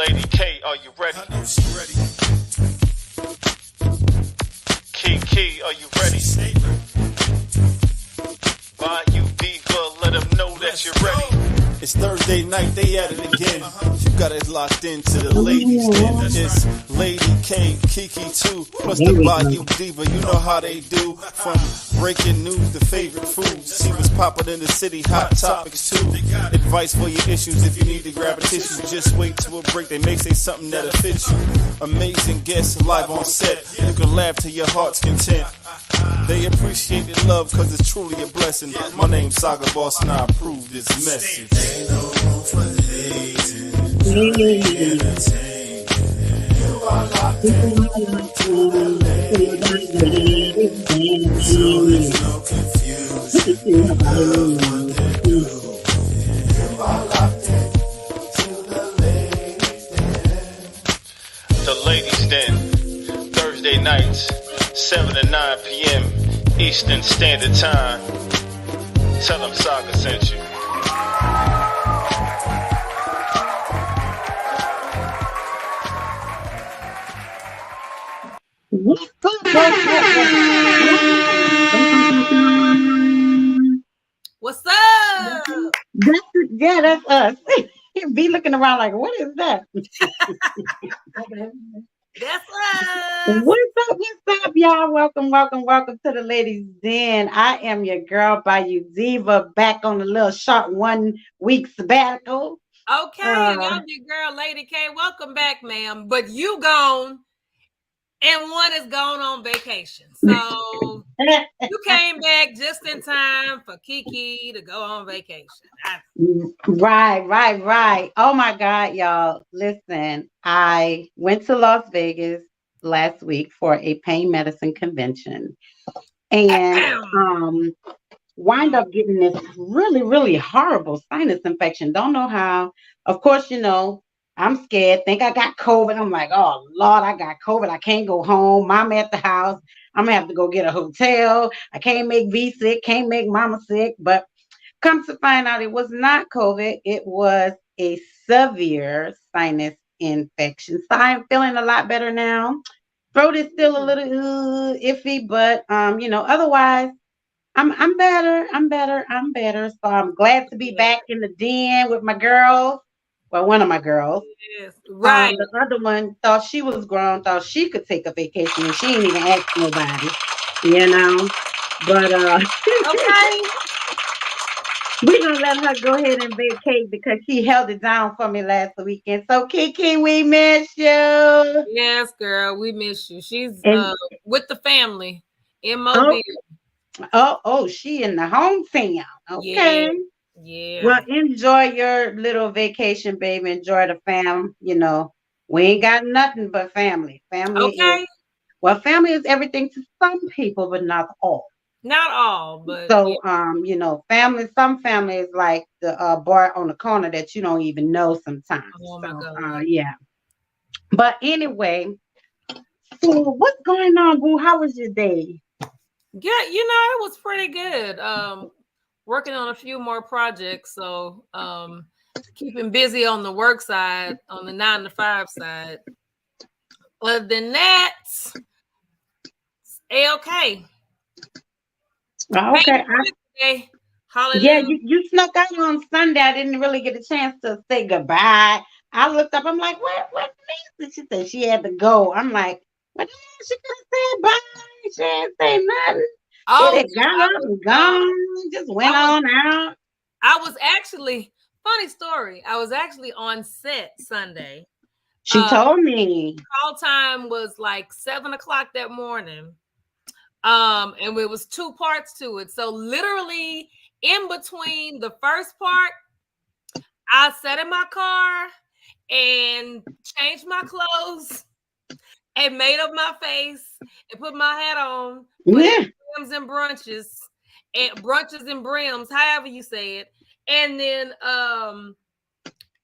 Lady K, are you ready? I know she ready. Key, are you ready? Stay Bayou Diva, let them know that you're ready. It's Thursday night, they at it again. You got it locked into the ladies den. It's Lady K, Kiki too, plus the Bayou Diva. You know how they do. From breaking news to favorite foods. She was popping in the city, hot topics too. Advice for your issues if you need to grab a tissue. Just wait till a break, they may say something that'll fit you. Amazing guests live on set. You can laugh to your heart's content. They appreciate the love cause it's truly a blessing. My name's Saga Boss and I approve this message. Ain't no room for hating. You are locked into the ladies. So there's no confusion about what they do. You are locked into the ladies. The Ladies Den, Thursday nights, 7 to 9 p.m. Eastern Standard Time. Tell them Saga sent you. What's up? That's us. Be looking around like, what is that? That's us. What's up, y'all? Welcome to the Ladies Den. I am your girl, Bayou Diva, back on a little short 1 week sabbatical. Okay, and I'm your girl, Lady K. Welcome back, ma'am. But you gone, and one is gone on vacation. So you came back just in time for Kiki to go on vacation. Right. Oh my God, y'all. Listen, I went to Las Vegas last week for a pain medicine convention and wind up getting this really, really horrible sinus infection. Don't know how. Of course, you know, I'm scared. Think I got COVID. I'm like, oh Lord, I got COVID. I can't go home. Mama at the house. I'm gonna have to go get a hotel. I can't make V sick, can't make mama sick. But come to find out, it was not COVID. It was a severe sinus infection. So I'm feeling a lot better now. Throat is still a little iffy, but you know, otherwise, I'm better. I'm better. So I'm glad to be back in the den with my girls. Well, one of my girls. Yes, right. The other one thought she was grown, thought she could take a vacation, and she ain't even asked nobody, you know. But Okay. we're gonna let her go ahead and vacate because she held it down for me last weekend. So Kiki, we miss you. Yes, girl, we miss you. She's And- with the family in Mobile. Oh, she in the hometown. Okay. Yeah. Well, enjoy your little vacation, baby. Enjoy the fam. You know, we ain't got nothing but family. Family is everything to some people, but not all. Not all, but so you know, some family is like the bar on the corner that you don't even know sometimes. Oh my God. Yeah. But anyway, so what's going on, boo? How was your day? Yeah, you know, it was pretty good. Working on a few more projects, so keeping busy on the work side, on the 9 to 5 side. Other than that, A-okay. Okay. Hallelujah. Yeah, you snuck out on Sunday. I didn't really get a chance to say goodbye. I looked up. I'm like, what Nancy? She said she had to go. I'm like, what the hell? She could have said bye. She didn't say nothing. Oh, she got up and gone. Just went on out. I was actually, funny story. I was actually on set Sunday. She told me. Call time was like 7 o'clock that morning. And it was 2 parts to it. So literally in between the first part, I sat in my car and changed my clothes and made up my face and put my hat on. Brims and brunches and brims, however you say it. And then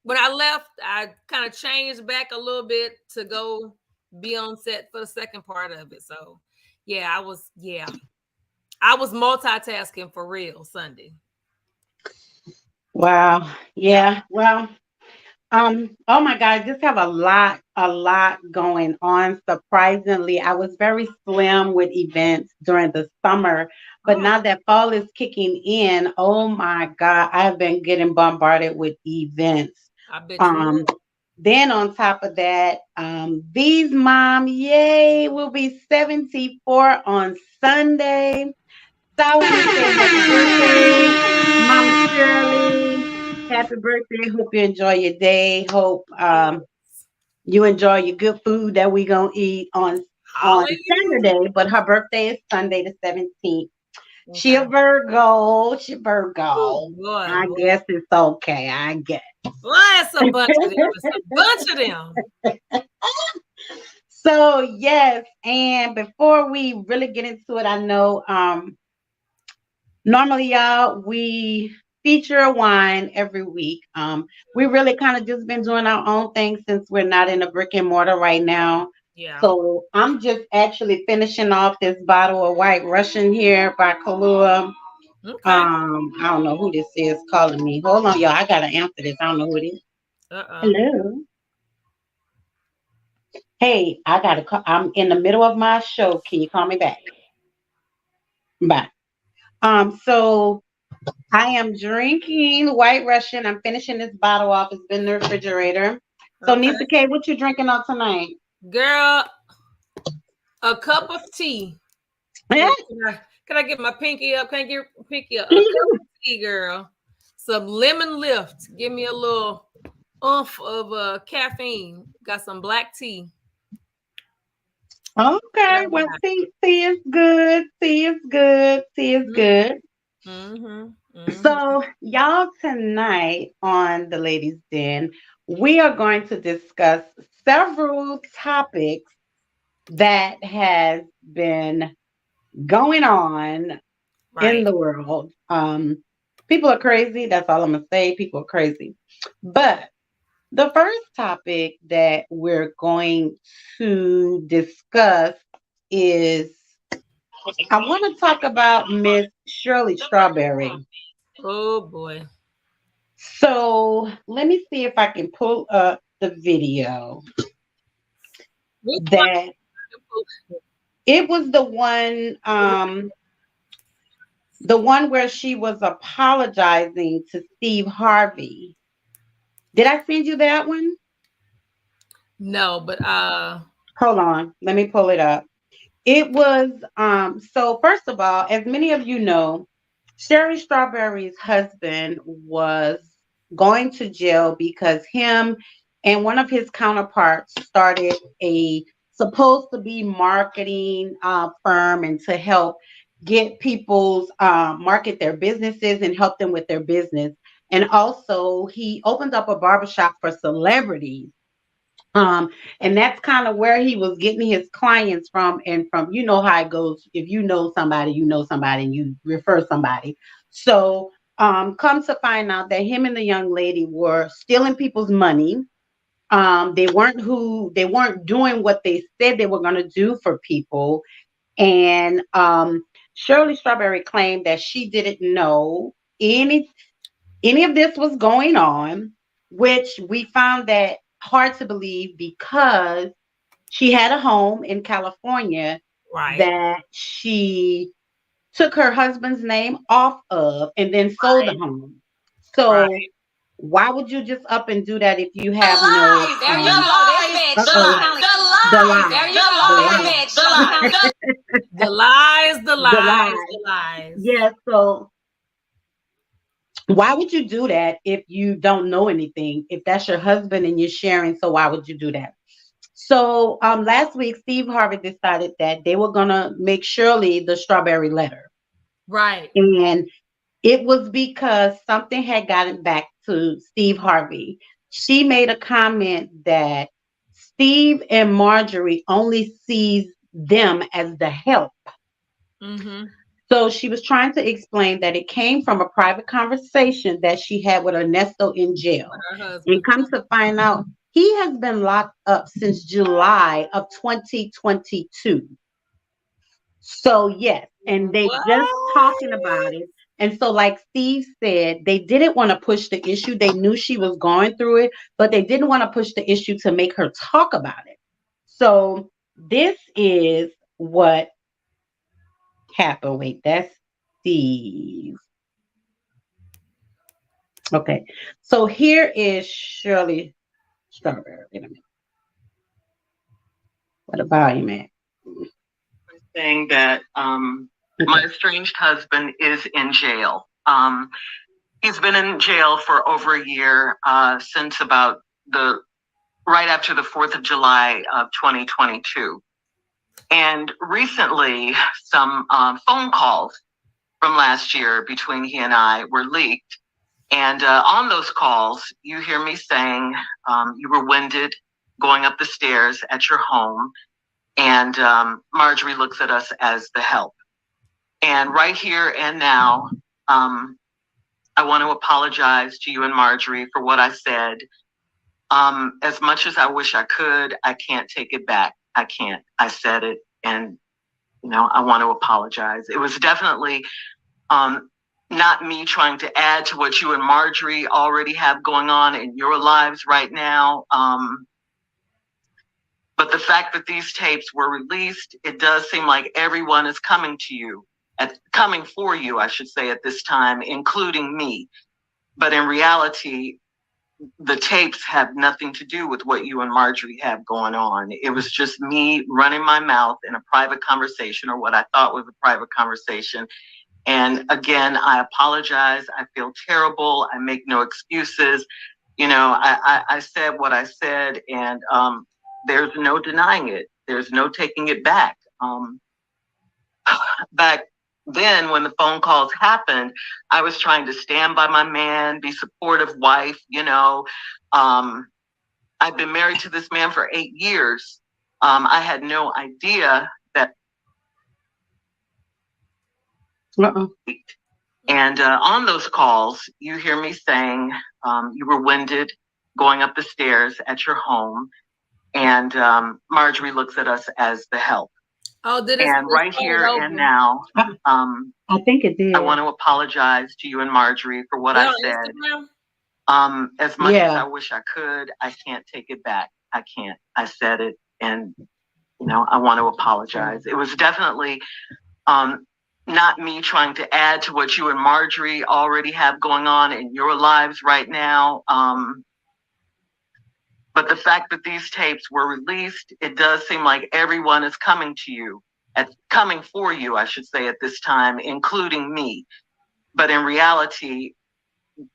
when I left, I kind of changed back a little bit to go be on set for the second part of it. So I was multitasking for real Sunday. Wow. Yeah. Well, Oh my God, just have a lot going on. Surprisingly, I was very slim with events during the summer, but Oh, now that fall is kicking in, oh my God, I've been getting bombarded with events. I bet you Um, then on top of that, V's mom, yay, will be 74 on Sunday. So I want to say happy birthday, Mama Shirley. Happy birthday. Hope you enjoy your day. Hope would. you enjoy your good food that we gonna eat on Hallelujah. Saturday. But her birthday is Sunday the 17th. She Okay. a Virgo. She Oh Virgo. boy, I boy. guess it's okay. I guess. Boy, it's a bunch of them. It's a bunch of them. So yes, and before we really get into it, I know normally, y'all, we feature a wine every week. We really kind of just been doing our own thing since we're not in a brick and mortar right now. Yeah. So I'm just actually finishing off this bottle of White Russian here by Kahlua. Okay. I don't know who this is calling me. Hold on, y'all. I gotta answer this. I don't know who it is. Uh-oh. Hello. Hey, I gotta call. I'm in the middle of my show. Can you call me back? Bye. So I am drinking White Russian. I'm finishing this bottle off. It's been in the refrigerator. So, Okay. Nisa K, what you drinking on tonight? Girl, a cup of tea. Yeah. Can I get my pinky up? Can I get pinky up? A cup of tea, girl. Some lemon lift. Give me a little oomph of caffeine. Got some black tea. Okay. Well, tea is good. Tea is good. Tea is good. Mm-hmm. So, y'all, tonight on the Ladies' Den, we are going to discuss several topics that has been going on in the world. People are crazy. That's all I'm gonna say. People are crazy. But the first topic that we're going to discuss is I want to talk about Miss Shirley Strawberry. Oh boy. So let me see if I can pull up the video that it was the one where she was apologizing to Steve Harvey. Did I send you that one? No, but Hold on, let me pull it up. It was so first of all, as many of you know, Sherry Strawberry's husband was going to jail because him and one of his counterparts started a supposed to be marketing firm and to help get people's market their businesses and help them with their business. And also he opened up a barbershop for celebrities. Um, and that's kind of where he was getting his clients from. And from, you know how it goes. If you know somebody, and you refer somebody. So, come to find out that him and the young lady were stealing people's money. They weren't doing what they said they were going to do for people. And Shirley Strawberry claimed that she didn't know any of this was going on, which we found that hard to believe because she had a home in California that she took her husband's name off of and then sold the home. So why would you just up and do that if you have no there you go, this bitch. the lies. There you go, this bitch. the lies. Yeah, so why would you do that if you don't know anything? If that's your husband and you're sharing, so why would you do that? So last week, Steve Harvey decided that they were gonna make Shirley the strawberry letter. Right. And it was because something had gotten back to Steve Harvey. She made a comment that Steve and Marjorie only sees them as the help. Mm-hmm. So she was trying to explain that it came from a private conversation that she had with Ernesto in jail. And comes to find out, he has been locked up since July of 2022. So yes, and they just talking about it. And so, like Steve said, they didn't want to push the issue. They knew she was going through it, but they didn't want to push the issue to make her talk about it. So this is what happened. Wait, that's Steve. Okay. So here is Shirley Strawberry. Wait a minute. What about you, man? Saying that my estranged husband is in jail. He's been in jail for over a year since about right after the 4th of July of 2022. And recently, some phone calls from last year between he and I were leaked. And on those calls, you hear me saying you were winded going up the stairs at your home. And Marjorie looks at us as the help. And right here and now, I want to apologize to you and Marjorie for what I said. As much as I wish I could, I can't take it back. I can't. I said it, and I want to apologize. It was definitely not me trying to add to what you and Marjorie already have going on in your lives right now. But the fact that these tapes were released, it does seem like everyone is coming for you, I should say, at this time, including me. But in reality, the tapes have nothing to do with what you and Marjorie have going on. It was just me running my mouth in a private conversation, or what I thought was a private conversation. And again, I apologize. I feel terrible. I make no excuses. I said what I said, and there's no denying it. There's no taking it back. Back then, when the phone calls happened, I was trying to stand by my man, be supportive wife. I've been married to this man for 8 years. I had no idea that. And on those calls, you hear me saying you were winded going up the stairs at your home. And Marjorie looks at us as the help. Oh, did it? And right here and now, I think it did. I want to apologize to you and Marjorie for what I said. As much as I wish I could, I can't take it back. I can't. I said it, and I want to apologize. It was definitely not me trying to add to what you and Marjorie already have going on in your lives right now. But the fact that these tapes were released, it does seem like everyone is coming for you, I should say, at this time, including me. But in reality,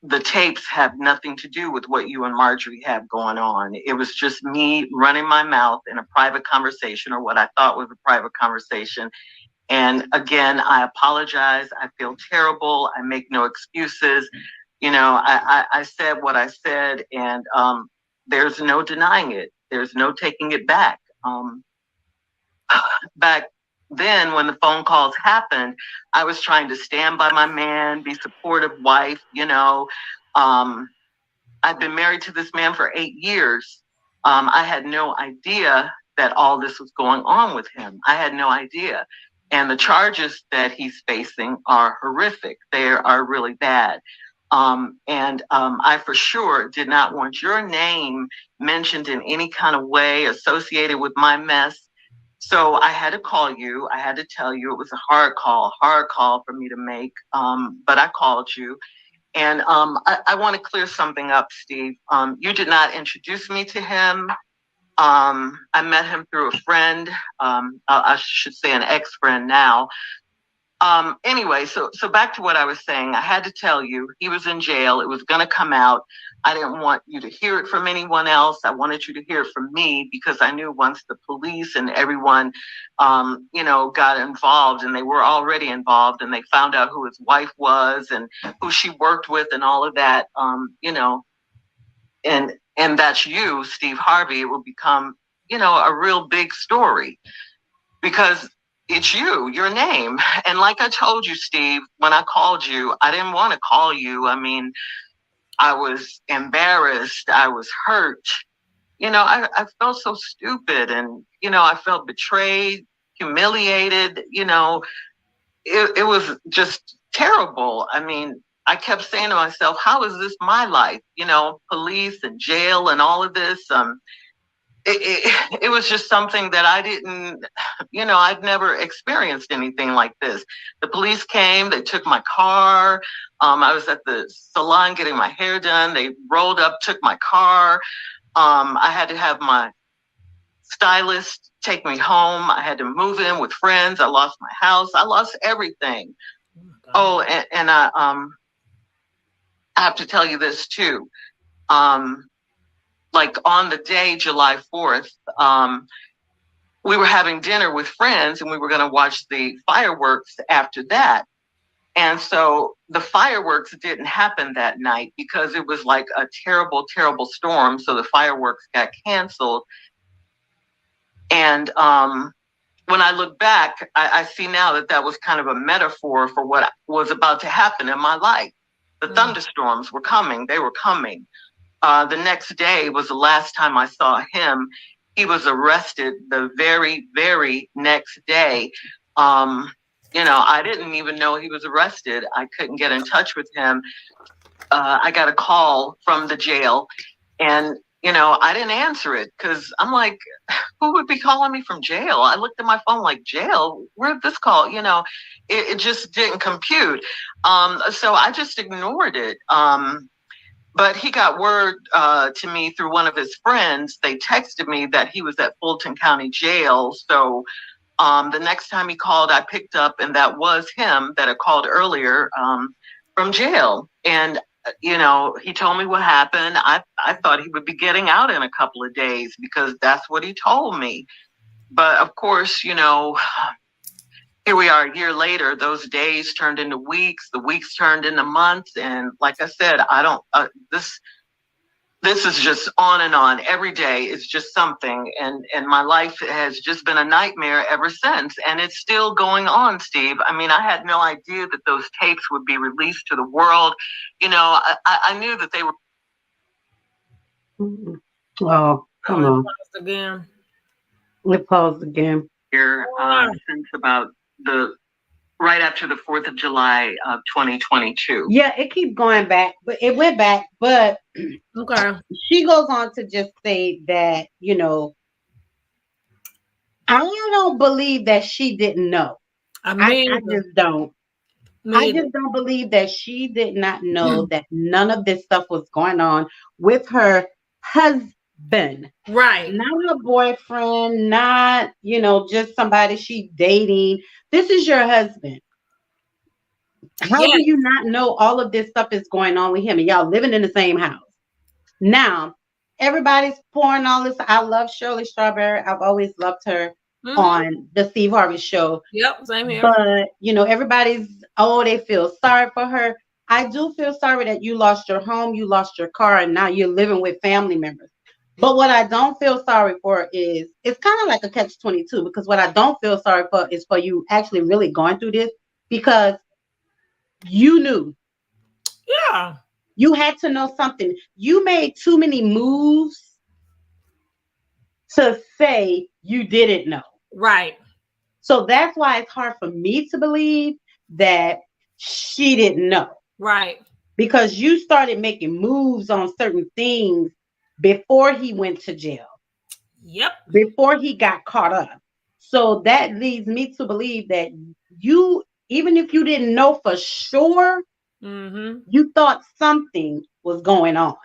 the tapes have nothing to do with what you and Marjorie have going on. It was just me running my mouth in a private conversation, or what I thought was a private conversation. And again, I apologize. I feel terrible. I make no excuses. I said what I said, and there's no denying it. There's no taking it back. Back then, when the phone calls happened, I was trying to stand by my man, be supportive wife. I've been married to this man for 8 years. I had no idea that all this was going on with him. I had no idea. And the charges that he's facing are horrific. They are really bad. I for sure did not want your name mentioned in any kind of way associated with my mess. So I had to call you. I had to tell you. It was a hard call for me to make. But I called you. And I want to clear something up, Steve. You did not introduce me to him. I met him through a friend. I should say an ex-friend now. Anyway, so back to what I was saying. I had to tell you, he was in jail. It was going to come out. I didn't want you to hear it from anyone else. I wanted you to hear it from me, because I knew once the police and everyone, got involved, and they were already involved, and they found out who his wife was and who she worked with and all of that, and that's you, Steve Harvey, it will become, a real big story, because it's your name. And like I told you, Steve, when I called you, I didn't want to call you. I mean, I was embarrassed. I was hurt. I felt so stupid, and, I felt betrayed, humiliated. It was just terrible. I mean, I kept saying to myself, how is this my life? You know, police and jail and all of this. It was just something that I didn't, you know, I'd never experienced anything like this. The police came, they took my car. I was at the salon getting my hair done. They rolled up, took my car. I had to have my stylist take me home. I had to move in with friends. I lost my house. I lost everything. Oh, and I have to tell you this too. Like on the day, July 4th, we were having dinner with friends and we were going to watch the fireworks after that. And so the fireworks didn't happen that night because it was like a terrible, terrible storm. So the fireworks got canceled. And when I look back, I see now that that was kind of a metaphor for what was about to happen in my life. The thunderstorms were coming. They were coming. The next day was the last time I saw him. He was arrested the very, very next day. You know, I didn't even know he was arrested. I couldn't get in touch with him. I got a call from the jail and, you know, I didn't answer it because I'm like, who would be calling me from jail? I looked at my phone like, jail? Where'd this call? You know, it just didn't compute. So I just ignored it. But he got word to me through one of his friends. They texted me that he was at Fulton County Jail. So the next time he called, I picked up, and that was him that had called earlier from jail. And, you know, he told me what happened. I thought he would be getting out in a couple of days because that's what he told me. But of course, you know, here we are a year later, those days turned into weeks, the weeks turned into months. And like I said, I don't, this is just on and on. Every day is just something. And my life has just been a nightmare ever since. And it's still going on, Steve. I mean, I had no idea that those tapes would be released to the world. You know, I knew that they were. Oh, come on. Again. We paused again. Here since about right after the 4th of July of 2022. Yeah, it keeps going back, but it went back. But okay, she goes on to just say that, you know, I don't believe that she didn't know. I just don't. I just don't believe that she did not know that none of this stuff was going on with her husband. Right. Not her boyfriend, not, you know, just somebody she's dating. This is your husband. How do you not know all of this stuff is going on with him and y'all living in the same house? Now, everybody's pouring all this. I love Shirley Strawberry. I've always loved her on the Steve Harvey Show. Yep, same here. But, you know, everybody's, they feel sorry for her. I do feel sorry that you lost your home, you lost your car, and now you're living with family members. But what I don't feel sorry for is, it's kind of like a catch-22, because what I don't feel sorry for is for you actually really going through this, because you knew. Yeah. You had to know something. You made too many moves to say you didn't know. Right. So that's why it's hard for me to believe that she didn't know. Right. Because you started making moves on certain things before he went to jail. Yep. Before he got caught up. So that leads me to believe that you, even if you didn't know for sure, you thought something was going on.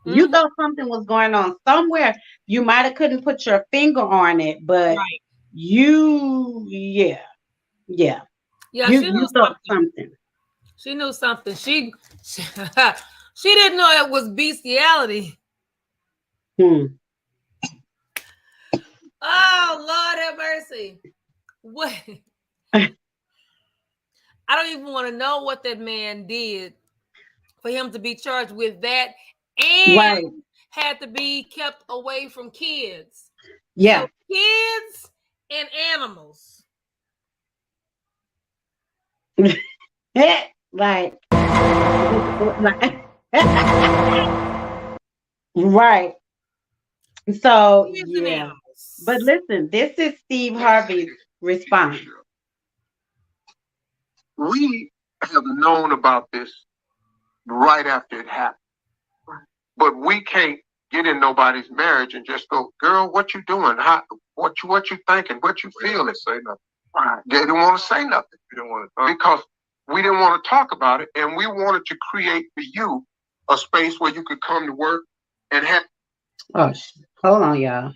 You thought something was going on somewhere. You might have couldn't put your finger on it, but you you thought something. She knew something. She didn't know it was bestiality. Oh, Lord have mercy. What? I don't even want to know what that man did for him to be charged with that and had to be kept away from kids. Yeah. So kids and animals. Right. Right. So, yeah. But listen, this is Steve Harvey's response. We have known about this right after it happened. But we can't get in nobody's marriage and just go, girl, what you doing? What you thinking? What you feeling? Say nothing. Right. They didn't want to say nothing. You didn't want to because we didn't want to talk about it, and we wanted to create for you a space where you could come to work and have. Oh, hold on, y'all.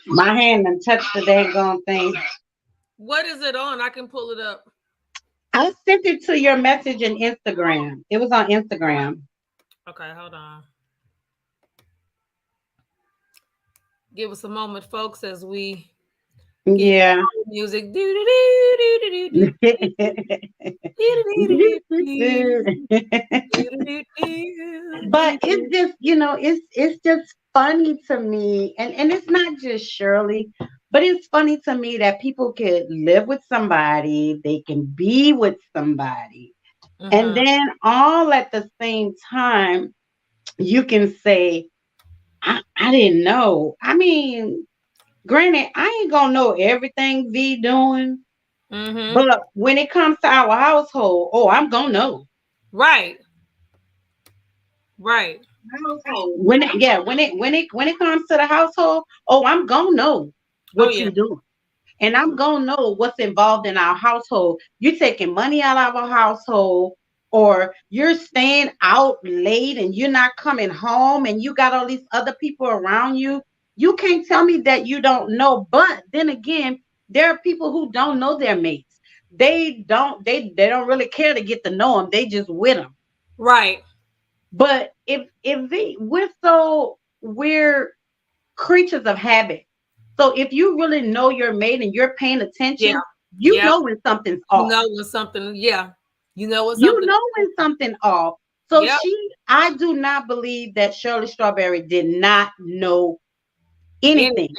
My hand done touched the daggone thing. What is it on? I can pull it up. I sent it to your message in Instagram. It was on Instagram. Okay, hold on. Give us a moment, folks, as we Yeah. music. But it's just, it's just funny to me, and it's not just Shirley, but it's funny to me that people could live with somebody, they can be with somebody, and then all at the same time, you can say, I didn't know. I mean, granted, I ain't gonna know everything V doing, but when it comes to our household, I'm gonna know. Right. When it comes to the household, I'm gonna know what you doing. And I'm gonna know what's involved in our household. You're taking money out of our household, or you're staying out late and you're not coming home, and you got all these other people around you. You can't tell me that you don't know. But then again, there are people who don't know their mates. They don't really care to get to know them. They just with them. Right. But we're creatures of habit. So if you really know your mate and you're paying attention, you know when something's off. You know when something, You know when something off. So I do not believe that Shirley Strawberry did not know anything.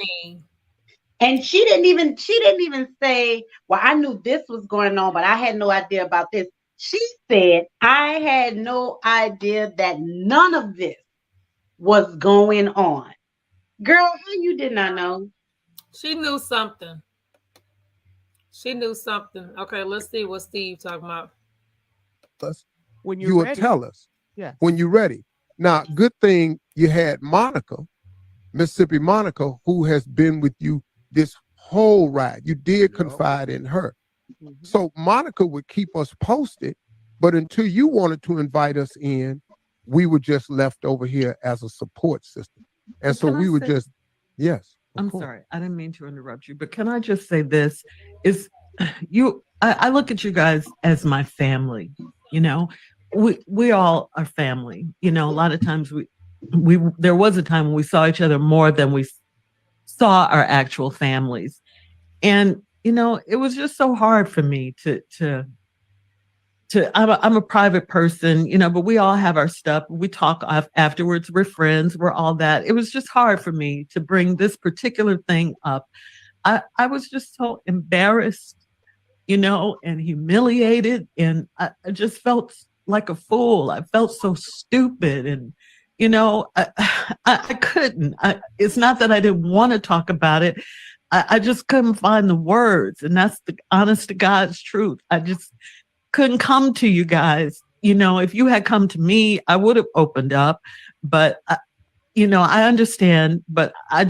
And she didn't even say, well, I knew this was going on, but I had no idea about this. She said, I had no idea that none of this was going on. Girl, how you did not know? She knew something. Okay, let's see what Steve talking about. When you will tell us. Yeah. When you're ready. Now, good thing you had Monica, Mississippi Monica, who has been with you this whole ride. You did confide in her. So Monica would keep us posted, but until you wanted to invite us in, we were just left over here as a support system. And so we were just, yes. I'm sorry, I didn't mean to interrupt you, but can I just say this? I look at you guys as my family, we all are family. A lot of times there was a time when we saw each other more than we saw our actual families. And, it was just so hard for me I'm a private person, but we all have our stuff. We talk afterwards. We're friends. We're all that. It was just hard for me to bring this particular thing up. I was just so embarrassed, and humiliated. And I just felt like a fool. I felt so stupid. And, I couldn't. It's not that I didn't want to talk about it. I just couldn't find the words. And that's the honest to God's truth. I just couldn't come to you guys. If you had come to me, I would have opened up, but I understand, but I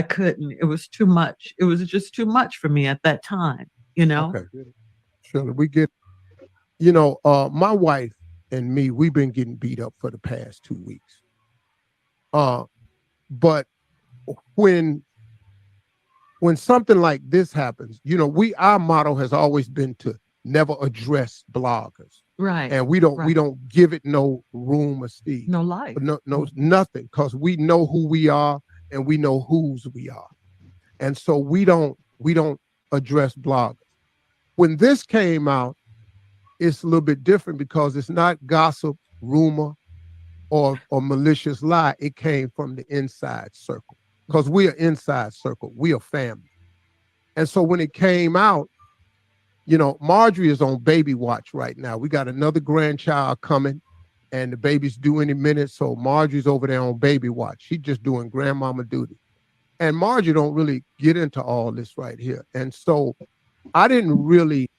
couldn't. It was too much. It was just too much for me at that time, Okay. Shirley, we get, my wife and me, we've been getting beat up for the past 2 weeks. But when something like this happens, our motto has always been to never address bloggers. Right. And we don't give it no room or steam. No life. No, nothing. Because we know who we are and we know whose we are. And so we don't address bloggers. When this came out, it's a little bit different because it's not gossip, rumor, or malicious lie. It came from the inside circle. Because we are inside circle. We are family. And so when it came out, Marjorie is on baby watch right now. We got another grandchild coming and the baby's due any minute. So Marjorie's over there on baby watch. She's just doing grandmama duty. And Marjorie don't really get into all this right here. And so I didn't really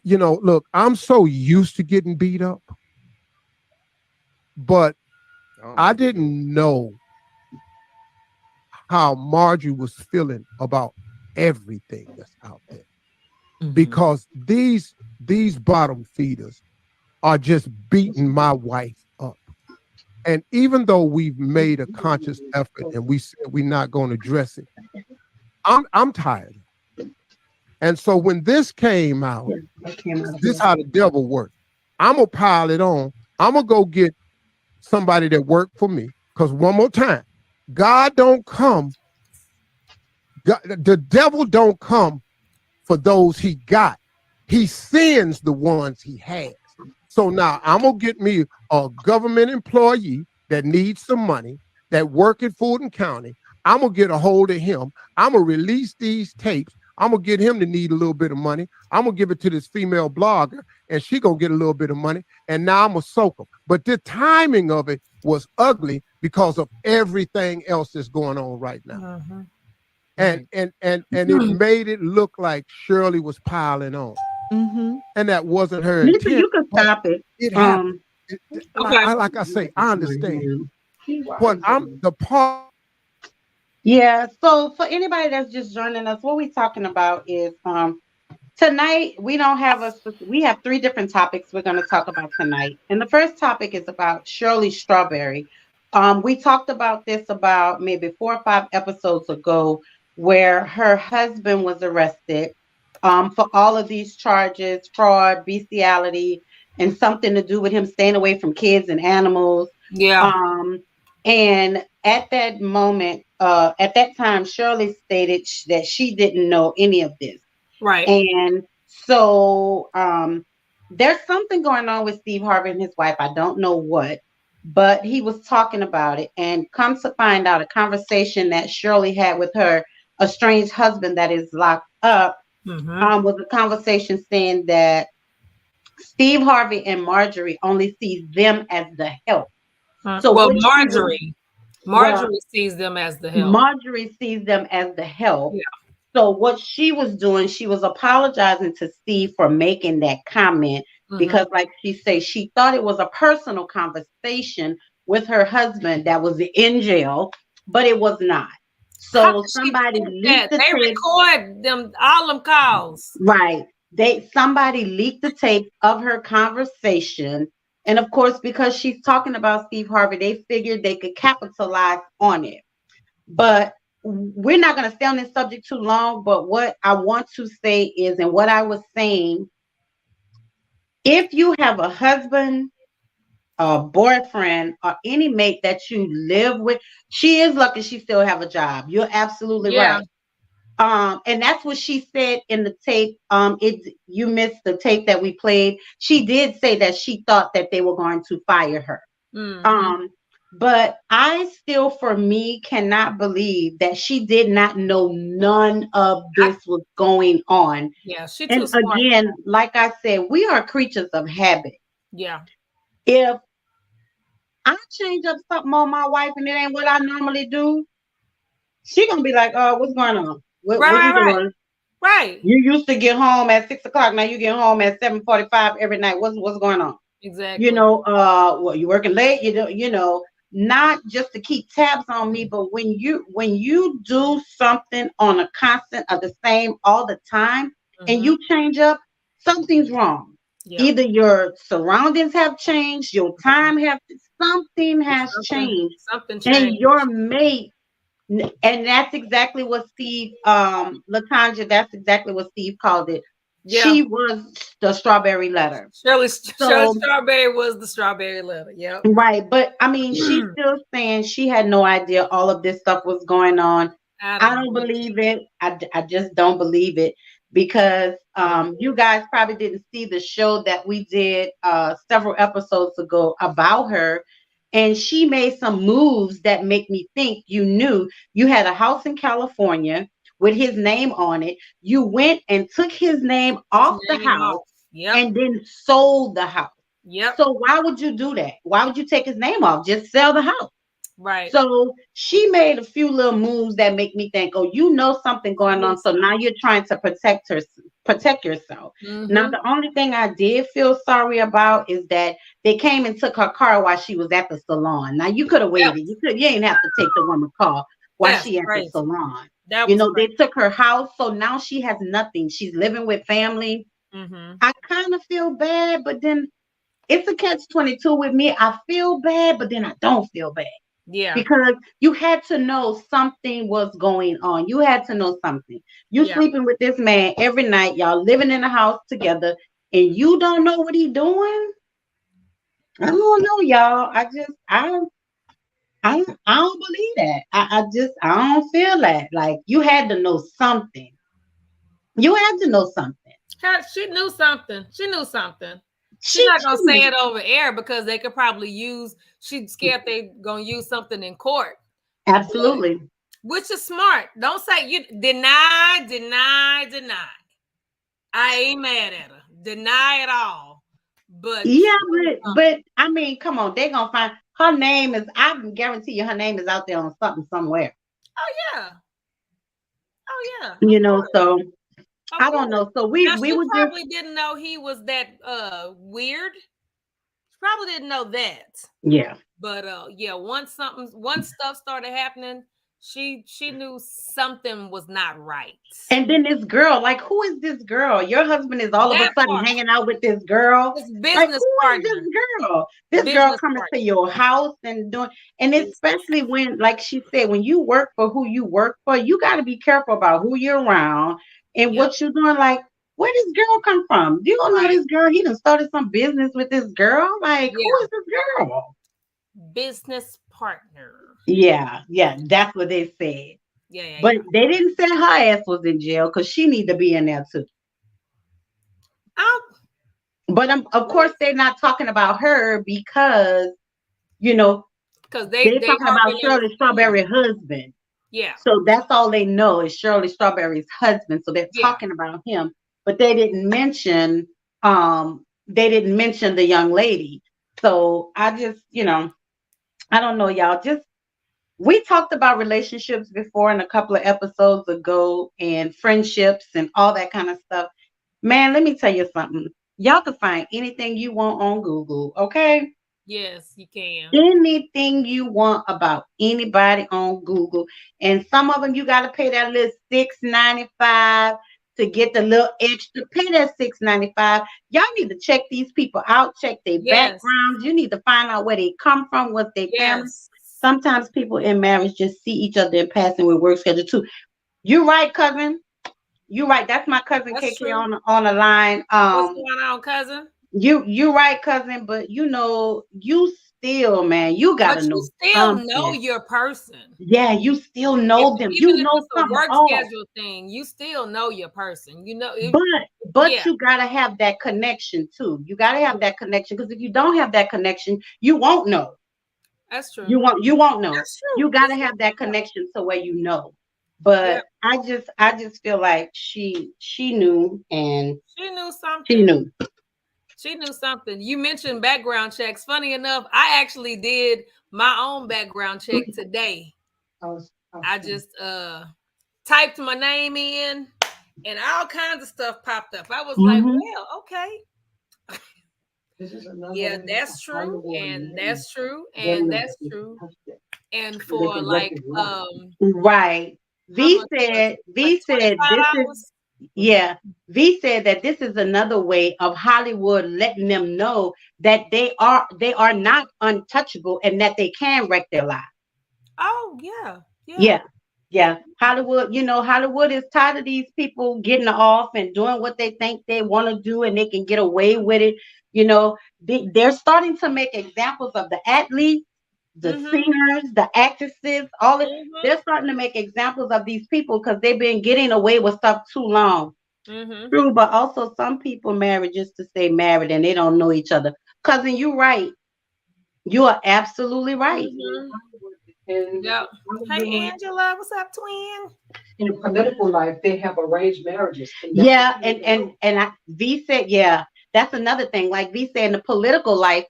look, I'm so used to getting beat up, but I didn't know how Marjorie was feeling about everything that's out there. Because these bottom feeders are just beating my wife up. And even though we've made a conscious effort and we said we're not going to address it, I'm tired. And so when this came out, this is how the devil works. I'm going to pile it on. I'm going to go get somebody that worked for me. Because one more time, God don't come. The devil don't come for those he got. He sends the ones he has. So now I'm going to get me a government employee that needs some money, that work at Fulton County. I'm going to get a hold of him. I'm going to release these tapes. I'm going to get him to need a little bit of money. I'm going to give it to this female blogger, and she going to get a little bit of money. And now I'm going to soak them. But the timing of it was ugly because of everything else that's going on right now. And it made it look like Shirley was piling on. And that wasn't her intent. You can stop it. It happened. Like I say, I understand. But I'm the part. Yeah, so for anybody that's just joining us, what we're talking about is tonight we have 3 different topics we're going to talk about tonight. And the first topic is about Shirley Strawberry. We talked about this about maybe 4 or 5 episodes ago, where her husband was arrested for all of these charges, fraud, bestiality, and something to do with him staying away from kids and animals. Yeah. And at that moment, at that time, Shirley stated that she didn't know any of this. Right. And so there's something going on with Steve Harvey and his wife. I don't know what, but he was talking about it. And come to find out, a conversation that Shirley had with her estranged husband that is locked up was a conversation saying that Steve Harvey and Marjorie only sees them as the help. So Marjorie sees them as the help. Marjorie sees them as the help. Yeah. So what she was doing, she was apologizing to Steve for making that comment because, like she said, she thought it was a personal conversation with her husband that was in jail, but it was not. So somebody leaked the tape. Record them all them calls. Right. Somebody leaked the tape of her conversation. And of course, because she's talking about Steve Harvey, they figured they could capitalize on it. But we're not going to stay on this subject too long. But what I want to say is, and what I was saying, if you have a husband, a boyfriend, or any mate that you live with, she is lucky she still have a job. You're absolutely right. And that's what she said in the tape. You missed the tape that we played. She did say that she thought that they were going to fire her. But I still, for me, cannot believe that she did not know none of this was going on. Yeah, she and smart. Again, like I said, we are creatures of habit. Yeah. If I change up something on my wife and it ain't what I normally do, she gonna be like, what's going on? What you doing? Right. You used to get home at 6 o'clock. Now you get home at 7:45 every night. What's going on? Exactly. You working late, not just to keep tabs on me, but when you do something on a constant of the same all the time and you change up, something's wrong. Yeah. Either your surroundings have changed, your time something has changed. Something changed. And your mate, and that's exactly what Steve, Latanja, that's exactly what Steve called it. Yeah. She was the strawberry letter. Shirley Strawberry was the strawberry letter. Yeah. Right. But I mean, she's still saying she had no idea all of this stuff was going on. I don't believe it. I just don't believe it. Because you guys probably didn't see the show that we did several episodes ago about her. And she made some moves that make me think you knew you had a house in California with his name on it. You went and took his name off the house and then sold the house. Yep. So why would you do that? Why would you take his name off? Just sell the house. Right. So she made a few little moves that make me think, you know something going on. So now you're trying to protect protect yourself. Mm-hmm. Now, the only thing I did feel sorry about is that they came and took her car while she was at the salon. Now, you could have waited. You didn't have to take the woman's car while That's she at crazy. the salon. That You was know, they crazy. took her house, so now she has nothing. She's living with family. Mm-hmm. I kind of feel bad, but then it's a catch-22 with me. I feel bad, but then I don't feel bad. Yeah. Because you had to know something was going on. You had to know something. You Yeah. sleeping with this man every night. Y'all living in a house together, and you don't know what he doing. I don't know, y'all. I don't believe that. I don't feel that. Like, you had to know something. You had to know something. She knew something. She knew something. She's She not gonna say knew. it over air because they could probably use. She's scared they gonna use something in court. Absolutely. Which is smart. Don't say you deny. I ain't mad at her. Deny it all. But Yeah, but I mean, come on, they're gonna find her name is. I can guarantee you, her name is out there on something somewhere. oh yeah. You know, so Of I don't course. know. So we Now, she would just probably didn't know he was that weird. She probably didn't know that. yeah. But yeah, once stuff started happening, she knew something was not right. And then this girl, like, who is this girl? Your husband is all of a That sudden part. hanging out with this girl. His Like, business who partner. is this girl? This girl Business coming partner. to your house and doing, and especially when, like she said, when you work for who you work for, you got to be careful about who you're around and what you're doing. Like, where this girl come from? You don't know this girl. He done started some business with this girl. Like, who is this girl? Business partner. Yeah, that's what they said. Yeah. But they didn't say her ass was in jail because she need to be in there too. But of course they're not talking about her because, you know, because they're talking about Shirley Strawberry's husband. Yeah. So that's all they know is Shirley Strawberry's husband. So they're talking about him, but they didn't mention the young lady. So I just, I don't know, y'all. We talked about relationships before in a couple of episodes ago and friendships and all that kind of stuff. Man, let me tell you something. Y'all can find anything you want on Google, okay? Yes, you can. Anything you want about anybody on Google. And some of them you got to pay that little $6.95 to get the little extra. Pay that $6.95. Y'all need to check these people out, check their backgrounds. You need to find out where they come from, what's their family. Sometimes people in marriage just see each other in passing with work schedule too. You're right, cousin. You're right. That's my cousin KK on the line. What's going on, cousin? You're right, cousin. But you still, man, you gotta know. You still know your person. Yeah, you still know them. Even you if know it's a work schedule thing, you still know your person. You know, but you gotta have that connection too. You gotta have that connection because if you don't have that connection, you won't know. That's true. You won't know. That's true. You gotta have that connection to where you know. But I just feel like she knew and she knew something. She knew something. You mentioned background checks. Funny enough, I actually did my own background check today. I just typed my name in and all kinds of stuff popped up. I was like, well, okay. Yeah, that's true, and that's true, and that's true. And for like right. V said this is V said that this is another way of Hollywood letting them know that they are not untouchable and that they can wreck their lives. Oh yeah. Hollywood, Hollywood is tired of these people getting off and doing what they think they want to do and they can get away with it. They're starting to make examples of the athletes, the singers, the actresses, all of they're starting to make examples of these people because they've been getting away with stuff too long. True, but also some people marry just to stay married and they don't know each other. Cousin, you're right. You are absolutely right. And hey Angela, what's up, twin? In the political life, they have arranged marriages. Yeah, and V said, that's another thing. Like V said, in the political life,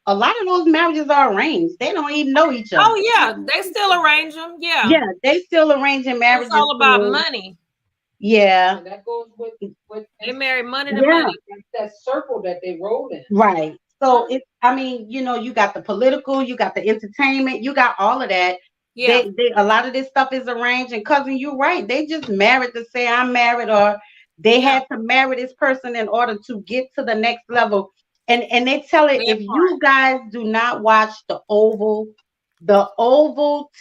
a lot of those marriages are arranged. They don't even know each other. Oh yeah, they still arrange them. Yeah. Yeah, they still arranging marriages. It's all about money. Yeah. And that goes with They marry money to Yeah. money. That's that circle that they roll in. Right. So I mean, you got the political, you got the entertainment, you got all of that. Yeah. They a lot of this stuff is arranged. And cousin, you're right. They just married to say I'm married, or they had to marry this person in order to get to the next level. And they tell it, if you guys do not watch The Oval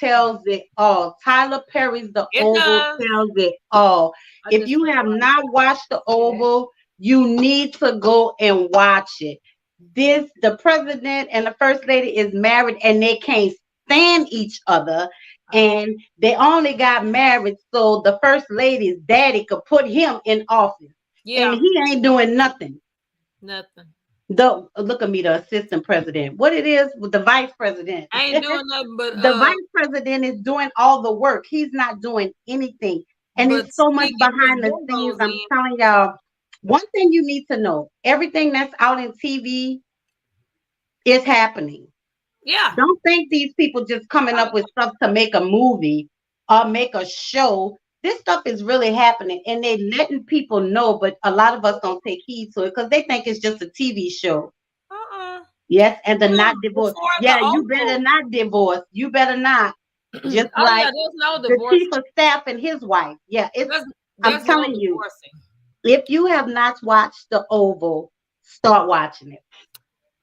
tells it all. Tyler Perry's The Oval tells it all. If you have not watched The Oval, you need to go and watch it. The president and the first lady is married and they can't stand each other. And they only got married so the first lady's daddy could put him in office. Yeah. And he ain't doing nothing. Nothing. Look at me, the assistant president. What it is with the vice president. I ain't doing nothing but the vice president is doing all the work. He's not doing anything. And it's so much behind the scenes. I'm telling y'all, one thing you need to know, everything that's out in TV is happening. Yeah. Don't think these people just coming up with stuff to make a movie or make a show. This stuff is really happening and they letting people know, but a lot of us don't take heed to it because they think it's just a TV show. Yes, and they're not divorced. Yeah, you better not divorce. You better not. Just like there's no the divorce. chief of staff and his wife. Yeah, I'm telling you, if you have not watched The Oval, start watching it.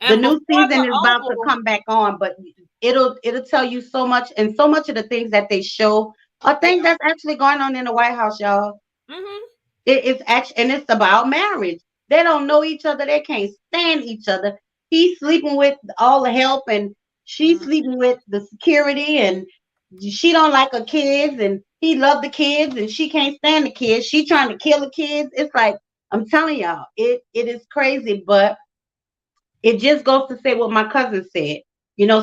The new season is about to come back on, but it'll tell you so much, and so much of the things that they show are things that's actually going on in the White House, y'all. It's actually, and it's about marriage. They don't know each other. They can't stand each other. He's sleeping with all the help, and she's sleeping with the security, and she don't like her kids, and he loved the kids, and she can't stand the kids. She trying to kill the kids. It's like, I'm telling y'all, it is crazy, but it just goes to say what my cousin said.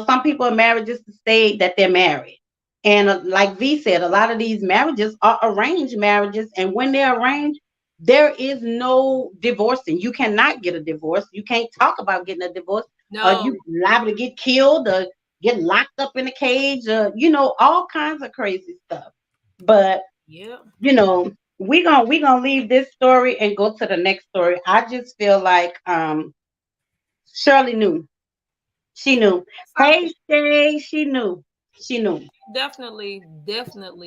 Some people are married just to say that they're married. And like V said, a lot of these marriages are arranged marriages. And when they're arranged, there is no divorcing. You cannot get a divorce. You can't talk about getting a divorce. No. You liable to get killed or get locked up in a cage, or all kinds of crazy stuff. But we're gonna leave this story and go to the next story. I just feel like Shirley knew. She knew. Hey, Shay, she knew. She knew. Definitely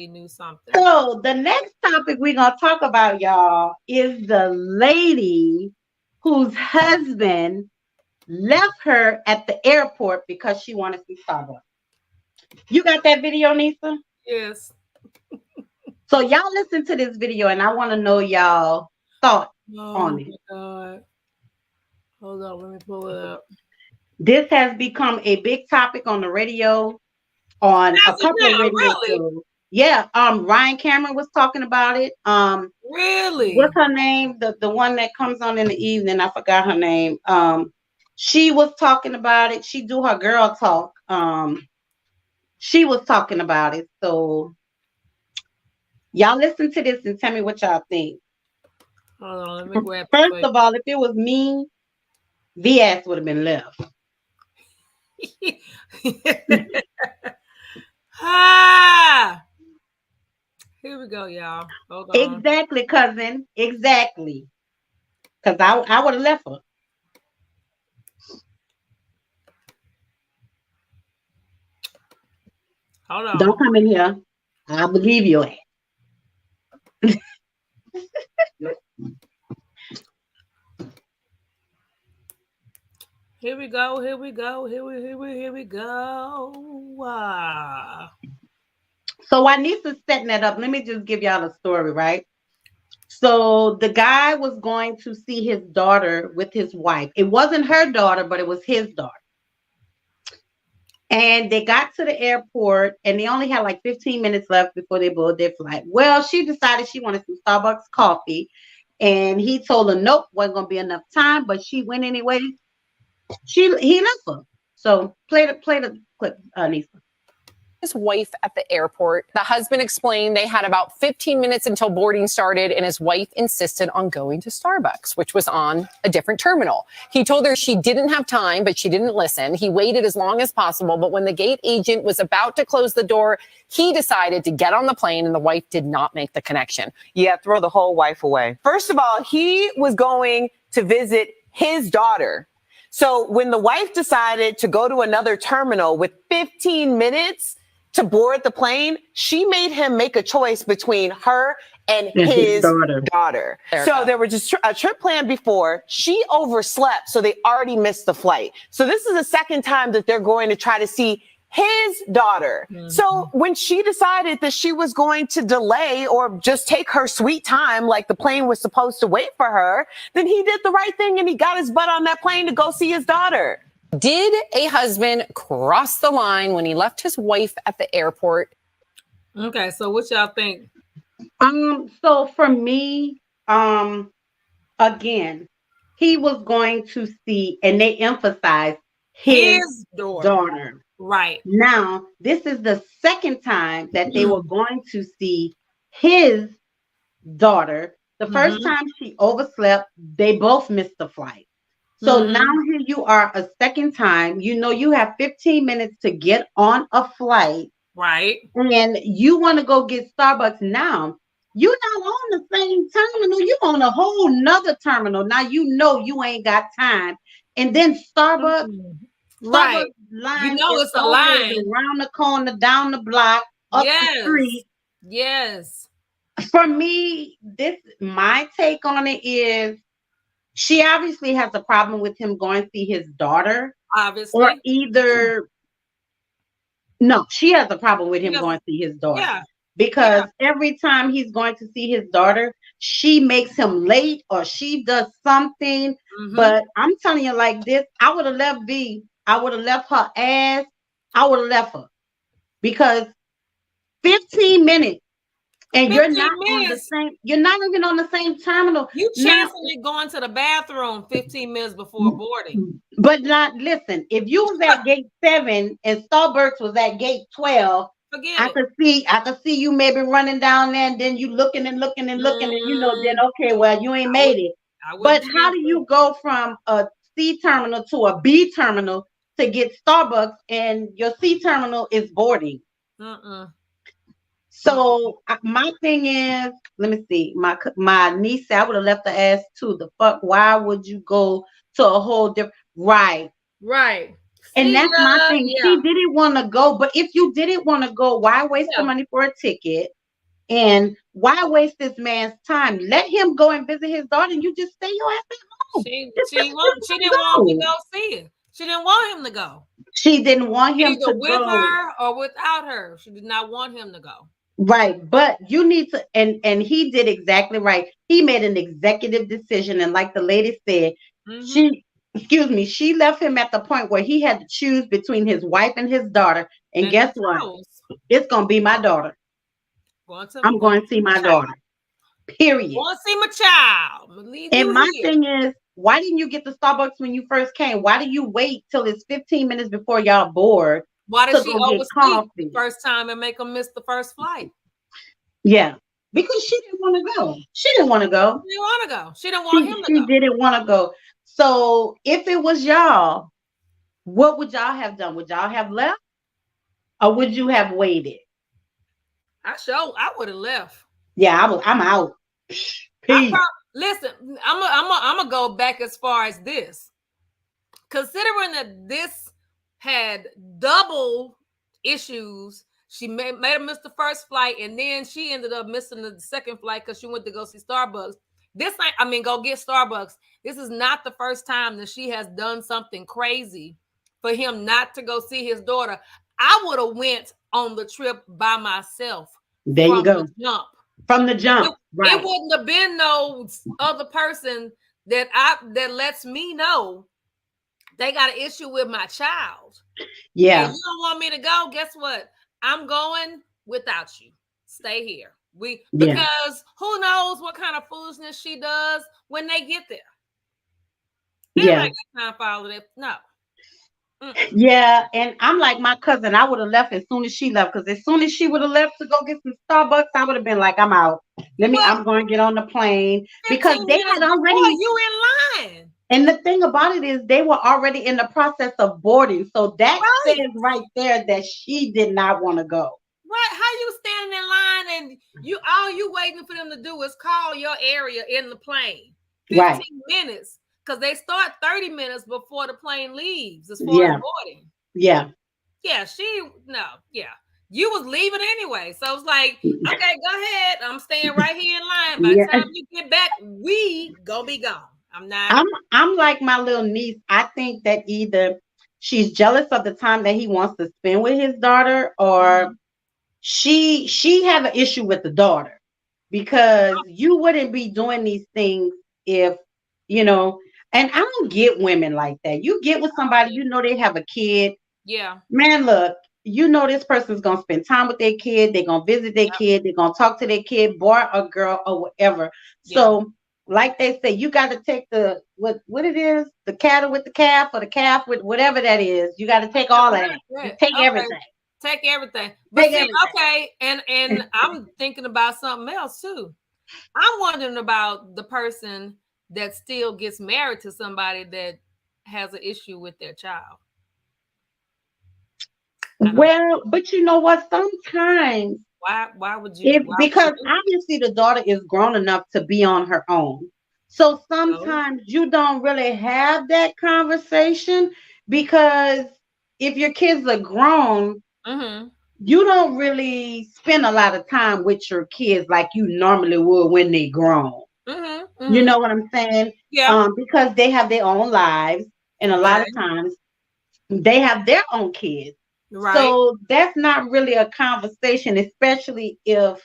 knew something. So the next topic we're gonna talk about, y'all, is the lady whose husband left her at the airport because she wanted some Starbucks. You got that video, Nisa? Yes. So y'all listen to this video, and I want to know y'all thoughts on it. God. Hold on, let me pull it up. This has become a big topic on the radio, on a couple of radio shows. Yeah, Ryan Cameron was talking about it. Really? What's her name? The one that comes on in the evening. I forgot her name. She was talking about it. She do her girl talk. She was talking about it. So y'all listen to this and tell me what y'all think. Hold on, let me grab it. First of all, if it was me, VS would have been left. Here we go, y'all. Hold on. Exactly, cousin. Exactly. Because I would have left her. Hold on. Don't come in here. I believe you. Here we go. Here we go. Here we go. Wow. So while Nisa's setting that up, let me just give y'all a story, right? So the guy was going to see his daughter with his wife. It wasn't her daughter, but it was his daughter. And they got to the airport, and they only had like 15 minutes left before they boarded their flight. Well, she decided she wanted some Starbucks coffee, and he told her, nope, wasn't going to be enough time, but she went anyway. He left her. So play the clip, Nisa. his wife at the airport. The husband explained they had about 15 minutes until boarding started, and his wife insisted on going to Starbucks, which was on a different terminal. He told her she didn't have time, but she didn't listen. He waited as long as possible, but when the gate agent was about to close the door, he decided to get on the plane, and the wife did not make the connection. Yeah, throw the whole wife away. First of all, he was going to visit his daughter. So when the wife decided to go to another terminal with 15 minutes to board the plane, she made him make a choice between her and his daughter. So there was just a trip planned before. She overslept, so they already missed the flight. So this is the second time that they're going to try to see his daughter. So when she decided that she was going to delay or just take her sweet time, like the plane was supposed to wait for her, then he did the right thing and he got his butt on that plane to go see his daughter. Did a husband cross the line when he left his wife at the airport? Okay, so what y'all think? So for me, again, he was going to see, and they emphasized his daughter. Right. Now, this is the second time that they were going to see his daughter. The first time she overslept, they both missed the flight. So now here you are a second time. You know you have 15 minutes to get on a flight. Right. And you want to go get Starbucks now. You're not on the same terminal. You're on a whole nother terminal. Now you know you ain't got time. And then Starbucks. Right. Line, you know it's a line. Around the corner, down the block, up the street. Yes. For me, my take on it is she obviously has a problem with him going to see his daughter. Obviously. Or either no, she has a problem with him going to see his daughter. Yeah. Because every time he's going to see his daughter, she makes him late or she does something. But I'm telling you like this, I would have left V. I would have left her ass. I would have left her. Because 15 minutes and you're not on the same, you're not even on the same terminal. You chancing going to the bathroom 15 minutes before boarding. But not listen, if you was at gate 7 and Starbucks was at gate 12, I could see you maybe running down there and then you looking and looking and looking and you know then okay, well you ain't made it. But how do you go from a C terminal to a B terminal to get Starbucks and your C terminal is boarding? So my thing is, let me see. My niece said I would have left the ass too. The fuck, why would you go to a whole different right? And that's my thing. She didn't want to go, but if you didn't want to go, why waste the money for a ticket? And why waste this man's time? Let him go and visit his daughter, and you just stay your ass at home. She didn't want him to go see it. She didn't want him to go. She didn't want him to with go her or without her. She did not want him to go. Right, but you need to, and he did exactly right. He made an executive decision, and like the lady said, she left him at the point where he had to choose between his wife and his daughter. And guess what? It's gonna be my daughter. I'm going to see my daughter. Period. Want to see my child. And my thing is, why didn't you get the Starbucks when you first came? Why do you wait till it's 15 minutes before y'all board? Why did she oversleep the first time and make him miss the first flight? Yeah, because she didn't want to go. She didn't want to go. She didn't want to go. She didn't want him to go. She didn't want to go. So if it was y'all, what would y'all have done? Would y'all have left, or would you have waited? I would have left. Yeah, I'm out. Listen, I'm gonna go back as far as this. Considering that this had double issues, she made her miss the first flight, and then she ended up missing the second flight because she went to go see Starbucks. Go get Starbucks. This is not the first time that she has done something crazy for him not to go see his daughter. I would have went on the trip by myself. There you go. From the jump. It wouldn't have been no other person that lets me know they got an issue with my child. Yeah. If you don't want me to go, guess what? I'm going without you. Stay here. Because who knows what kind of foolishness she does when they get there. They ain't got time for all of that. No. Yeah, and I'm like my cousin. I would have left as soon as she left, because as soon as she would have left to go get some Starbucks, I would have been like, I'm out. I'm going to get on the plane, because 15 they minutes had before already. you in line. And the thing about it is, they were already in the process of boarding. So that Right. says right there that she did not want to go. Right? How you standing in line and all you waiting for them to do is call your area in the plane? 15 Right. minutes, because they start 30 minutes before the plane leaves as far Yeah. as boarding. Yeah. Yeah, you was leaving anyway, so it's like, okay, go ahead, I'm staying right here in line. By the time you get back, we gonna be gone. I'm like my little niece. I think that either she's jealous of the time that he wants to spend with his daughter, or she have an issue with the daughter, because you wouldn't be doing these things if, and I don't get women like that. You get with somebody, they have a kid. Yeah. Man, look, this person's gonna spend time with their kid, they're gonna visit their kid, they're gonna talk to their kid, boy or girl or whatever. So like they say, you got to take the what it is, the cattle with the calf, or the calf with whatever that is. You got to take all of that. You take everything. Take everything. But okay, and I'm thinking about something else too. I'm wondering about the person that still gets married to somebody that has an issue with their child. Well, but you know what? Sometimes why would you? Because obviously the daughter is grown enough to be on her own. So sometimes you don't really have that conversation, because if your kids are grown, you don't really spend a lot of time with your kids like you normally would when they grown. You know what I'm saying? Yeah. Because they have their own lives, and a lot of times they have their own kids. Right. So that's not really a conversation, especially if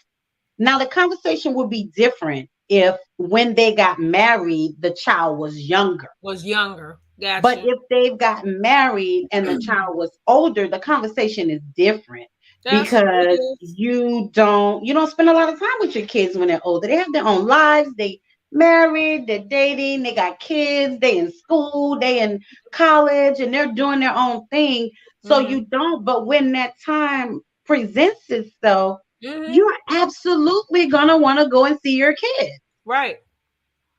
now the conversation would be different if when they got married, the child was younger. Gotcha. But if they've gotten married and the child was older, the conversation is different. Because you don't spend a lot of time with your kids when they're older. They have their own lives. They married, they're dating, they got kids, they in school, they in college, and they're doing their own thing. So you don't, but when that time presents itself, you're absolutely gonna want to go and see your kids. Right.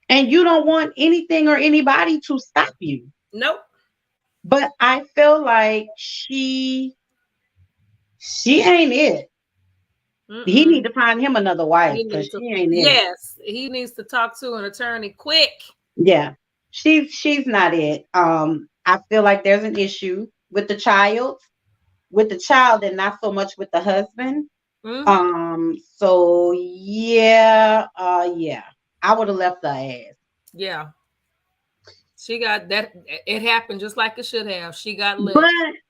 And you don't want anything or anybody to stop you. Nope. But I feel like she ain't it. He need to find him another wife, because she ain't it. Yes, he needs to talk to an attorney quick. Yeah, she's not it. I feel like there's an issue with the child, and not so much with the husband. So yeah, I would have left her ass. Yeah, she got that. It happened just like it should have. She got lit.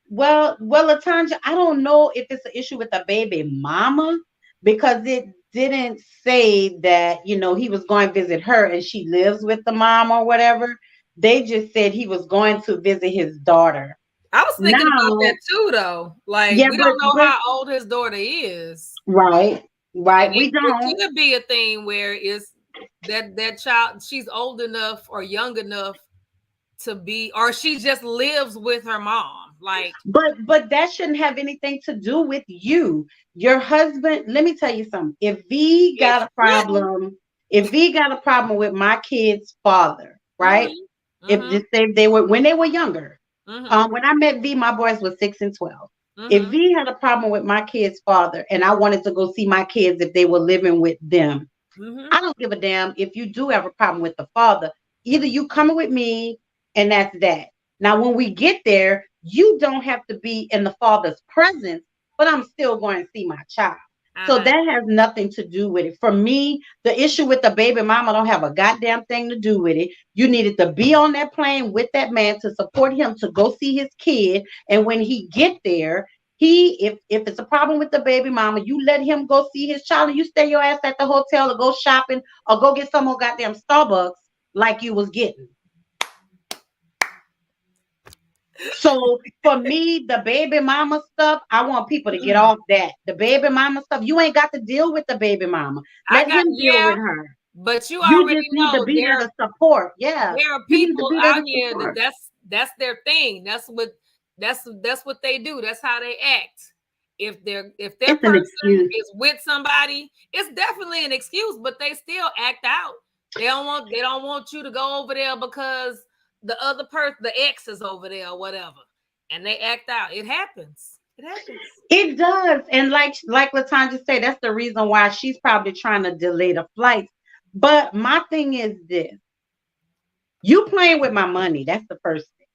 Well, Latanja, I don't know if it's an issue with the baby mama, because it didn't say that, he was going to visit her and she lives with the mom or whatever. They just said he was going to visit his daughter. I was thinking about that too, though. Like, we don't know how old his daughter is. Right. And we don't. It could be a thing where it's that child, she's old enough or young enough to be, or she just lives with her mom. Like, but that shouldn't have anything to do with you. Your husband, let me tell you something. If V got a problem with my kid's father, right? If just say they were when they were younger. When I met V, my boys were 6 and 12. If V had a problem with my kid's father and I wanted to go see my kids if they were living with them, I don't give a damn if you do have a problem with the father. Either you coming with me and that's that. Now, when we get there, you don't have to be in the father's presence, but I'm still going to see my child. So that has nothing to do with it. For me, the issue with the baby mama don't have a goddamn thing to do with it. You needed to be on that plane with that man to support him to go see his kid. And when he get there, if it's a problem with the baby mama, you let him go see his child and you stay your ass at the hotel or go shopping or go get some more goddamn Starbucks like you was getting. So for me, the baby mama stuff, I want people to get off that. The baby mama stuff, you ain't got to deal with the baby mama. Let him deal with her. But you already just need to be there to support. Yeah. There are people out here that's their thing. That's what they do. That's how they act. If their It's an person excuse. is with somebody, it's definitely an excuse, but they still act out. They don't want you to go over there because the other person, the ex, is over there or whatever, and they act out. It happens. It happens. It does. And like LaTanya said, that's the reason why she's probably trying to delay the flight. But my thing is this. You playing with my money. That's the first thing.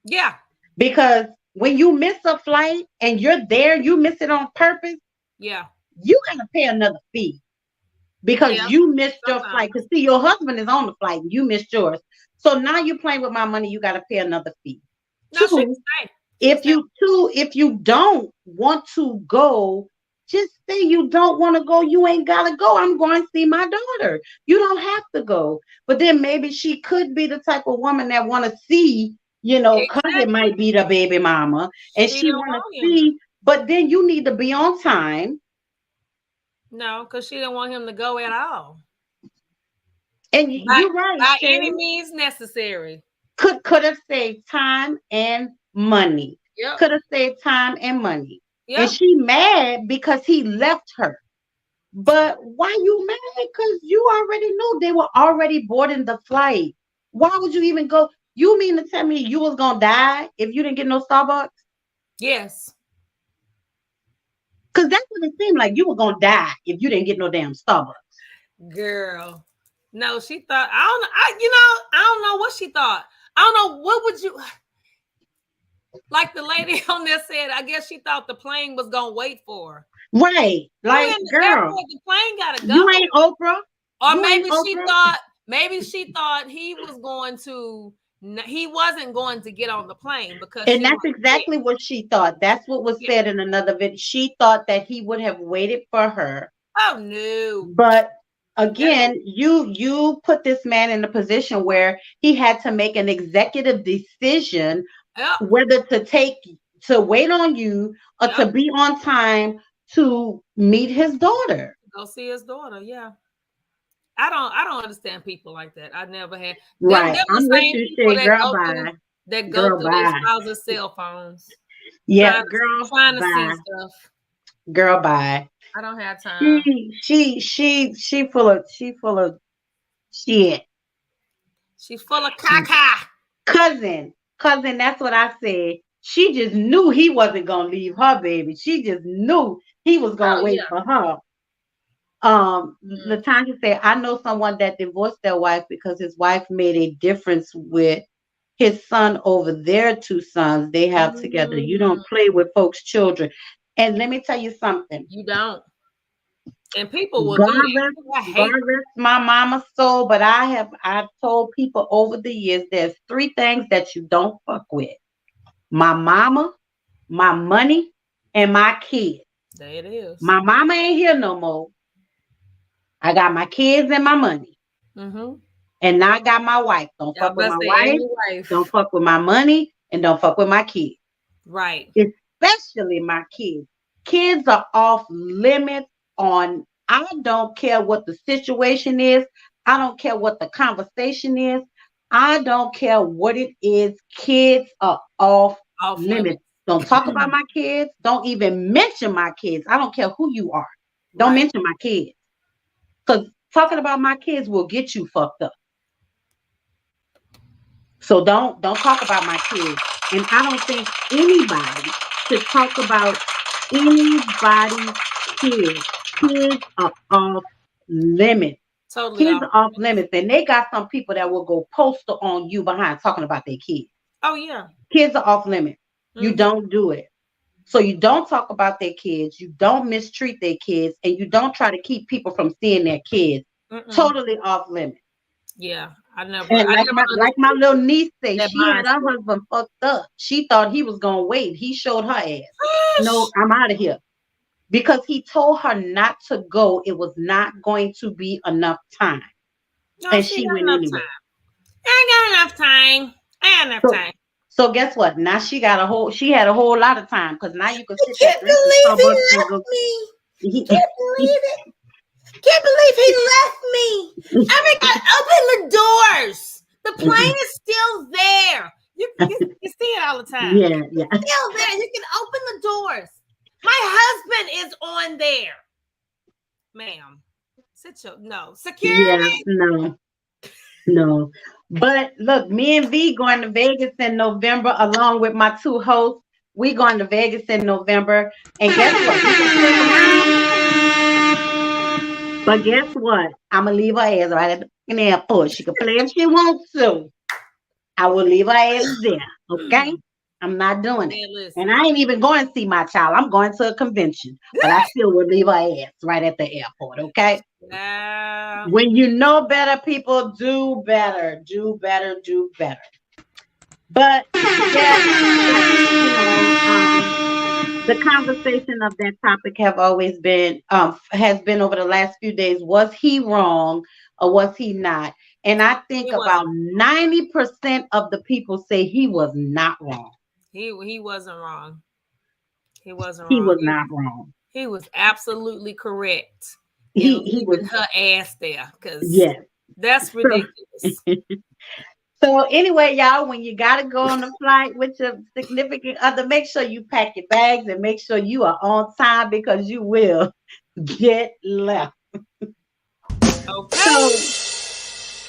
Yeah. Because when you miss a flight and you're there, you miss it on purpose. Yeah. You gotta pay another fee because you missed your flight. Because see, your husband is on the flight and you missed yours. So now you're playing with my money, you gotta pay another fee. No, Two, if you don't want to go, just say you don't want to go. You ain't gotta go. I'm going to see my daughter. You don't have to go. But then maybe she could be the type of woman that want to see, cousin might be the baby mama, and she want to see. But then you need to be on time. No, because she didn't want him to go at all. And you're right. By Shay. any means necessary. Could have saved time and money. Yep. Could have saved time and money. Yep. And she mad because he left her. But why you mad? Because you already knew they were already boarding the flight. Why would you even go? You mean to tell me you was gonna die if you didn't get no Starbucks? Yes. Because that's what it seemed like. You were gonna die if you didn't get no damn Starbucks. Girl. No, she thought, I don't know what she thought. I don't know, what would you, like the lady on there said, I guess she thought the plane was going to wait for her. Right. Like, girl, the plane got to go. You ain't Oprah. Or maybe she thought he wasn't going to get on the plane because. And that's exactly what she thought. That's what was said in another video. She thought that he would have waited for her. Oh, no. But again, you put this man in a position where he had to make an executive decision whether to wait on you or to be on time to meet his daughter. Go see his daughter, yeah. I don't understand people like that. I never had. Right. I'm with you, Shay. Girl, bye. That go through their spouses' cell phones. Yeah, trying to see stuff. Girl, bye. I don't have time. She full of shit. She's full of caca. Cousin, that's what I said. She just knew he wasn't gonna leave her, baby. She just knew he was gonna wait for her. LaTanya said, I know someone that divorced their wife because his wife made a difference with his son over their two sons they have together. You don't play with folks' children. And let me tell you something. You don't. And people will God rest my mama's soul, but I've told people over the years there's three things that you don't fuck with: my mama, my money, and my kids. There it is. My mama ain't here no more. I got my kids and my money. Mm-hmm. And now I got my wife. Don't fuck with my wife. Don't fuck with my money, and don't fuck with my kids. Right. Especially my kids. Kids are off limits on, I don't care what the situation is. I don't care what the conversation is. I don't care what it is. Kids are off limits. Don't talk about my kids. Don't even mention my kids. I don't care who you are. Don't mention my kids. Because talking about my kids will get you fucked up. So don't talk about my kids. And I don't think anybody should talk about anybody's kids. Kids are off limits. Totally. Kids are off limits. And they got some people that will go poster on you behind talking about their kids. Oh, yeah. Kids are off limits. You don't do it. So you don't talk about their kids. You don't mistreat their kids. And you don't try to keep people from seeing their kids. Totally off limits. Yeah. I never. And like my little niece said, she had her husband fucked up. She thought he was going to wait. He showed her ass. No, I'm out of here. Because he told her not to go. It was not going to be enough time. No, and she went anyway. I ain't got enough time. I ain't enough time. So guess what? Now she had a whole lot of time because now you can sit there. Can't believe he left me. Can't believe it. Can't believe he left me. I mean, I opened the doors. The plane is still there. You see it all the time. Yeah. It's still there. You can open the doors. My husband is on there. Ma'am. Security. Yeah, no. But look, me and V going to Vegas in November along with my two hosts. We going to Vegas in November. And guess what? But guess what? I'm going to leave her ass right at the airport. She can play if she wants to. I will leave her ass there. Okay? I'm not doing it. And I ain't even going to see my child. I'm going to a convention. But I still will leave her ass right at the airport. Okay? When you know better, people do better. Do better. But the conversation of that topic has been over the last few days. Was he wrong or was he not? And I think about 90% of the people say he was not wrong. He wasn't wrong. He was not wrong. He was absolutely correct. He was her ass there because that's ridiculous. So anyway, y'all, when you gotta go on the flight with your significant other, make sure you pack your bags and make sure you are on time because you will get left. Okay.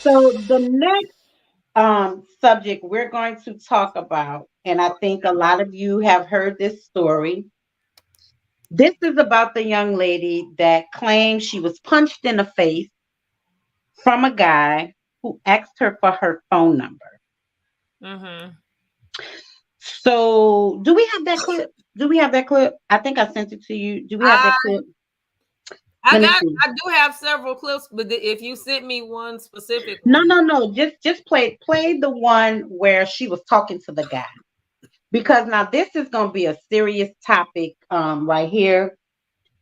So the next subject we're going to talk about, and I think a lot of you have heard this story. This is about the young lady that claims she was punched in the face from a guy who asked her for her phone number. Mm-hmm. So do we have that clip? I think I sent it to you. Do we have that clip? I do have several clips, but if you sent me one specific, no, just play the one where she was talking to the guy, because now this is going to be a serious topic right here.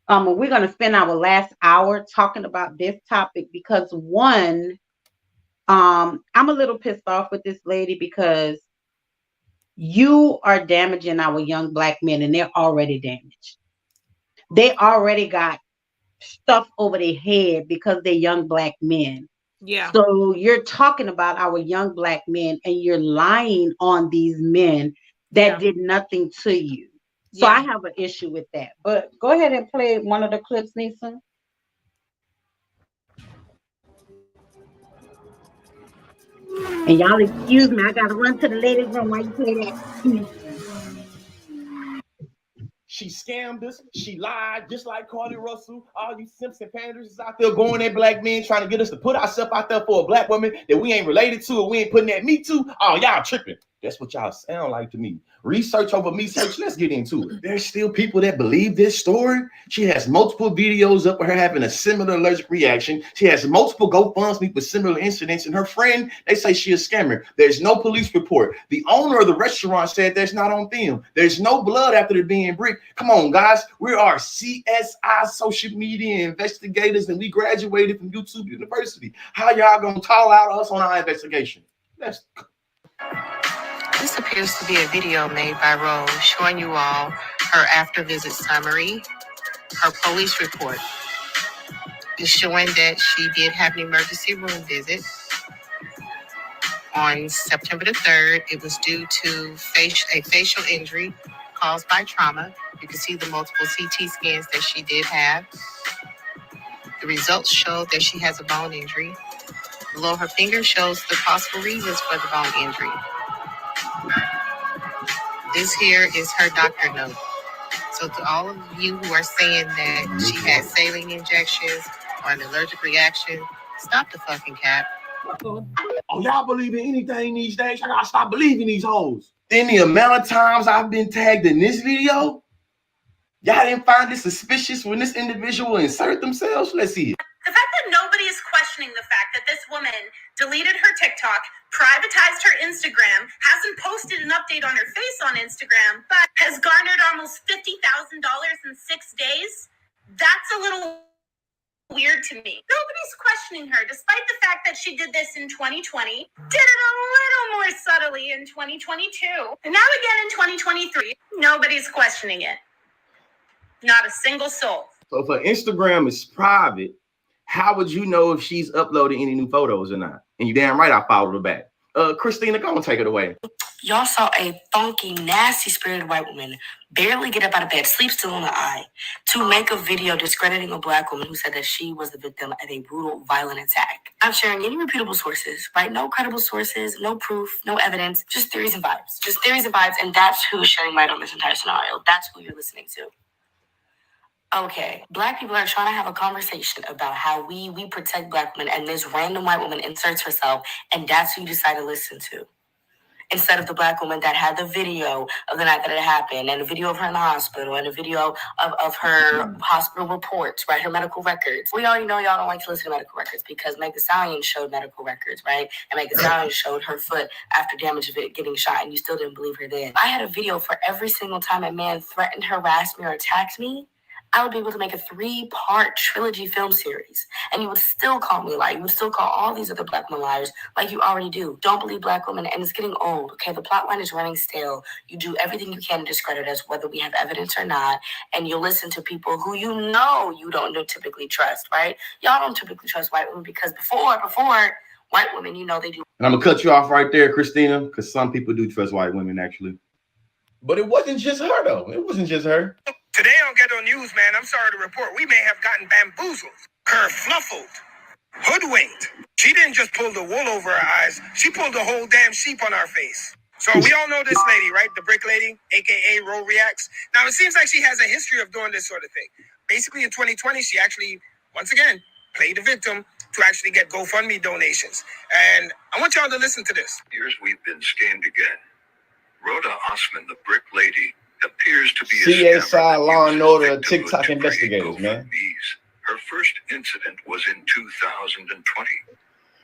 We're going to spend our last hour talking about this topic because one, I'm a little pissed off with this lady because you are damaging our young Black men, and they're already damaged. They already got stuff over their head because they're young Black men. Yeah. So you're talking about our young Black men and you're lying on these men that did nothing to you. So I have an issue with that. But go ahead and play one of the clips, Nisa. And y'all excuse me, I gotta run to the ladies' room while you play that. She scammed us. She lied, just like Cardi Russell. All you simps and panders is out there going at Black men, trying to get us to put ourselves out there for a Black woman that we ain't related to or we ain't putting that meat to. Oh, y'all tripping. That's what y'all sound like to me. Research over me search. Let's get into it. There's still people that believe this story. She has multiple videos up of her having a similar allergic reaction. She has multiple GoFundMe with similar incidents. And her friend, they say she a scammer. There's no police report. The owner of the restaurant said that's not on film. There's no blood after they're being bricked. Come on, guys. We are CSI social media investigators, and we graduated from YouTube University. How y'all gonna call out us on our investigation? This appears to be a video made by Rose showing you all her after visit summary, her police report. It's showing that she did have an emergency room visit on September the 3rd. It was due to a facial injury caused by trauma. You can see the multiple CT scans that she did have. The results show that she has a bone injury. Below her finger shows the possible reasons for the bone injury. This here is her doctor note. So to all of you who are saying that she had saline injections or an allergic reaction, stop the fucking cap. Oh, y'all believe in anything these days? I gotta stop believing these hoes. In the amount of times I've been tagged in this video, y'all didn't find it suspicious when this individual insert themselves? Let's see it. The fact that nobody is questioning the fact that this woman deleted her TikTok, privatized her Instagram, hasn't posted an update on her face on Instagram, but has garnered almost $50,000 in 6 days, that's a little weird to me. Nobody's questioning her, despite the fact that she did this in 2020, did it a little more subtly in 2022, and now again in 2023, nobody's questioning it. Not a single soul. So if her Instagram is private, how would you know if she's uploading any new photos or not? And you damn right I followed her back. Christina, go and take it away. Y'all saw a funky, nasty spirited white woman barely get up out of bed, sleep still in the eye, to make a video discrediting a black woman who said that she was the victim of a brutal, violent attack. Not sharing any reputable sources, right? No credible sources, no proof, no evidence, just theories and vibes. Just theories and vibes, and that's who's shedding light on this entire scenario. That's who you're listening to. Okay, black people are trying to have a conversation about how we protect black women, and this random white woman inserts herself, and that's who you decide to listen to. Instead of the black woman that had the video of the night that it happened, and a video of her in the hospital, and a video of her hospital reports, right? Her medical records. We already know y'all don't like to listen to medical records because Meg Thee Stallion showed medical records, right? And Meg Thee Stallion showed her foot after damage of it getting shot, and you still didn't believe her then. I had a video for every single time a man threatened, harassed me, or attacked me. I would be able to make a 3-part trilogy film series. And you would still call me a liar. You would still call all these other black women liars like you already do. Don't believe black women. And it's getting old, okay? The plot line is running stale. You do everything you can to discredit us, whether we have evidence or not. And you'll listen to people who you know you don't typically trust, right? Y'all don't typically trust white women because before white women, you know they do. And I'm going to cut you off right there, Christina, because some people do trust white women, actually. But it wasn't just her, though. It wasn't just her. Today on Ghetto News, man, I'm sorry to report, we may have gotten bamboozled, kerfluffled, hoodwinked. She didn't just pull the wool over our eyes, she pulled the whole damn sheep on our face. So we all know this lady, right? The brick lady, aka Ro Reacts. Now it seems like she has a history of doing this sort of thing. Basically in 2020, she actually, once again, played the victim to actually get GoFundMe donations. And I want y'all to listen to this. Years we've been scammed again. Rhoda Osman, the brick lady, appears to be CSI Law and Order TikTok investigators, man. Her first incident was in 2020.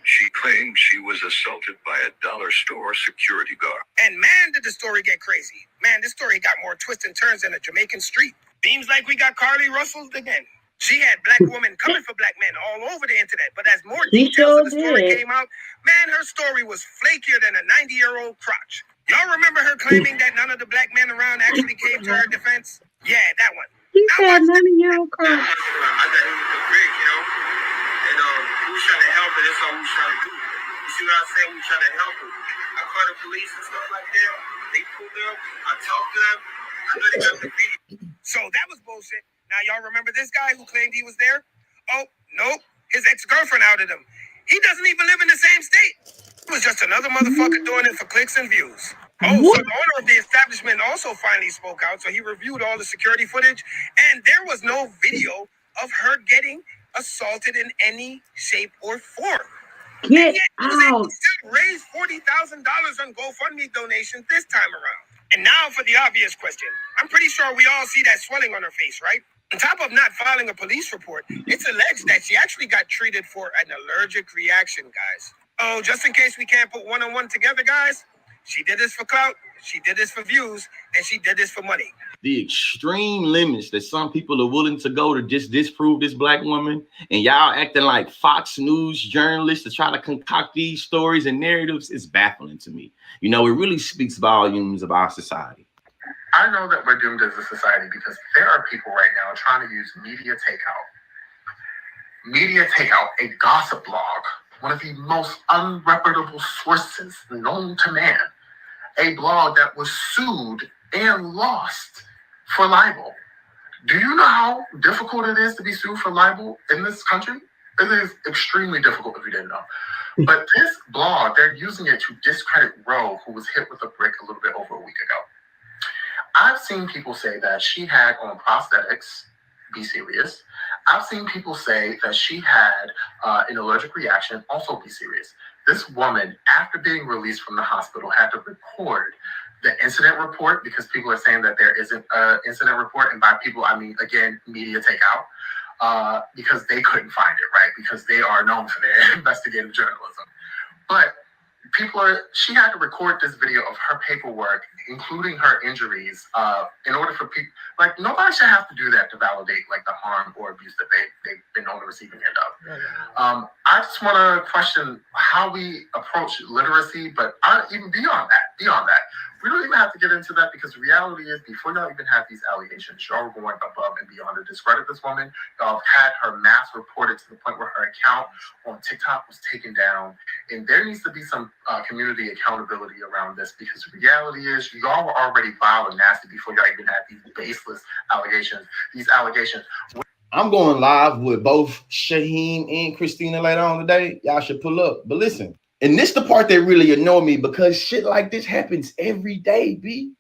She claimed she was assaulted by a dollar store security guard. And man, did the story get crazy. Man, this story got more twists and turns than a Jamaican street. Seems like we got Carly Russell again. She had black women coming for black men all over the internet. But as more details of the story came out, man, her story was flakier than a 90-year-old crotch. Y'all remember her claiming that none of the black men around actually came to her defense? Yeah, that one. He said 90-year-old crotch. I thought he was big, you know? And we was trying to help her. That's all we was trying to do. You see what I'm saying? We was trying to help her. I called the police and stuff like that. They pulled up. I talked to them. I know they got the video. So that was bullshit. Now y'all remember this guy who claimed he was there? Oh, nope. His ex-girlfriend outed him. He doesn't even live in the same state. He was just another motherfucker doing it for clicks and views. Oh, so the owner of the establishment also finally spoke out. So he reviewed all the security footage, and there was no video of her getting assaulted in any shape or form. Get and yet, he was able to still raise $40,000 on GoFundMe donations this time around. And now for the obvious question. I'm pretty sure we all see that swelling on her face, right? On top of not filing a police report, it's alleged that she actually got treated for an allergic reaction, guys. Oh, just in case we can't put one on one together, guys, she did this for clout, she did this for views, and she did this for money. The extreme limits that some people are willing to go to just disprove this black woman, and y'all acting like Fox News journalists to try to concoct these stories and narratives is baffling to me. You know, it really speaks volumes of our society. I know that we're doomed as a society because there are people right now trying to use Media Takeout. Media Takeout, a gossip blog, one of the most unreputable sources known to man, a blog that was sued and lost for libel. Do you know how difficult it is to be sued for libel in this country? It is extremely difficult if you didn't know. But this blog, they're using it to discredit Roe, who was hit with a brick a little bit over a week ago. I've seen people say that she had on prosthetics, be serious. I've seen people say that she had an allergic reaction, also be serious. This woman, after being released from the hospital, had to record the incident report because people are saying that there isn't an incident report. And by people, I mean, again, Media Takeout, because they couldn't find it, right? Because they are known for their investigative journalism. But she had to record this video of her paperwork, including her injuries, in order for people, like, nobody should have to do that to validate, like, the harm or abuse that they've been on the receiving end of. I just want to question how we approach literacy, but even beyond that, beyond that, we don't even have to get into that because the reality is, before y'all even had these allegations, y'all were going above and beyond to discredit this woman. Y'all had her mass reported to the point where her account on TikTok was taken down. And there needs to be some community accountability around this because the reality is, y'all were already vile and nasty before y'all even had these baseless allegations. These allegations. I'm going live with both Shaheem and Christina later on today. Y'all should pull up. But listen, and this the part that really annoyed me because shit like this happens every day, B.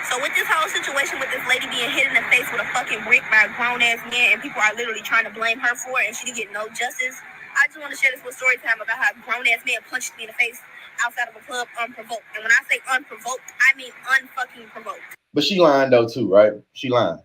So with this whole situation with this lady being hit in the face with a fucking brick by a grown ass man, and people are literally trying to blame her for it, and she didn't get no justice. I just want to share this little story time about how a grown ass man punched me in the face outside of a club unprovoked. And when I say unprovoked, I mean unfucking provoked. But she lying though too, right? She lying.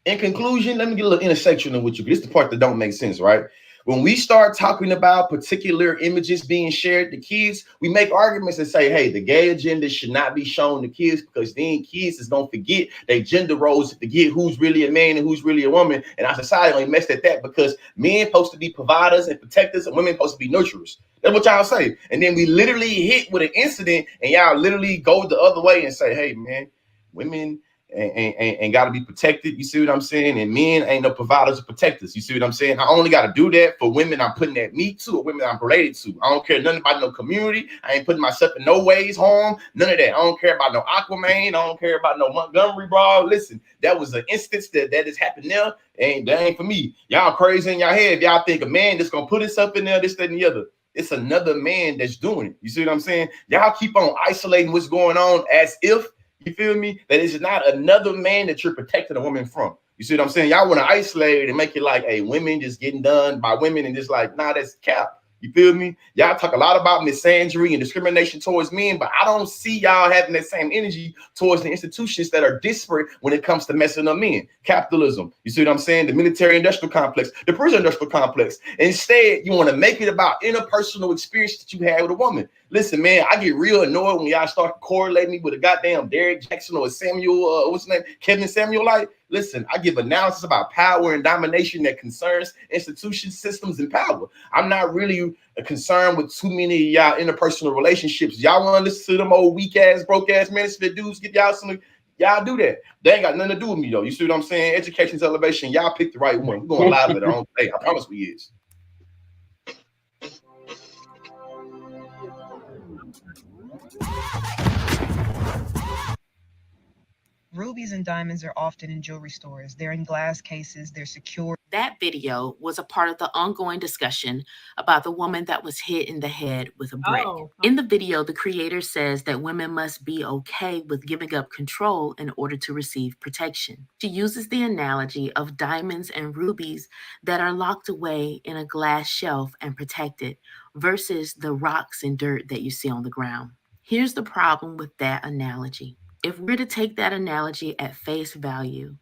In conclusion, let me get a little intersectional with you. This is the part that don't make sense, right? When we start talking about particular images being shared to kids, we make arguments and say, hey, the gay agenda should not be shown to kids because then kids is going to forget their gender roles, forget who's really a man and who's really a woman. And our society only messed at that because men supposed to be providers and protectors and women supposed to be nurturers. That's what y'all say. And then we literally hit with an incident and y'all literally go the other way and say, hey, man, women and got to be protected. You see what I'm saying? And men ain't no providers or protectors. You see what I'm saying? I only got to do that for women I'm putting that meat to or women I'm related to. I don't care nothing about no community. I ain't putting myself in no ways harm. None of that. I don't care about no Aquaman. I don't care about no Montgomery Brawl. Listen, that was an instance that has happened there. And that ain't for me. Y'all crazy in your head if y'all think a man that's going to put himself in there, this, that, and the other. It's another man that's doing it. You see what I'm saying? Y'all keep on isolating what's going on as if, you feel me, that it's not another man that you're protecting a woman from. You see what I'm saying? Y'all want to isolate it and make it like, hey, women just getting done by women and just like, nah, that's cap. You feel me? Y'all talk a lot about misandry and discrimination towards men, but I don't see y'all having that same energy towards the institutions that are disparate when it comes to messing up men. Capitalism. You see what I'm saying? The military-industrial complex, the prison-industrial complex. Instead, you want to make it about interpersonal experience that you had with a woman. Listen, man, I get real annoyed when y'all start correlating me with a goddamn Derek Jackson or Samuel, what's his name? Kevin Samuel. Like, listen, I give analysis about power and domination that concerns institutions, systems, and power. I'm not really concerned with too many of y'all interpersonal relationships. Y'all want to listen to them old weak ass, broke ass minister dudes get y'all some. Y'all do that. They ain't got nothing to do with me though. You see what I'm saying? Education's elevation. Y'all picked the right one. We're going live later on today. I promise we is. Rubies and diamonds are often in jewelry stores. They're in glass cases. They're secure. That video was a part of the ongoing discussion about the woman that was hit in the head with a brick. In the video, the creator says that women must be okay with giving up control in order to receive protection. She uses the analogy of diamonds and rubies that are locked away in a glass shelf and protected versus the rocks and dirt that you see on the ground. Here's the problem with that analogy. If we're to take that analogy at face value,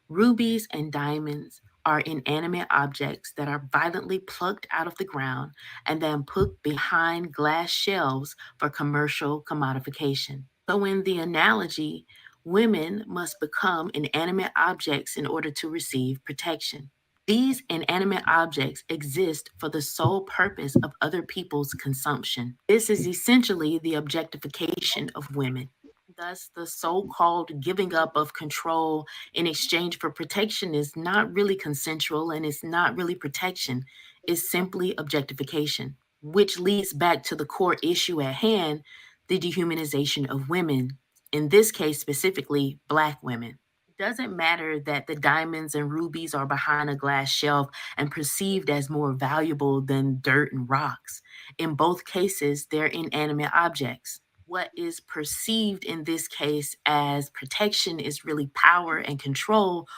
rubies and diamonds are inanimate objects that are violently plucked out of the ground and then put behind glass shelves for commercial commodification. So in the analogy, women must become inanimate objects in order to receive protection. These inanimate objects exist for the sole purpose of other people's consumption. This is essentially the objectification of women. Thus, the so-called giving up of control in exchange for protection is not really consensual and it's not really protection. It's simply objectification, which leads back to the core issue at hand, the dehumanization of women, in this case specifically, Black women. It doesn't matter that the diamonds and rubies are behind a glass shelf and perceived as more valuable than dirt and rocks. In both cases, they're inanimate objects. What is perceived in this case as protection is really power and control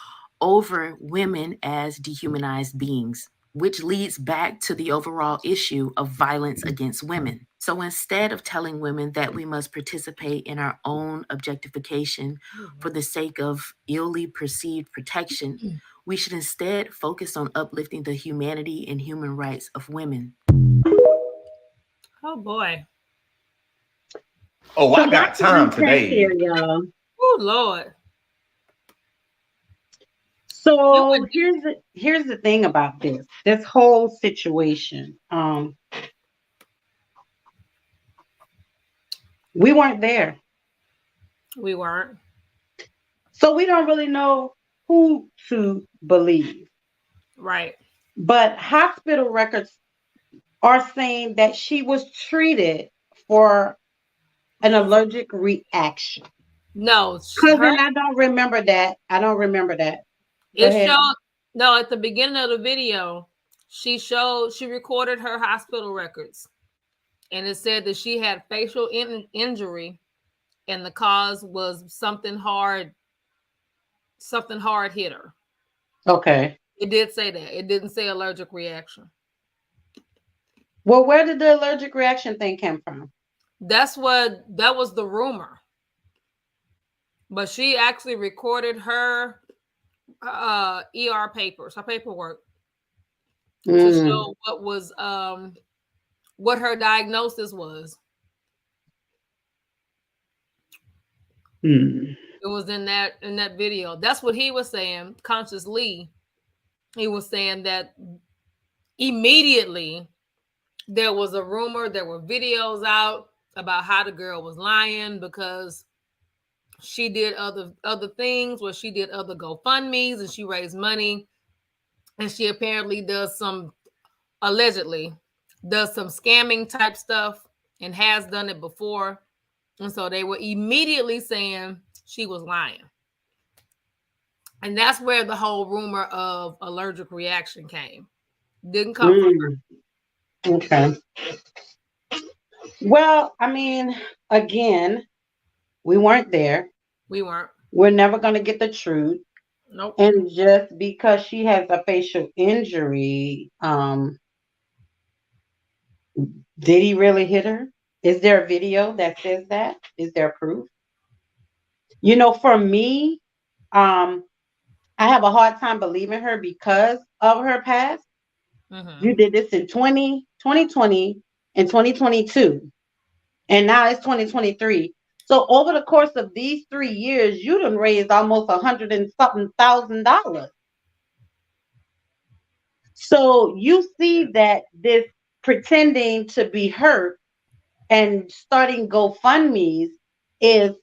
over women as dehumanized beings, which leads back to the overall issue of violence against women. So instead of telling women that we must participate in our own objectification for the sake of illy perceived protection, we should instead focus on uplifting the humanity and human rights of women. Oh boy. Oh, I got time today. Here, y'all. Oh, Lord. So here's the thing about this whole situation. We weren't there. We weren't. So we don't really know who to believe. Right. But hospital records are saying that she was treated for an allergic reaction. No, Cousin, I don't remember that. Go It ahead. showed no at the beginning of the video. She recorded her hospital records, and it said that she had facial injury, and the cause was something hard hit her. Okay. It did say that. It didn't say allergic reaction. Well, where did the allergic reaction thing come from? That was the rumor. But she actually recorded her ER papers, her paperwork, to show what was what her diagnosis was. It was in that video. That's what he was saying. Conscious Lee, he was saying that immediately there was a rumor, there were videos out about how the girl was lying because she did other things where she did other GoFundMes and she raised money, and she apparently allegedly does some scamming type stuff and has done it before. And so they were immediately saying she was lying. And that's where the whole rumor of allergic reaction came. Didn't come from her. Okay. Well, I mean, again, we weren't there. We weren't. We're never going to get the truth. Nope. And just because she has a facial injury, did he really hit her? Is there a video that says that? Is there proof? You know, for me, I have a hard time believing her because of her past. You did this in 2020 and 2022. And now it's 2023. So over the course of these 3 years, you done raised almost $100 and something thousand. So you see that this pretending to be hurt and starting GoFundMes is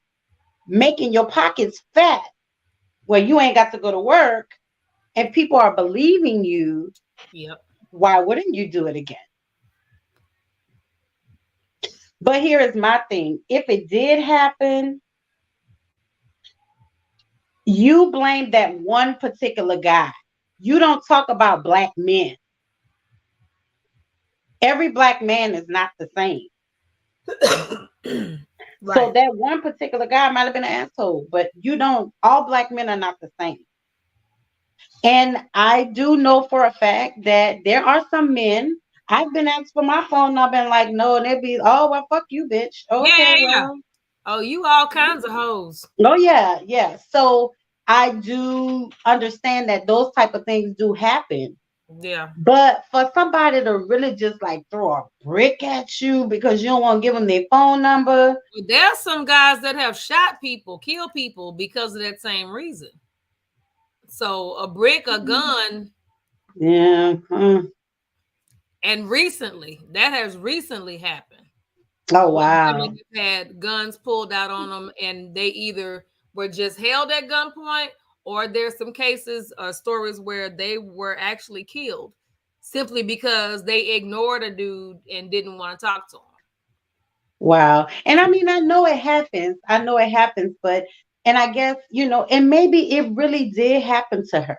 making your pockets fat where you ain't got to go to work and people are believing you. Yep. Why wouldn't you do it again? But here is my thing. If it did happen, you blame that one particular guy. You don't talk about black men. Every black man is not the same. Right. So that one particular guy might have been an asshole, but all black men are not the same. And I do know for a fact that there are some men, I've been asked for my phone and I've been like, no, and they'd be, oh, well, fuck you, bitch. Okay, yeah. well. Oh, you all kinds of hoes. Oh, yeah. So I do understand that those type of things do happen. Yeah. But for somebody to really just like throw a brick at you because you don't want to give them their phone number. There's some guys that have shot people, killed people because of that same reason. So a brick, a gun. Yeah. And that has recently happened. Oh, wow. Women have had guns pulled out on them and they either were just held at gunpoint, or there's some cases or stories where they were actually killed simply because they ignored a dude and didn't want to talk to him. Wow. And I mean, I know it happens, but, and I guess, and maybe it really did happen to her.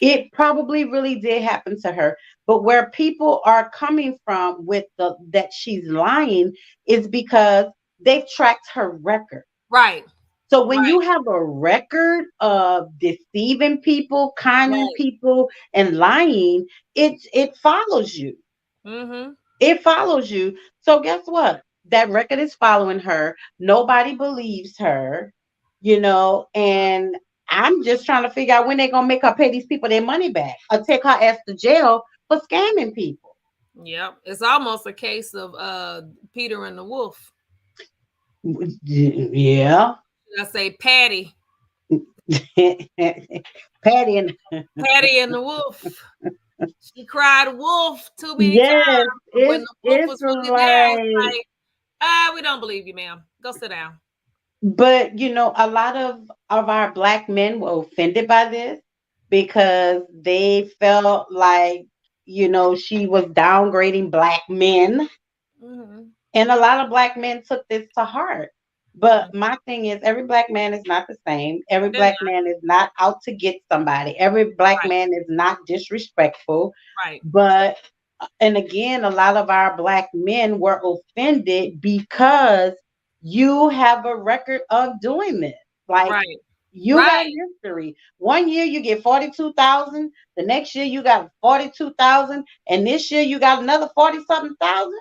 It probably really did happen to her. But where people are coming from with that she's lying is because they've tracked her record. Right. So when you have a record of deceiving people, conning people, and lying, it follows you. Mm-hmm. It follows you. So guess what? That record is following her. Nobody believes her, and I'm just trying to figure out when they're going to make her pay these people their money back or take her ass to jail for scamming people. Yep. It's almost a case of Peter and the Wolf. Yeah. I say Patty. Patty and the wolf. She cried wolf too many yes, times. When the wolf it's was really there, it's like, like, we don't believe you, ma'am. Go sit down. but a lot of our Black men were offended by this because they felt like, she was downgrading Black men. Mm-hmm. And a lot of Black men took this to heart. But my thing is, every Black man is not the same. Every Black man is not out to get somebody. Every Black man is not disrespectful. Right. But, and again, a lot of our Black men were offended because you have a record of doing this. Like, you got history. 1 year you get 42,000. The next year you got 42,000. And this year you got another 40-something thousand.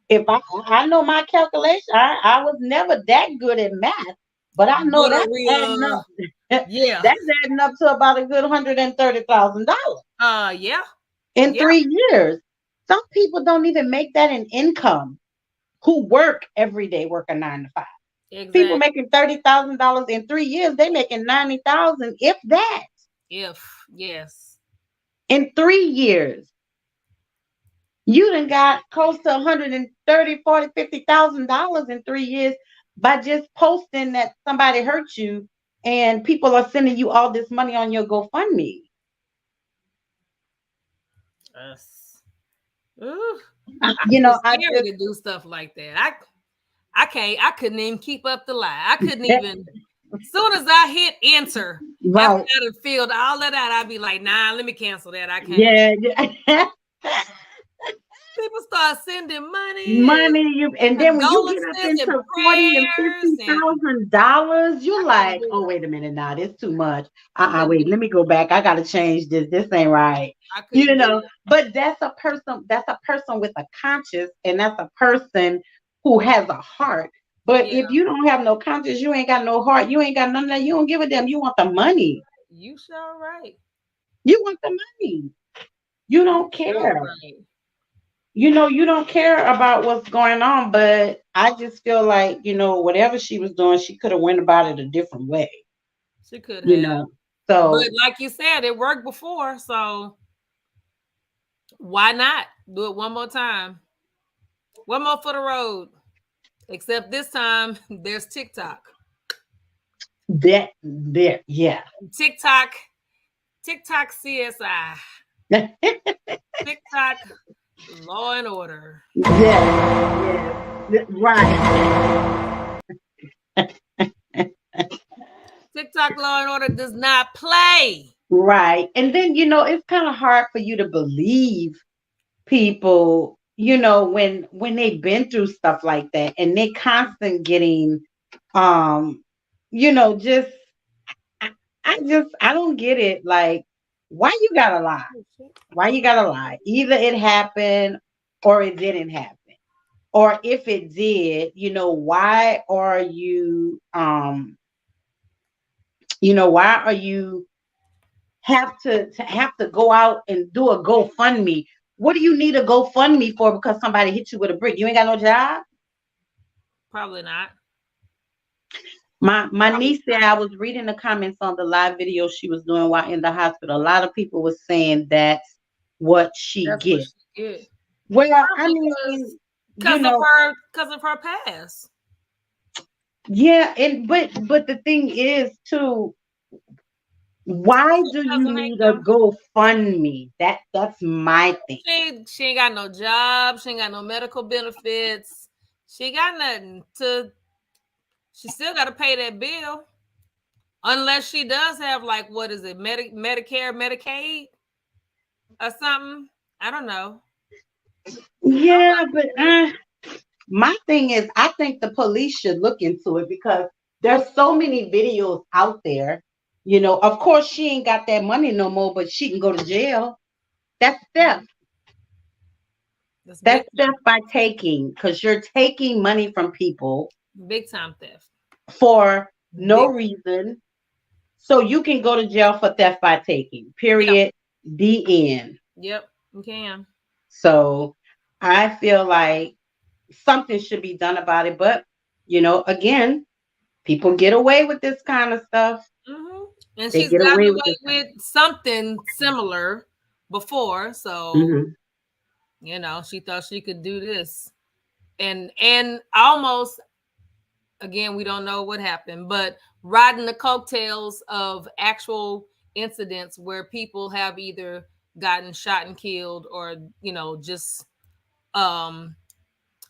If I know my calculation, I was never that good at math, but I know that's adding up. Yeah, that's adding up to about a good $130,000. Yeah. In 3 years. Some people don't even make that an income. Who work every day, work a 9 to 5. Exactly. People making $30,000 in 3 years, they making $90,000, if that. Yes. In 3 years. You done got close to $130,000, $40,000, $50,000 in 3 years by just posting that somebody hurt you, and people are sending you all this money on your GoFundMe. I scared to do stuff like that. I couldn't even keep up the lie. I couldn't even. As soon as I hit enter, after I had filled all that out, I'd be like, nah, let me cancel that. I can't. Yeah. People start sending money, and then when you get up into $40,000 and $50,000, you're like, oh, wait a minute, now this too much. Wait, let me go back. I gotta change this. This ain't right. But that's a person. That's a person with a conscience, and that's a person who has a heart. But if you don't have no conscience, you ain't got no heart. You ain't got none of that. You don't give a damn. You want the money. You sure right. You want the money. You don't care. Right. You don't care about what's going on, but I just feel like, whatever she was doing, she could have went about it a different way. She could have. So, but like you said, it worked before, so why not do it one more time? One more for the road. Except this time, there's TikTok. Yeah. TikTok CSI. TikTok Law and Order. Yeah. Right. TikTok Law and Order does not play. Right. And then, it's kind of hard for you to believe people, when they've been through stuff like that and they constant getting, I don't get it. Like, why you gotta lie? Why you gotta lie? Either it happened or it didn't happen. Or if it did, why are you, why are you have to go out and do a GoFundMe? What do you need a GoFundMe for? Because somebody hit you with a brick. You ain't got no job? Probably not. My niece said, I was reading the comments on the live video she was doing while in the hospital. A lot of people were saying that's what she gets. Well, I mean, because of her past. Yeah, but the thing is too, why do you need a GoFundMe? That's my thing. She ain't got no job. She ain't got no medical benefits. She ain't got nothing to. She still got to pay that bill, unless she does have what is it, Medicare, Medicaid, or something. I don't know. Yeah, but my thing is, I think the police should look into it because there's so many videos out there. Of course, she ain't got that money no more, but she can go to jail. That's theft. That's theft by taking, because you're taking money from people. Big time theft. For no reason. So you can go to jail for theft by taking. Period. Yep. The end. Yep, you can. So I feel like something should be done about it. But, again, People get away with this kind of stuff. Mm-hmm. And They she's get gotten away away with with something similar before, so Mhm. you know, she thought she could do this, and almost again, we don't know what happened, but riding the coattails of actual incidents where people have either gotten shot and killed, or you know, just I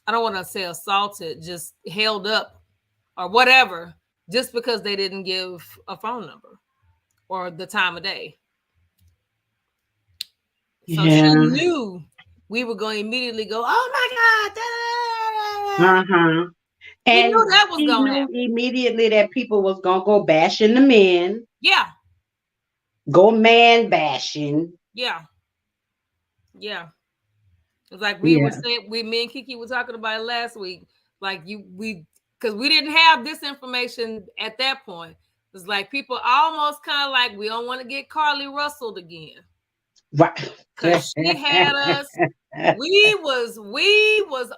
don't want to say assaulted, just held up or whatever, just because they didn't give a phone number or the time of day. So she Yeah. knew we were going to immediately go, oh my God. Uh-huh. She And knew that was she going to knew happen. immediately that people was gonna go bashing the men, Yeah. go man bashing. Yeah. Yeah. It's like we were Yeah. saying, me and Kiki were talking about it last week. Like because we didn't have this information at that point. It's like people almost kind of like, we don't want to get Carly Russelled again. Right. Because she had us, we was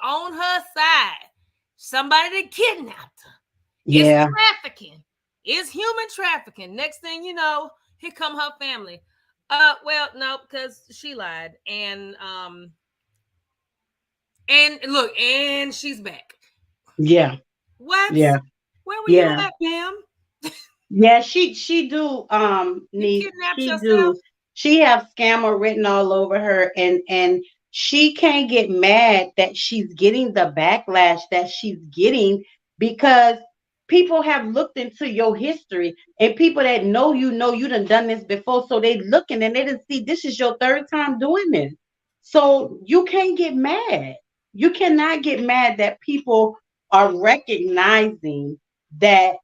on her side. Somebody that kidnapped her. Yeah. It's trafficking. It's human trafficking. Next thing you know, here come her family. Well, no, because she lied. And look, and she's back. Yeah. What? Yeah. Where were Yeah. you at, Pam? Yeah, she do niece, kidnapped she yourself? do. She have scammer written all over her, and she can't get mad that she's getting the backlash that she's getting, because people have looked into your history, and people that know you done this before, so they looking and they didn't see this is your third time doing this. So you can't get mad. You cannot get mad that people are recognizing that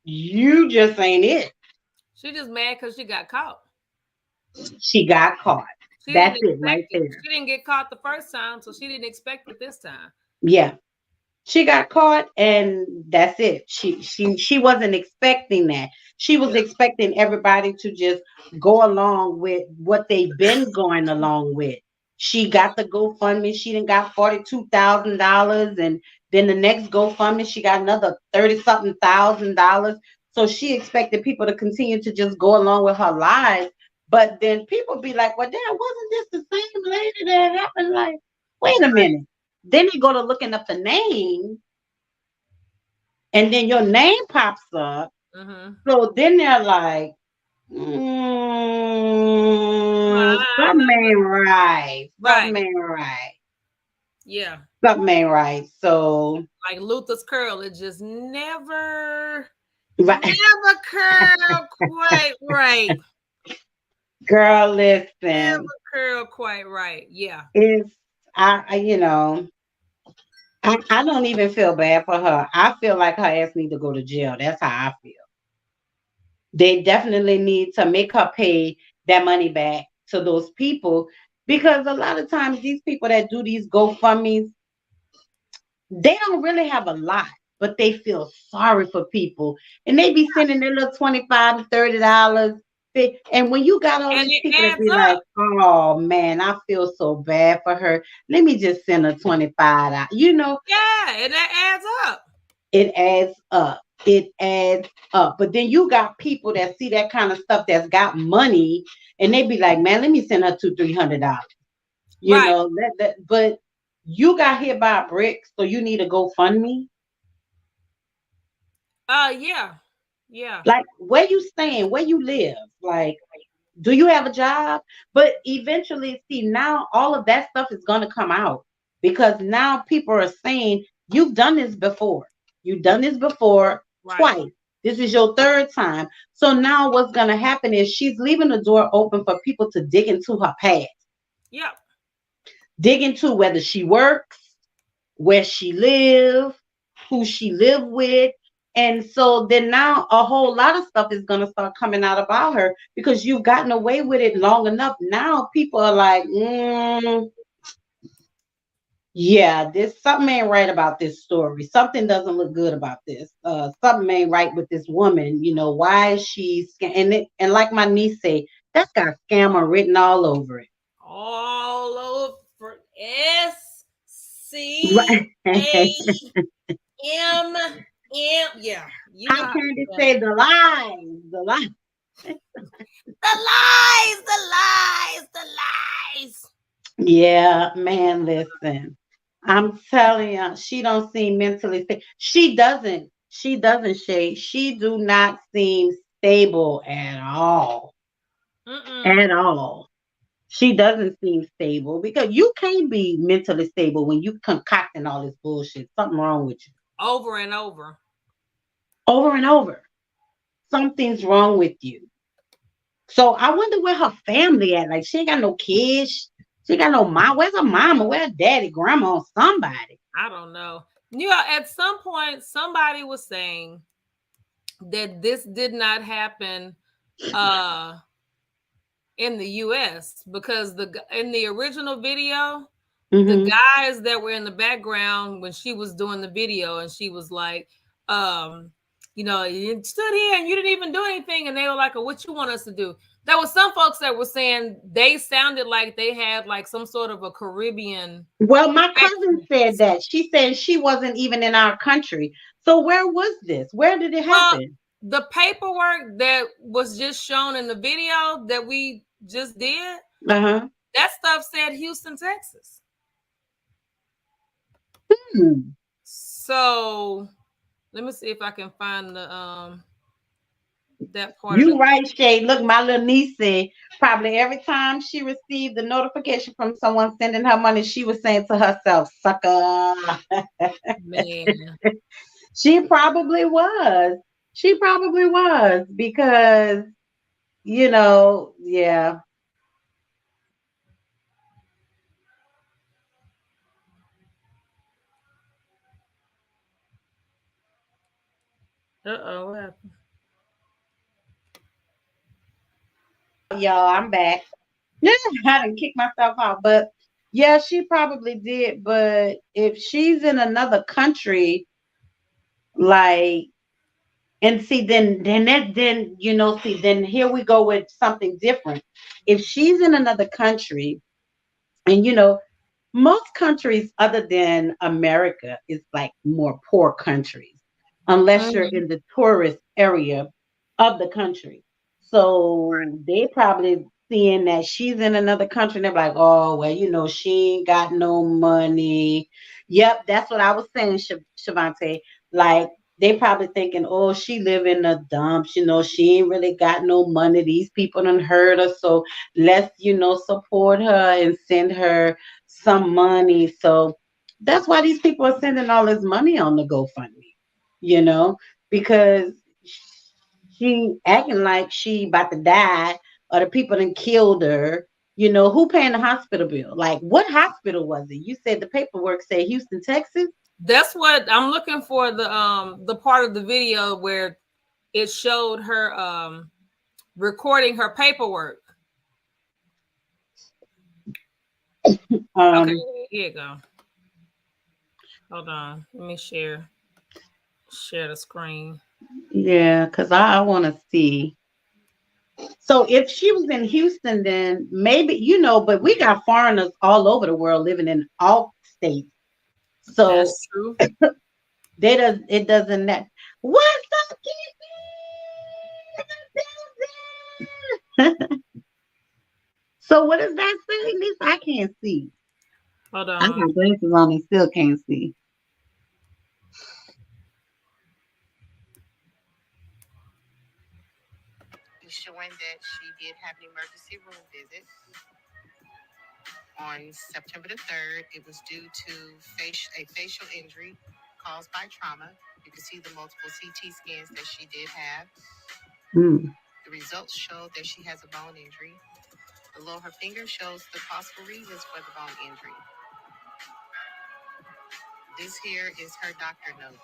you just ain't it. She just mad because she got caught. She got caught. She That's didn't it right expect it. there. She didn't get caught the first time, so she didn't expect it this time. Yeah. She got caught, and that's it. She wasn't expecting that. She was expecting everybody to just go along with what they've been going along with. She got the GoFundMe. She done got $42,000, and then the next GoFundMe, she got another $30-something thousand. So she expected people to continue to just go along with her lives. But then people be like, well, damn, wasn't this the same lady that happened? Like, wait a minute. Then they go to looking up the name, and then your name pops up. Mm-hmm. So then they're like, something ain't right. Something ain't right. Yeah. Something ain't right. So like Luther's curl, it just never right. curl quite right. Girl, listen. Never curl quite right. Yeah. It's I don't even feel bad for her. I feel like her ass need to go to jail. That's how I feel. They definitely need to make her pay that money back to those people, because a lot of times these people that do these GoFundMes, they don't really have a lot, but they feel sorry for people, and they be sending their little $25 to $30. And when you got all these people that be like, oh man, I feel so bad for her, let me just send her $25. Yeah, and that adds up. It adds up. It adds up. But then you got people that see that kind of stuff that's got money, and they be like, man, let me send her $200-$300. You know, but you got hit by a brick, so you need to GoFundMe. Yeah. Like, where you staying? Where you live? Like, do you have a job? But eventually, see, now all of that stuff is gonna come out, because now people are saying you've done this before. You've done this before twice. This is your third time. So now what's gonna happen is she's leaving the door open for people to dig into her past. Yep. Dig into whether she works, where she lives, who she lived with. And so then now a whole lot of stuff is going to start coming out about her, because you've gotten away with it long enough. Now people are like, yeah, something ain't right about this story. Something doesn't look good about this. Something ain't right with this woman. Why is she and like my niece say, that's got scammer written all over it. All over SCAMM. Yeah. You know How how can to they do that. say the lies? The lies. The lies. Yeah, man, listen. I'm telling you, she don't seem mentally stable. She doesn't, Shay. She do not seem stable at all. At all. She doesn't seem stable because you can't be mentally stable when you concocting all this bullshit. Something wrong with you. Over and over. Over and over. Something's wrong with you. So I wonder where her family at. Like she ain't got no kids. She ain't got no mom. Where's her mama? Where's her daddy, grandma, somebody? I don't know. You know, at some point, somebody was saying that this did not happen in the US because in the original video, the guys that were in the background when she was doing the video, and she was like, you know, you stood here and you didn't even do anything, and they were like, oh, what you want us to do? There were some folks that were saying they sounded like they had like some sort of a Caribbean. Well, my cousin said that. She said she wasn't even in our country. So where was this? Where did it happen? The paperwork that was just shown in the video that we just did, that stuff said Houston, Texas. So let me see if I can find the that part. You right, Shay. Look, my little niece said probably every time she received the notification from someone sending her money, she was saying to herself, sucker. Man. She probably was. She probably was because, you know, yeah. Uh-oh, what happened? Y'all, I'm back. I didn't kick myself out, but yeah, she probably did. But if she's in another country, like, and see, then you know, see, then here we go with something different. If she's in another country, and you know, most countries other than America is like more poor countries, unless you're in the tourist area of the country. So they probably seeing that she's in another country, and they're like, oh, well, you know, she ain't got no money. Yep, that's what I was saying, Shavante. Like, they probably thinking, oh, she live in the dumps, you know, she ain't really got no money. These people done heard her, so let's, you know, support her and send her some money. So that's why these people are sending all this money on the GoFundMe, you know, because she acting like she about to die or the people done killed her. You know, who paying the hospital bill? Like, what hospital was it? You said the paperwork said Houston, Texas. That's what I'm looking for, the part of the video where it showed her recording her paperwork. Okay, here you go. Hold on. Let me share the screen. Yeah, because I want to see. So if she was in Houston, then maybe, you know, but we got foreigners all over the world living in all states. So that's true. It doesn't that. What's up, So what does that say? At least I can't see. Hold I on. got glasses on and still can't see. Showing that she did have an emergency room visit on September the 3rd. It was due to a facial injury caused by trauma. You can see the multiple CT scans that she did have. The results show that she has a bone injury. Below her finger shows the possible reasons for the bone injury. This here is her doctor note.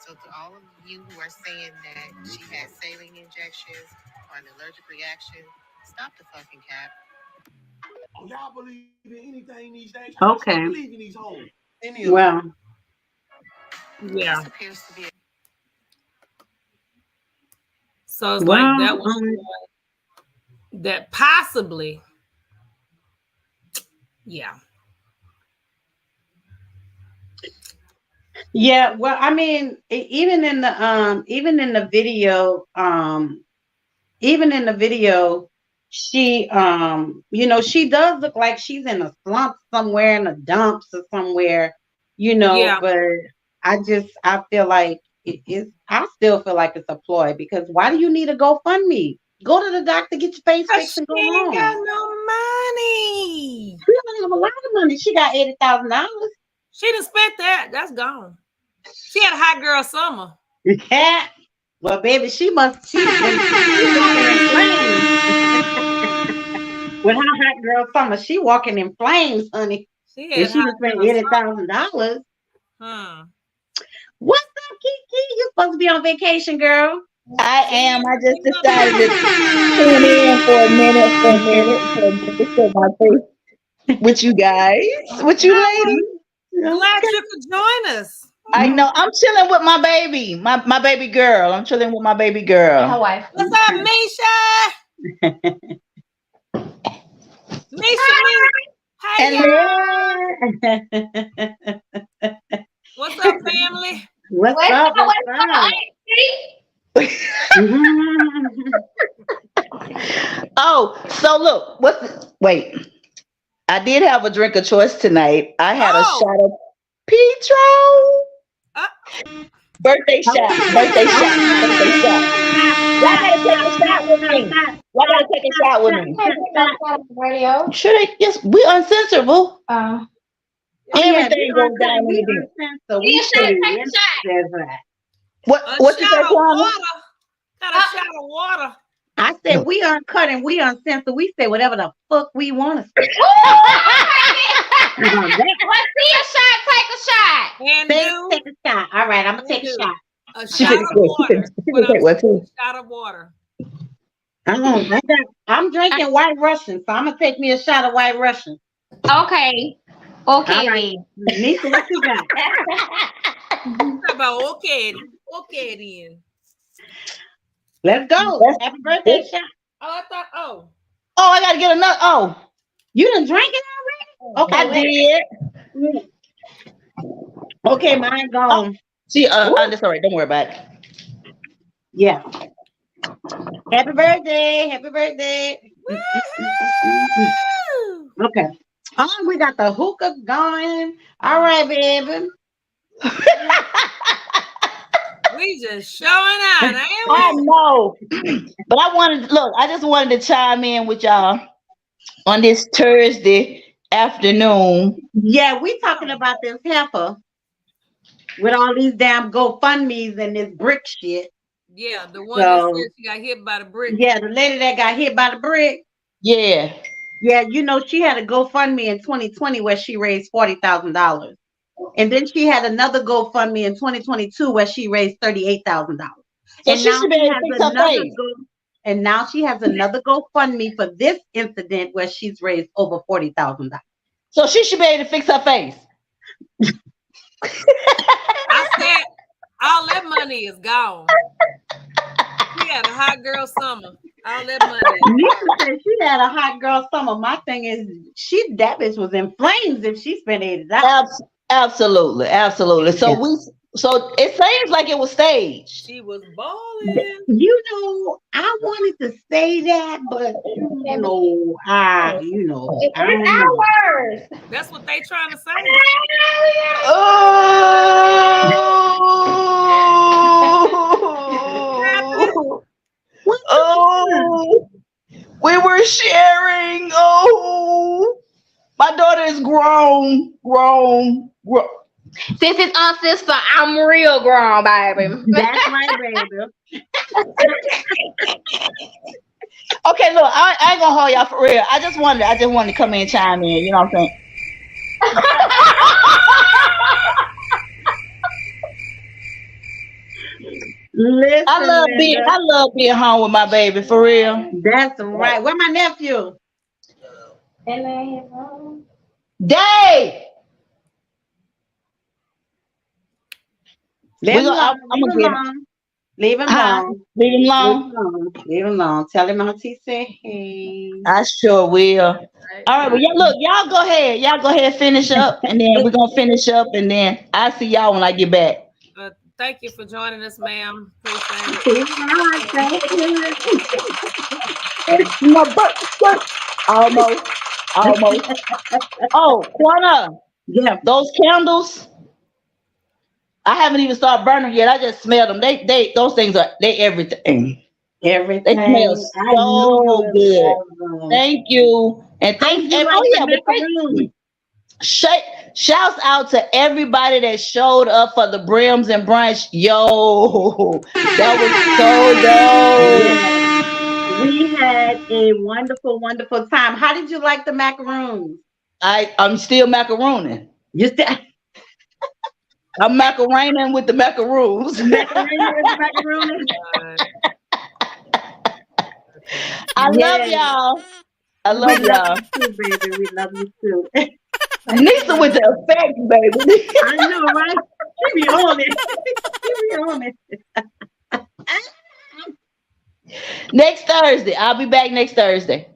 So to all of you who are saying that she had saline injections or an allergic reaction, stop the fucking cap. Oh, y'all believe in anything these days? Okay. I believe in these hoes. Well, yeah. This appears to be So it's like that was that possibly, yeah. Yeah, well, I mean, even in the video, she she does look like she's in a slump somewhere in the dumps or somewhere, Yeah. but I feel like I still feel like it's a ploy because why do you need a GoFundMe? Go to the doctor, get your face fixed, and go She ain't home. got no money. She don't have a lot of money. She got $80,000. She done spent that. That's gone. She had a hot girl summer. Yeah. Well, baby, she must. She's walking in flames. With her hot girl summer, she walking in flames, honey. She And she just spent $80,000. What's up, Kiki? You supposed to be on vacation, girl. I am. I just decided to tune in for a minute for my face with you guys, with you ladies. Glad you could join us. I know. I'm chilling with my baby, my baby girl. I'm chilling with my baby girl. Her wife. What's up, Misha? Misha. Hey, what's up, family? What's up? Oh, so look, wait. I did have a drink of choice tonight. I had a shot of Petro. Birthday shot. Y'all gotta take a shot with me. Radio. Should I? Yes, we uncensorable. Everything goes down in the beat. So we should What you say, Kwame? Got a shot of water. I said we uncut and we uncensored. We say whatever the fuck we want to say. Let's see a shot. Take a shot. And take a shot. All right, I'm gonna take a shot. A shot of water. Shot of water. I'm drinking White Russian, so I'm gonna take me a shot of White Russian. Okay. Okay. Right. Nisa, what you got? About okay then. Let's go. Happy birthday shot. Oh, I thought. Oh, I gotta get another. Oh, you done drank it already? Okay, I did. Okay, mine gone. See, that's all right. Don't worry about it. Yeah. Happy birthday. Happy birthday. Okay. Oh, we got the hookah going. All right, baby. We just showing out. I know. But I just wanted to chime in with y'all on this Thursday afternoon. Yeah, we talking about this heifer with all these damn GoFundMes and this brick shit. Yeah, the one that said she got hit by the brick. Yeah, the lady that got hit by the brick. Yeah. Yeah, she had a GoFundMe in 2020 where she raised $40,000. And then she had another GoFundMe in 2022 where she raised $38,000. And now she has another GoFundMe for this incident where she's raised over $40,000. So she should be able to fix her face. I said all that money is gone. She had a hot girl summer. All that money. Nisa said she had a hot girl summer. My thing is, that bitch was in flames if she spent $80. Absolutely. So it seems like it was staged. She was balling. I wanted to say that, but I don't know. That's what they trying to say. Oh, we were sharing. Oh, my daughter is grown. Since it's on sister, I'm real grown, baby. That's my baby. Okay, look, I ain't gonna hold y'all for real. I just wanted to come in and chime in. You know what I'm saying? Listen, I love being home with my baby, for real. That's right. Where my nephew? Dave. I'm gonna get him. Leave him alone. Leave him alone. Leave him alone. Tell him Auntie said hey. I sure will. All right, well, y'all go ahead. Y'all go ahead, finish up, and then we're gonna finish up, and then I'll see y'all when I get back. Thank you for joining us, ma'am. Appreciate it. Almost. Oh, Quanta. Yeah. Those candles. I haven't even started burning yet. I just smelled them. They those things are everything. Everything. They smell so good. Thank you. And thank you. Shouts out to everybody that showed up for the Brims and Brunch. Yo, that was so dope. We had a wonderful, wonderful time. How did you like the macaroons? I'm still macarooning. You still I'm macarooning with the macaroons. I love y'all. I love y'all. Too, baby. We love you too. Nisa with the effect, baby. I know, right? She be on it. Next Thursday. I'll be back next Thursday.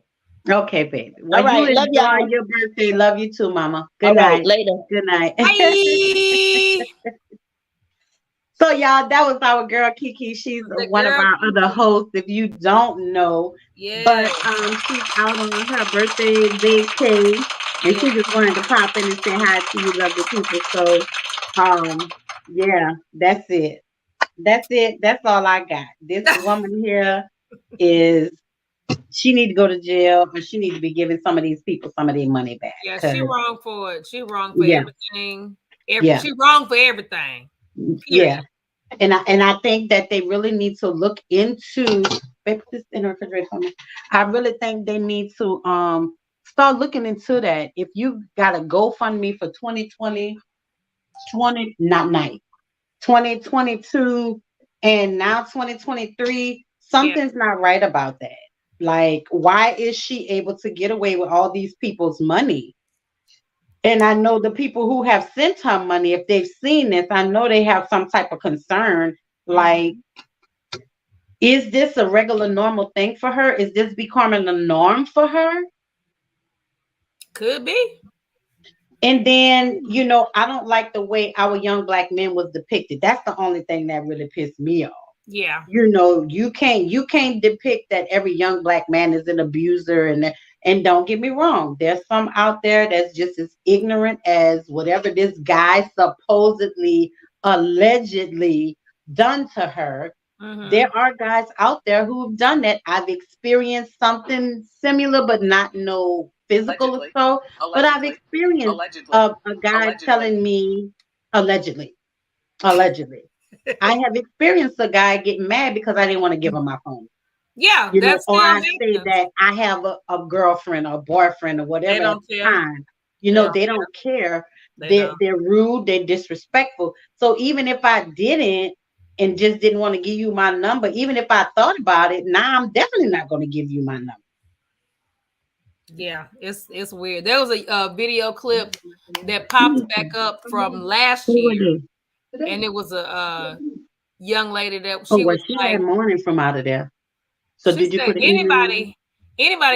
Okay, baby. Well, all right. You love y'all. Your birthday. Love you too, Mama. Good all night. Right, later. Good night. Bye. So, y'all, that was our girl Kiki. She's one of our other hosts. If you don't know, but she's out on her birthday vacay, and she just wanted to pop in and say hi to you, lovely people. So, yeah, that's it. That's it. That's all I got. This woman here she need to go to jail, or she need to be giving some of these people some of their money back. Yeah, she wrong for it. She wrong for everything. She wrong for everything. Period. Yeah. And I think that they really need to look into this in the refrigerator for me. I really think they need to start looking into that. If you got a GoFundMe for 2022 and now 2023, something's not right about that. Like, why is she able to get away with all these people's money? And I know the people who have sent her money, if they've seen this, I know they have some type of concern. Like, is this a regular, normal thing for her? Is this becoming the norm for her? Could be. And then, I don't like the way our young black men was depicted. That's the only thing that really pissed me off. Yeah. You can't depict that every young black man is an abuser, and don't get me wrong, there's some out there that's just as ignorant as whatever this guy supposedly, allegedly done to her. Mm-hmm. There are guys out there who've done that. I've experienced something similar, but not no physical assault. But I've experienced a guy telling me allegedly. I have experienced a guy getting mad because I didn't want to give him my phone. Yeah, or I say that I have a girlfriend or boyfriend or whatever at the time. They don't care. They're rude. They're disrespectful. So even if I didn't and just didn't want to give you my number, even if I thought about it, now I'm definitely not going to give you my number. Yeah, it's weird. There was a video clip that popped back up from last year, and it was a young lady that she was like, had morning from out of there. So did you put anybody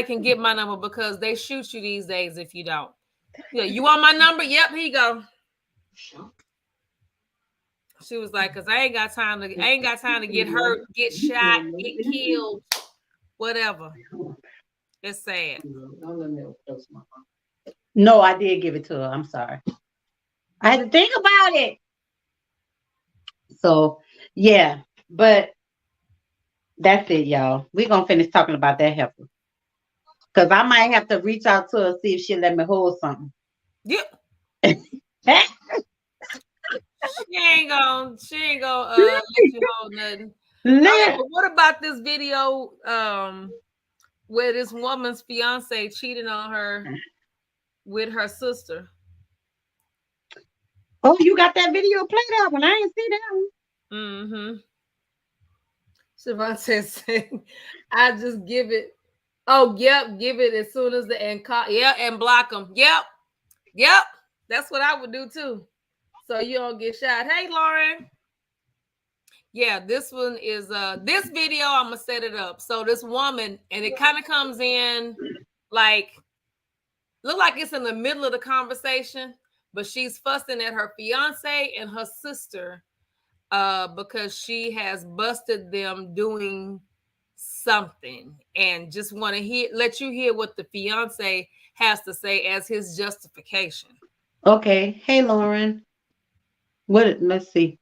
can get my number because they shoot you these days if you don't. Yeah, you want my number? Yep, here you go. She was like, "Cause I ain't got time to get hurt, get shot, get killed, whatever." It's sad. No, I did give it to her. I'm sorry. I had to think about it. So yeah, but that's it, y'all. We're gonna finish talking about that heifer. Cause I might have to reach out to her, see if she'll let me hold something. Yeah. She ain't gonna let you hold nothing. Right, but what about this video where this woman's fiance cheated on her with her sister? Oh, you got that video played out when I ain't see that one. Mm-hmm. Siobhan says, I just give it. Oh, yep, give it as soon as and block them. Yep. That's what I would do too. So you don't get shot. Hey, Lauren. Yeah, this one is this video. I'm gonna set it up. So this woman, and it kind of comes in like look like it's in the middle of the conversation, but she's fussing at her fiance and her sister because she has busted them doing something, and just want to let you hear what the fiance has to say as his justification. Okay. Hey, Lauren. Let's see.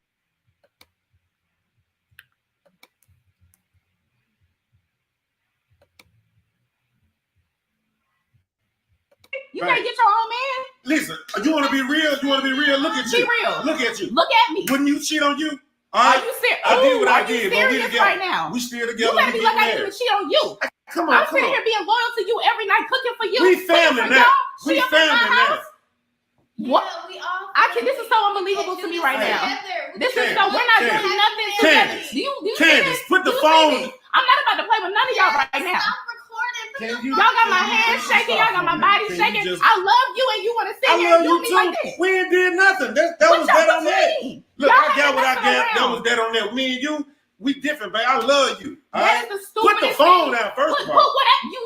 You can't get your own man. Listen, you want to be real? You want to be real? Look at you. Be real. Look at you. Look at me. Wouldn't you cheat on you? Are you serious? I did what I Are you did, but we serious together. right now? We still together. You better We be get like I didn't married. even cheat on you. Come on, I'm come sitting on. here being loyal to you every night, cooking for you. We cooking family for now. y'all. We She up in my family now. house. What? I can. This is so unbelievable to me right now. This is so. We're not doing nothing together. Do you see Candace, this? put the Do you see phone. this? I'm not about to play with none of y'all right now. Y'all got my hands shaking. Y'all got my body shaking. I love you, and you want to sit I here love and do you me too. like this. We ain't did nothing. That was that on that. Look, Y'all I got what I ain't got. messing That around. was that on that. Me and you, we different, babe. I love you. All That right? is the stupidest Put the phone thing. down first Put of all.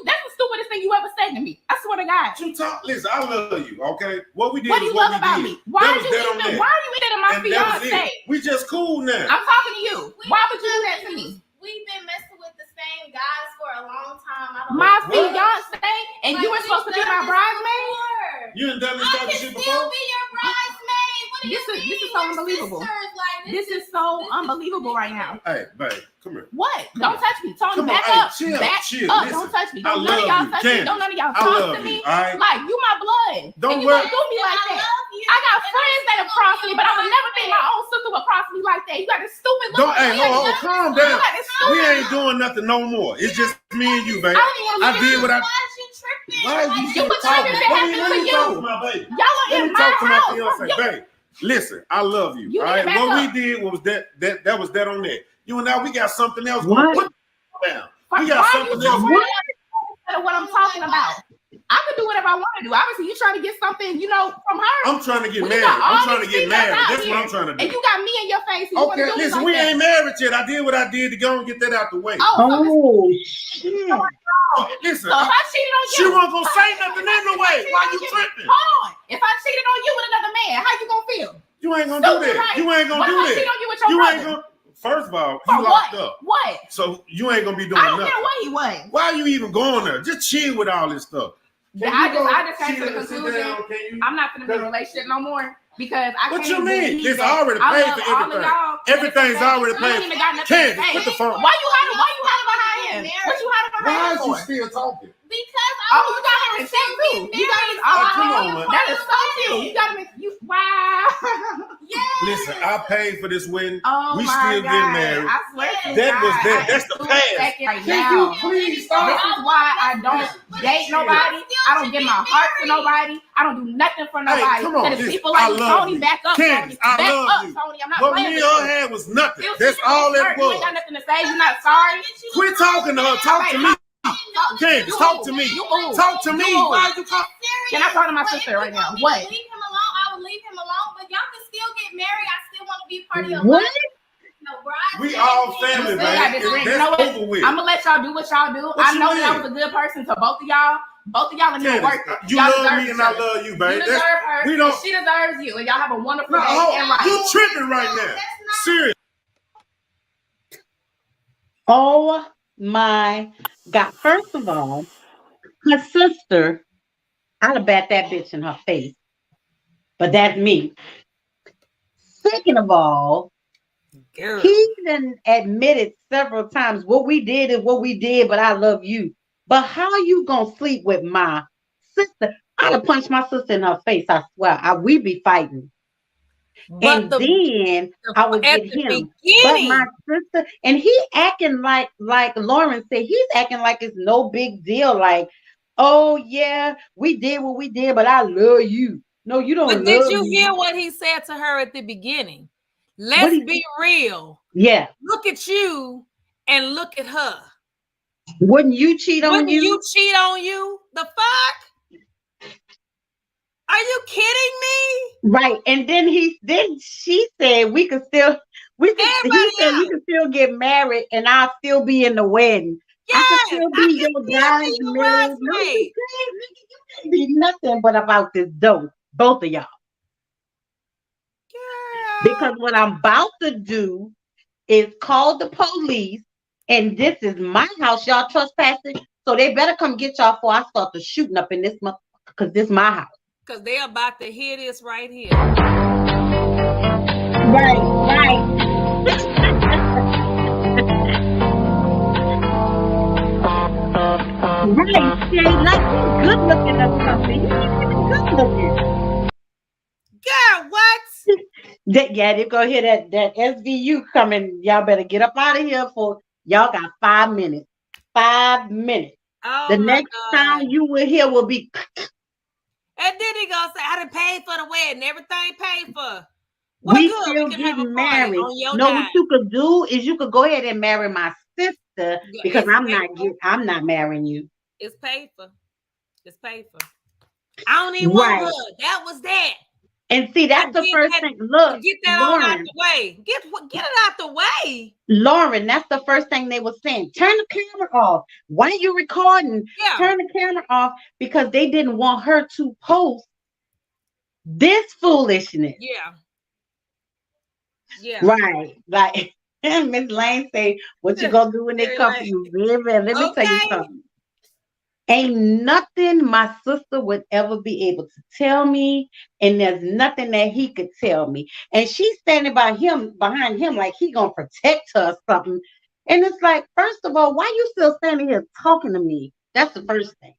that's the stupidest thing you ever said to me. I swear to God. You talk. Listen, I love you. Okay, what we did. What do is you what love we about did. me? Why That are was you that on even? that. Why are you into my And that was fiance? it. We just cool now. I'm talking to you. Why would you do that to me? We've been messing with the same guys for a long time. My fiance, and you were supposed to be my bridesmaid. You done done this type of shit before? Still be your bridesmaid. What do you mean? This is so unbelievable. This is so unbelievable right now. Hey, babe, come here. What? Don't touch me, Tony. Come on, Back hey, up. chill, Back chill, up. listen. Don't touch me. I Don't none of love y'all you, touch me. Candace. Don't none of y'all I talk love to me. you, all right? Like you my blood. Don't and you worry. gonna do me like that. I got friends that have crossed me, but I would never think my own sister would cross me like that. You got this stupid look. Don't, hey, hold on, calm down. You got this stupid We ain't look. doing nothing no more. It's just me and you, babe. I don't even I look did at what I. you. Why is you You still would talking? trip if it happened Let to me talk you. to my baby. Y'all are Let in me my talk to my house. fiance, babe. Listen, I love you. You All need to right, back what up. we did was that was that on that. You and I, we got something else. What? Put it down. Why We got are something you so else. worried about what I'm talking about? I can do whatever I want to do. Obviously, you trying to get something, from her. I'm trying to get When you married. got all I'm trying to these get females married. out That's what here, I'm trying to do. And you got me in your face. And you want to Okay, do me listen, like we that. ain't married yet. I did what I did to go and get that out the way. Oh, shit. Listen, So if I cheated on you, she wasn't gonna say nothing anyway. Why you tripping? Hold on. If I cheated on you with another man, how you gonna feel? You ain't gonna do Stupid, that. right? You ain't gonna What do if I that. cheat on you with your You ain't brother? gonna. First of all, For you locked what? up. What? So you ain't gonna be doing I don't nothing. care what he was. Why are you even going there? Just chill with all this stuff. I just came to the conclusion. I'm not gonna be in a relationship no more because I What can't you mean? believe It's that already I paid love for all of everything. y'all. Everything's already You paid ain't for. even got nothing to Candace, say. put the phone. Why you hiding behind him? What you hiding behind Why him is you for? still talking? Because Oh, you got him in check too. You got him. Oh, come on, man. That is so cute. You got him in. Wow. Listen, I paid for this wedding. Oh We my still God. getting married. I swear to That God, was that. I That's am the so past. second right Can now. you please stop? This is why I don't date nobody. I don't give my heart to nobody. I don't do nothing for nobody. Hey, come on, Because listen, people I like love Tony, you. back up, Candace, Tony. I Back love up, you. Tony. I'm not What playing me with and her you. had was nothing. Still That's sleeping all with that her. You ain't was. got nothing to say. You're not sorry. Quit talking to her. Talk to me. Candace, talk to me. Talk to me. Why you talk? Can I talk to my sister right now? What? Leave him alone. I would leave him alone, but y'all can still get married. I still want to be part of your What? life. No, bride. We all family, man. You know what? That's over with. I'm gonna let y'all do what y'all do. I you know that I mean? was a good person to both of y'all. Both of y'all are Candace, worth it. you Y'all love deserve me each and I other. love you, You babe. deserve her. We don't. And she deserves you, and y'all have a wonderful No, day and life. you tripping right now. Serious. Oh my God. First of all, her sister, I'd have bat that bitch in her face. But that's me. Second of all, Girl. he even admitted several times what we did is what we did, but I love you. But how you gonna sleep with my sister? I'd have punched my sister in her face. I swear. We be fighting. But then I would at get the him. But beginning, my sister, and he acting like Lauren said, he's acting like it's no big deal. Like, oh yeah, we did what we did, but I love you. No, you don't but love did you me. hear what he said to her at the beginning? Let's be real. Yeah. Look at you and look at her. Wouldn't you cheat on Wouldn't you? you cheat on you? The fuck? Are you kidding me? Right. And then she said we could still He said we can still get married and I'll still be in the wedding. Yes, I can still be your bridesmaid. No, you can't be nothing but about this dope, both of y'all. Because what I'm about to do is call the police, and this is my house. Y'all trespassing, so they better come get y'all before I start the shooting up in this month. Because this is my house. Because they're about to hear this right here. Right. Right, Shay, like you good looking or something. You ain't even good looking. Girl, what? They gonna hear that SVU coming. Y'all better get up out of here for y'all got 5 minutes. 5 minutes. Oh the my next God. time you will hear will be. And then he gonna say, I done paid for the wedding, everything paid for. We good? still We can have a getting party married. on your No, dime. what you could do is you could go ahead and marry my sister because I'm not marrying you. It's paid for. It's paid for. I don't even want her. That was that. And see, that's the first thing. Look, get that on out the way. Get it out the way. Lauren, that's the first thing they were saying. Turn the camera off. Why are you recording? Yeah. Turn the camera off because they didn't want her to post this foolishness. Yeah. Yeah. Right. Like Miss Lane say, what you gonna do when they come for you? Baby, let me tell you something. Ain't nothing my sister would ever be able to tell me, and there's nothing that he could tell me. And she's standing behind him like he gonna protect her or something. And it's like, first of all, why you still standing here talking to me? That's the first thing.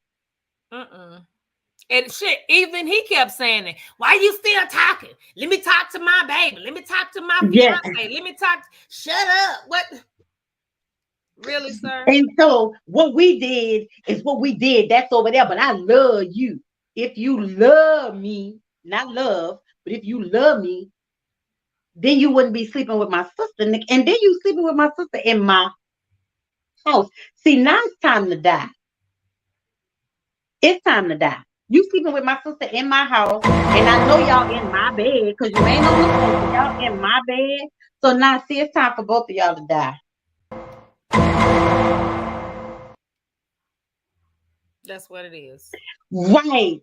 And shit, even he kept saying it. Why you still talking? Let me talk to my baby. Let me talk to my fiance. Let me talk. Shut up. What? Really, sir? And so what we did is what we did. That's over there. But I love you. If you love me, not love, but if you love me, then you wouldn't be sleeping with my sister, Nick. And then you sleeping with my sister in my house. See, now it's time to die. It's time to die. You sleeping with my sister in my house, and I know y'all in my bed because you ain't on the phone. Y'all in my bed. So now, see, it's time for both of y'all to die. That's what it is. Right.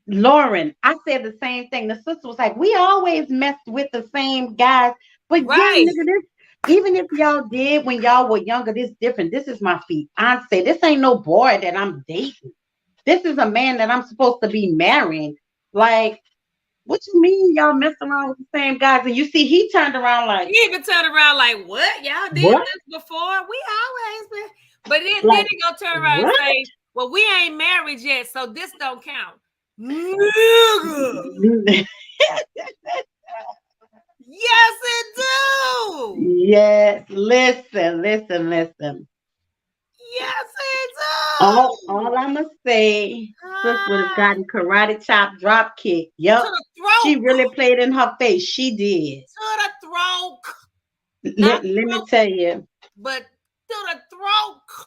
Lauren, I said the same thing. The sister was like, we always messed with the same guys. But yeah, nigga, this, even if y'all did when y'all were younger, this different. This is my fiance. This ain't no boy that I'm dating. This is a man that I'm supposed to be marrying. Like, what you mean y'all mess around with the same guys? And you see, he turned around like. He even turned around like, what? Y'all did this before? We always been. But then he gonna turn around and say, well, we ain't married yet, so this don't count. Nigga. Yes, it do. Yes, listen. Yes, it do. All I'm gonna say, sis would have gotten karate chop drop kick. Yep. To the throat. She really played in her face. She did. To the throat. Let me tell you. But to the throat.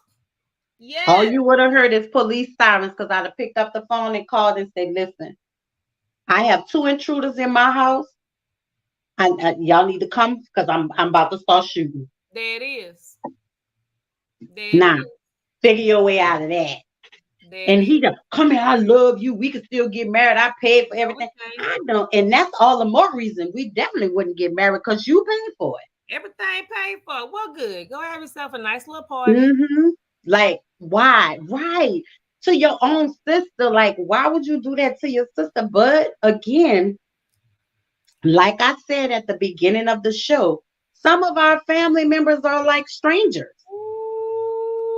Yeah. All you would have heard is police sirens because I'd have picked up the phone and called and said, listen, I have 2 intruders in my house. And y'all need to come because I'm about to start shooting. There it is. Now, figure your way out of that. And he just, come here, I love you. We can still get married. I paid for everything. Okay. I know. And that's all the more reason we definitely wouldn't get married because you paid for it. Everything paid for. Well, good. Go have yourself a nice little party. Mm-hmm. Like, why? Right. To your own sister. Like, why would you do that to your sister? But again, like I said at the beginning of the show, some of our family members are like strangers.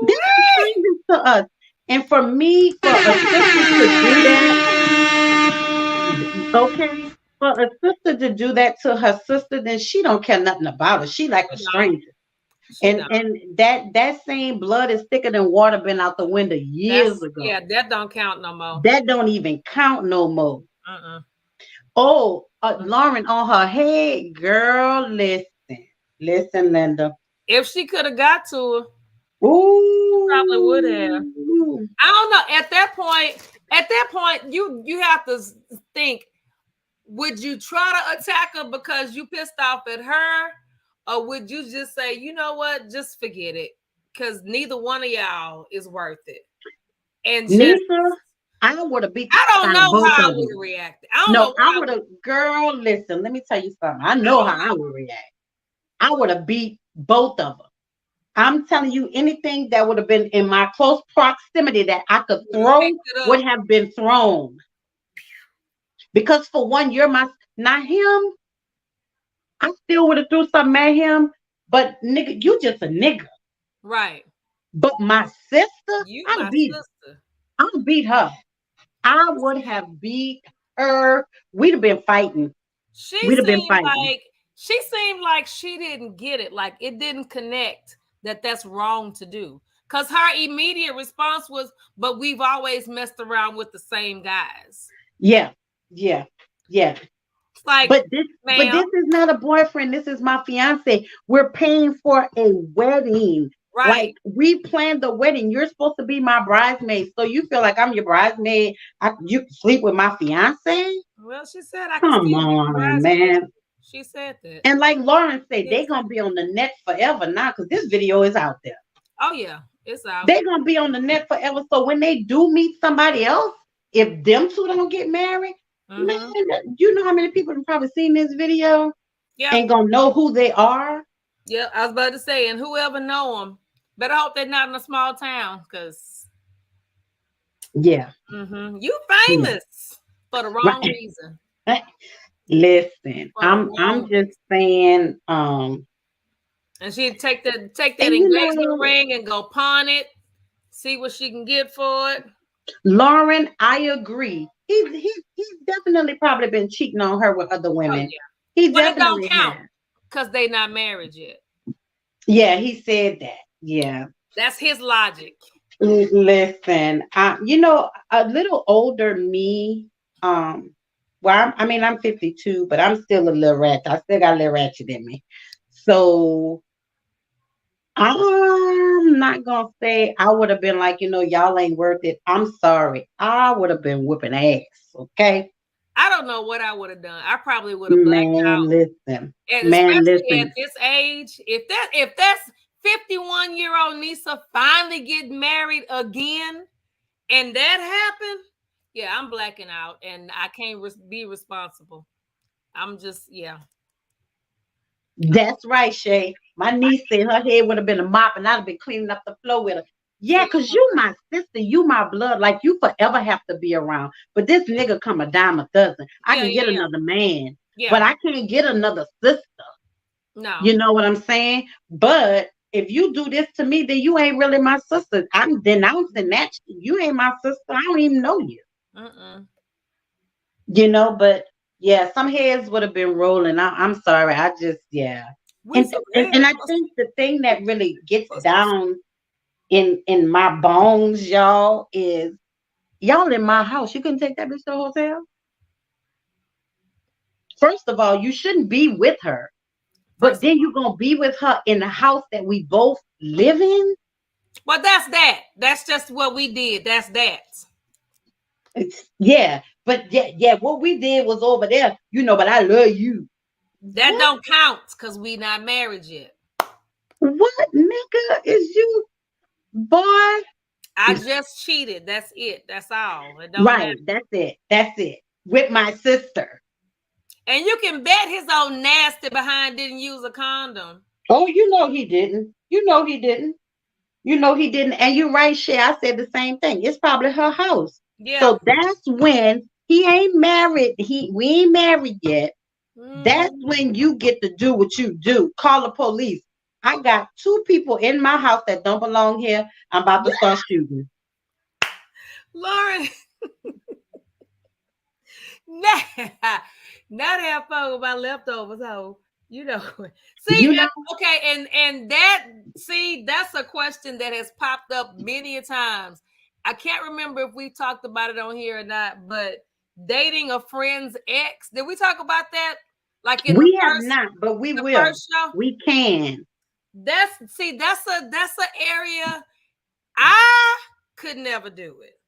They're strangers to us. And for me, for a sister to do that, okay, for a sister to do that to her sister, then she don't care nothing about it. She like a stranger. And that same blood is thicker than water been out the window years ago. Yeah, that don't count no more. That don't even count no more. Oh, Lauren on her head, girl. Listen, Linda. If she could have got to her, ooh, probably would have. I don't know. At that point, you have to think: would you try to attack her because you pissed off at her, or would you just say, you know what, just forget it, because neither one of y'all is worth it? And just, Nisa, I would have beat the I don't out of know both how I of would them. have reacted. I don't No, know. I would have, girl, listen, let me tell you something. I know how I would react. I would have beat both of them. I'm telling you, anything that would have been in my close proximity that I could throw would have been thrown. Because for one, you're my, not him. I still would have threw something at him, but nigga, you just a nigga. Right. But my sister, You I my beat, sister. I beat her. I would have beat her. We'd have been fighting. We'd have been fighting. She seemed like she didn't get it, like it didn't connect that that's wrong to do. Because her immediate response was, but we've always messed around with the same guys. Yeah. It's like, but this is not a boyfriend. This is my fiance. We're paying for a wedding. Right. Like, we planned the wedding. You're supposed to be my bridesmaid. So you feel like I'm your bridesmaid. You can sleep with my fiance? Well, she said I Come on, man. She said that. And like Lauren said, they're gonna be on the net forever now because this video is out there. Oh yeah, it's out. They're gonna be on the net forever. So when they do meet somebody else, if them two don't get married, man, you know how many people have probably seen this video? Yeah. Ain't gonna know who they are. Yeah, I was about to say, and whoever know them, better hope they're not in a small town, because yeah, you famous for the wrong reason. Listen, I'm just saying, and she'd take that engagement ring and go pawn it, see what she can get for it. Lauren, I agree. He's definitely probably been cheating on her with other women. Oh, yeah. He But definitely it don't count has. because they not married yet. Yeah, he said that. Yeah. That's his logic. Listen, you know, a little older me, well, I'm 52, but I'm still a little ratchet. I still got a little ratchet in me. So I'm not gonna say I would have been like, y'all ain't worth it. I'm sorry. I would have been whipping ass. Okay. I don't know what I would have done. I probably would have blacked out. Listen. And especially at this age, if that's 51-year-old Nisa finally get married again, and that happened, yeah, I'm blacking out, and I can't be responsible. I'm just, yeah. That's right, Shay. My niece said her head would have been a mop, and I'd have been cleaning up the floor with her. Yeah, because you my sister, you my blood. Like, you forever have to be around. But this nigga come a dime a dozen. I can get another man, but I can't get another sister. No. You know what I'm saying? But if you do this to me, then you ain't really my sister. I'm denouncing that. You ain't my sister. I don't even know you. But yeah, some heads would have been rolling. I'm sorry. I just, yeah. And I think the thing that really gets down in my bones, y'all, is y'all in my house. You couldn't take that bitch to a hotel? First of all, you shouldn't be with her. But then you're going to be with her in the house that we both live in? Well, that's that. That's just what we did. That's that. Yeah. But yeah, what we did was over there, but I love you. That don't count because we not married yet. What nigga is you, boy? I just cheated. That's it. That's all. It don't right. matter. That's it. With my sister. And you can bet his old nasty behind didn't use a condom. Oh, he didn't. He didn't. And you're right, Shay. I said the same thing. It's probably her house. Yeah. So that's when he ain't married. We ain't married yet. That's when you get to do what you do. Call the police. I got 2 people in my house that don't belong here. I'm about to start shooting. Lauren. Not have fun with my leftovers, so see, okay, and that's a question that has popped up many a times. I can't remember if we talked about it on here or not, but dating a friend's ex. Did we talk about that? Like we have not, but we will. First show? We can. That's an area I could never do it.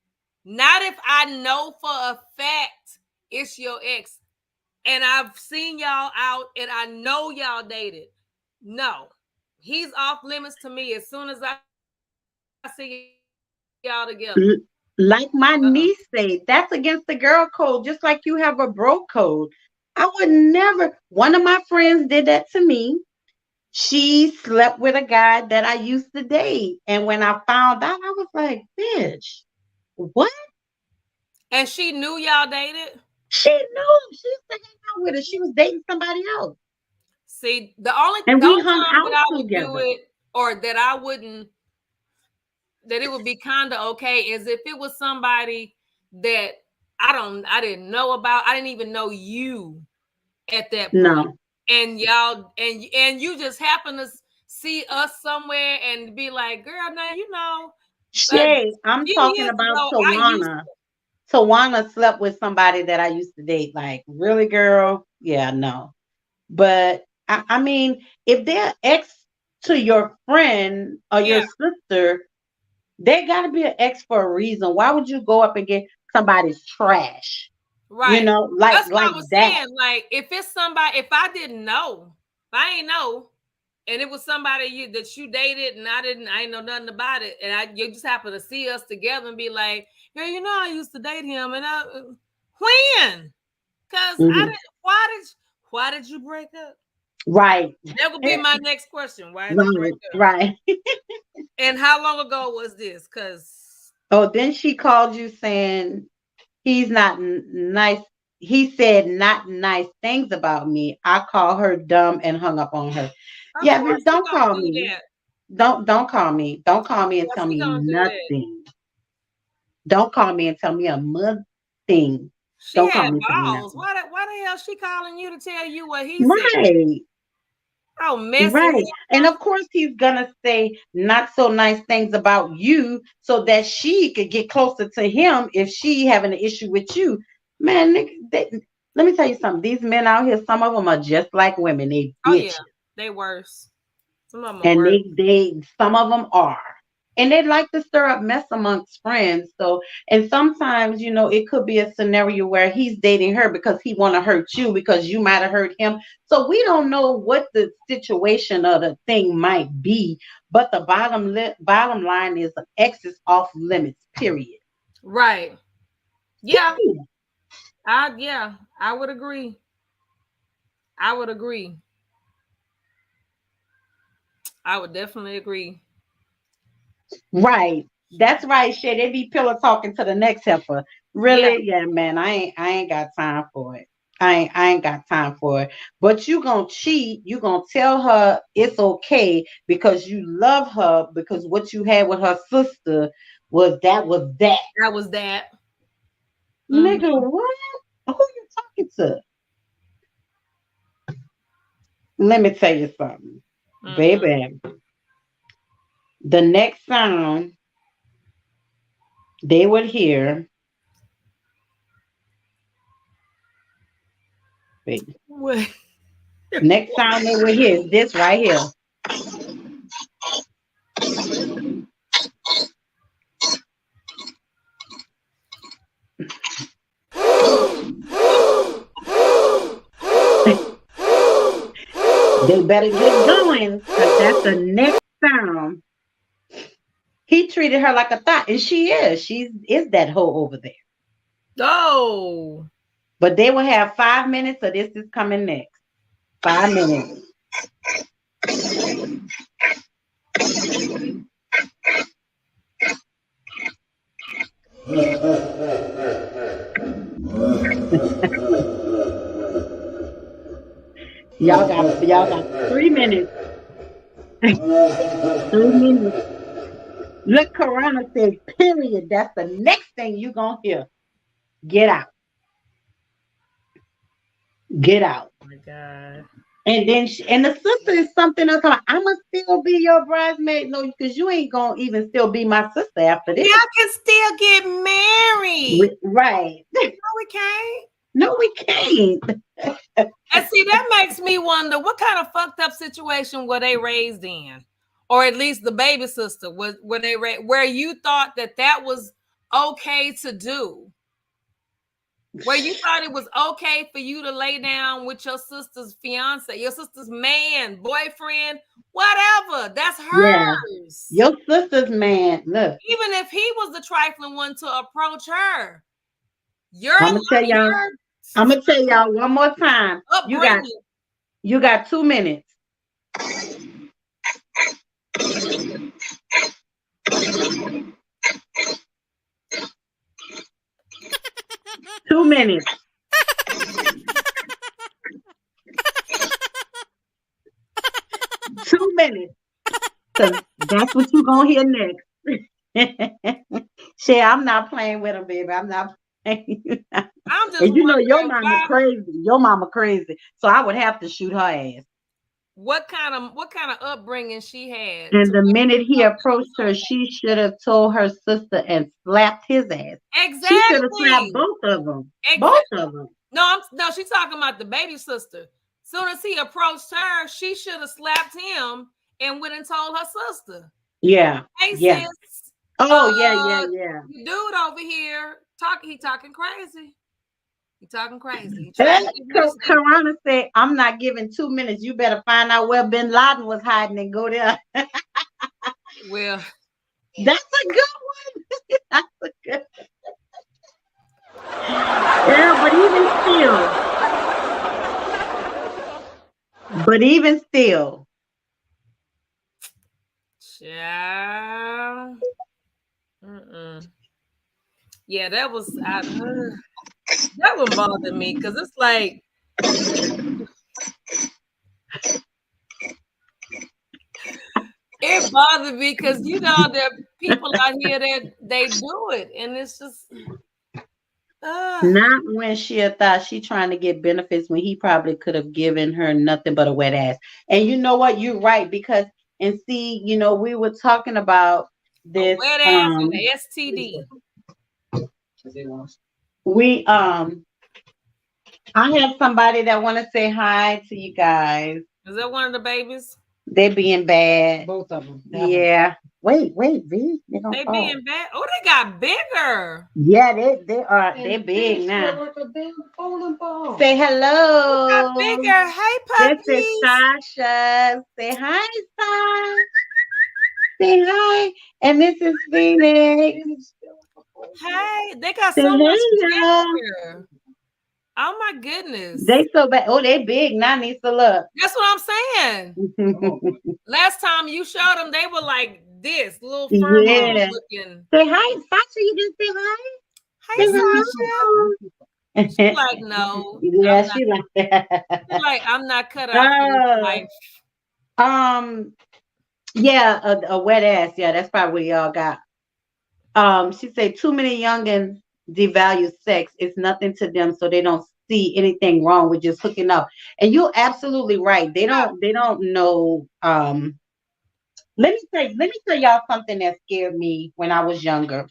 Not if I know for a fact it's your ex, and I've seen y'all out, and I know y'all dated. No, he's off limits to me as soon as I see y'all together. Like my niece say, that's against the girl code, just like you have a bro code. I would never. One of my friends did that to me. She slept with a guy that I used to date. And when I found out, I was like, bitch, what? And she knew y'all dated? She knew. She used to hang out with her. She was dating somebody else. See, the only And the we only hung time that I out would do together. it, or that I wouldn't, that it would be kind of okay, is if it was somebody that I didn't know about. I didn't even know you at that point. No. And y'all, and you just happen to see us somewhere and be like, girl, now you know. Shay, I'm few talking years about ago, I used Tawana. Tawana slept with somebody that I used to date. Like, really, girl? Yeah, no. But I mean, if they're ex to your friend or your sister, they gotta be an ex for a reason. Why would you go up and get somebody's trash? Right. You know, That's what like I was that. saying. Like, if it's somebody, if I didn't know, if I ain't know, and it was somebody that you dated and I ain't know nothing about it, and you just happen to see us together and be like, girl, you know, I used to date him, and when? Because I didn't. Why did you break up? Right. That would be my next question. Why did you break up? Right. And how long ago was this? Because Oh, then she called you saying he's not nice. He said not nice things about me. I call her dumb and hung up on her. Yeah, bitch, don't call me. Don't call me. Don't call me and tell me nothing. Don't call me and tell me a mud thing. She Don't call had me and tell me balls. nothing. Why the hell she calling you to tell you what he said? Right. Oh, messy. Right. And of course he's gonna say not so nice things about you so that she could get closer to him if she having an issue with you. Man, let me tell you something. These men out here, some of them are just like women. They Oh bitches. yeah, they worse. Some of them are And worse. they some of them are. And they like to stir up mess amongst friends. So, and sometimes, you know, it could be a scenario where he's dating her because he want to hurt you because you might have hurt him. So we don't know what the situation of the thing might be. But the bottom line is the X is off limits, period. Right. Yeah. I would agree. I would definitely agree. Right. That's right, Shay. They be pillow talking to the next heifer. Really? Yeah, man. I ain't got time for it. I ain't got time for it. But you gonna cheat, you gonna tell her it's okay because you love her because what you had with her sister was that. That was that. Nigga, what? Who you talking to? Let me tell you something. Baby. The next sound they would hear. Wait. What? Next sound they would hear is this right here. They better get going because that's the next sound. He treated her like a thought, and she is. She is that hoe over there. Oh. But they will have 5 minutes, so this is coming next. 5 minutes. Y'all got 3 minutes. 3 minutes. Look, Corona says, period. That's the next thing you gonna hear. Get out. Get out. Oh my God. And then and the sister is something else. I'ma still be your bridesmaid. No, because you ain't gonna even still be my sister after this. Y'all can still get married. Right. No, we can't. No, we can't. And see, that makes me wonder what kind of fucked up situation were they raised in, or at least the baby sister were they where you thought that was okay to do. Where you thought it was okay for you to lay down with your sister's fiance, your sister's man, boyfriend, whatever. That's hers. Your sister's man. Look, Even if he was the trifling one to approach her, I'm gonna tell y'all one more time. You got 2 minutes. 2 minutes. 2 minutes. 'Cause that's what you're gonna hear next. Shit, I'm not playing with him, baby. I'm not playing. I'm just And you know your wondering mama crazy. Your mama crazy. So I would have to shoot her ass. what kind of upbringing she had. And the minute he approached her, she should have told her sister and slapped his ass. Exactly. She should have slapped both of them. Both of them. No, she's talking about the baby sister. Soon as he approached her, she should have slapped him and went and told her sister. Yeah. Hey, Yeah. sis. Oh, yeah. Dude over here talking crazy. He talking crazy. He trying to get me to- Karana said, I'm not giving 2 minutes. You better find out where Bin Laden was hiding and go there. Well, that's a good one. That's a good one. Yeah, but even still. Yeah. Yeah, that was that would bother me because it's like it bothered me because there are people out here that they do it, and it's just not when she thought she trying to get benefits when he probably could have given her nothing but a wet ass. And you know what? You're right, because we were talking about this wet ass and the STD. I have somebody that want to say hi to you guys. Is that one of the babies? They being bad. Both of them. Yeah. Wait, V. They being bad. Oh, they got bigger. Yeah, they are. They're big now. Like a damn bowling ball. Say hello. They got bigger. Hey, puppies. This is Sasha. Say hi, Sasha. Say hi. And this is Phoenix. Hey, they got so much bigger. Oh my goodness. They so bad. Oh, they big now, Nisa. Look. That's what I'm saying. Last time you showed them, they were like this, little firm looking. Say hi, Sasha. You didn't say hi? Hey, Sasha. She's like, no. Yeah, she like that. She's like, I'm not cut out for this life. Yeah, a wet ass. Yeah, that's probably what y'all got. She said too many youngins devalue sex. It's nothing to them, so they don't see anything wrong with just hooking up. And you're absolutely right. They don't know. Let me tell y'all something that scared me when I was younger.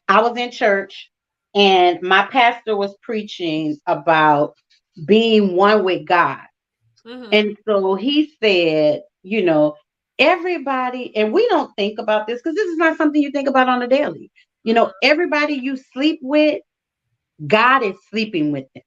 I was in church and my pastor was preaching about being one with God. And so he said, everybody, and we don't think about this because this is not something you think about on a daily. Everybody you sleep with, God is sleeping with them.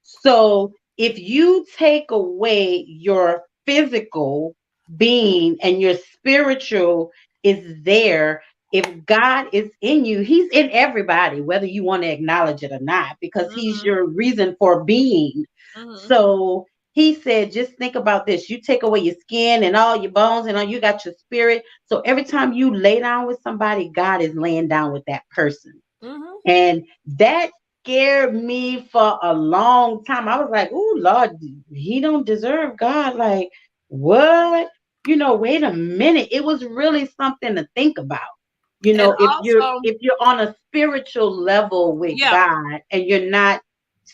So if you take away your physical being and your spiritual is there, if God is in you, he's in everybody, whether you want to acknowledge it or not, because he's your reason for being. So he said, just think about this. You take away your skin and all your bones and all, you got your spirit. So every time you lay down with somebody, God is laying down with that person. And that scared me for a long time. I was like, oh, Lord, he don't deserve God. Like, what? Wait a minute. It was really something to think about. If you're on a spiritual level with God and you're not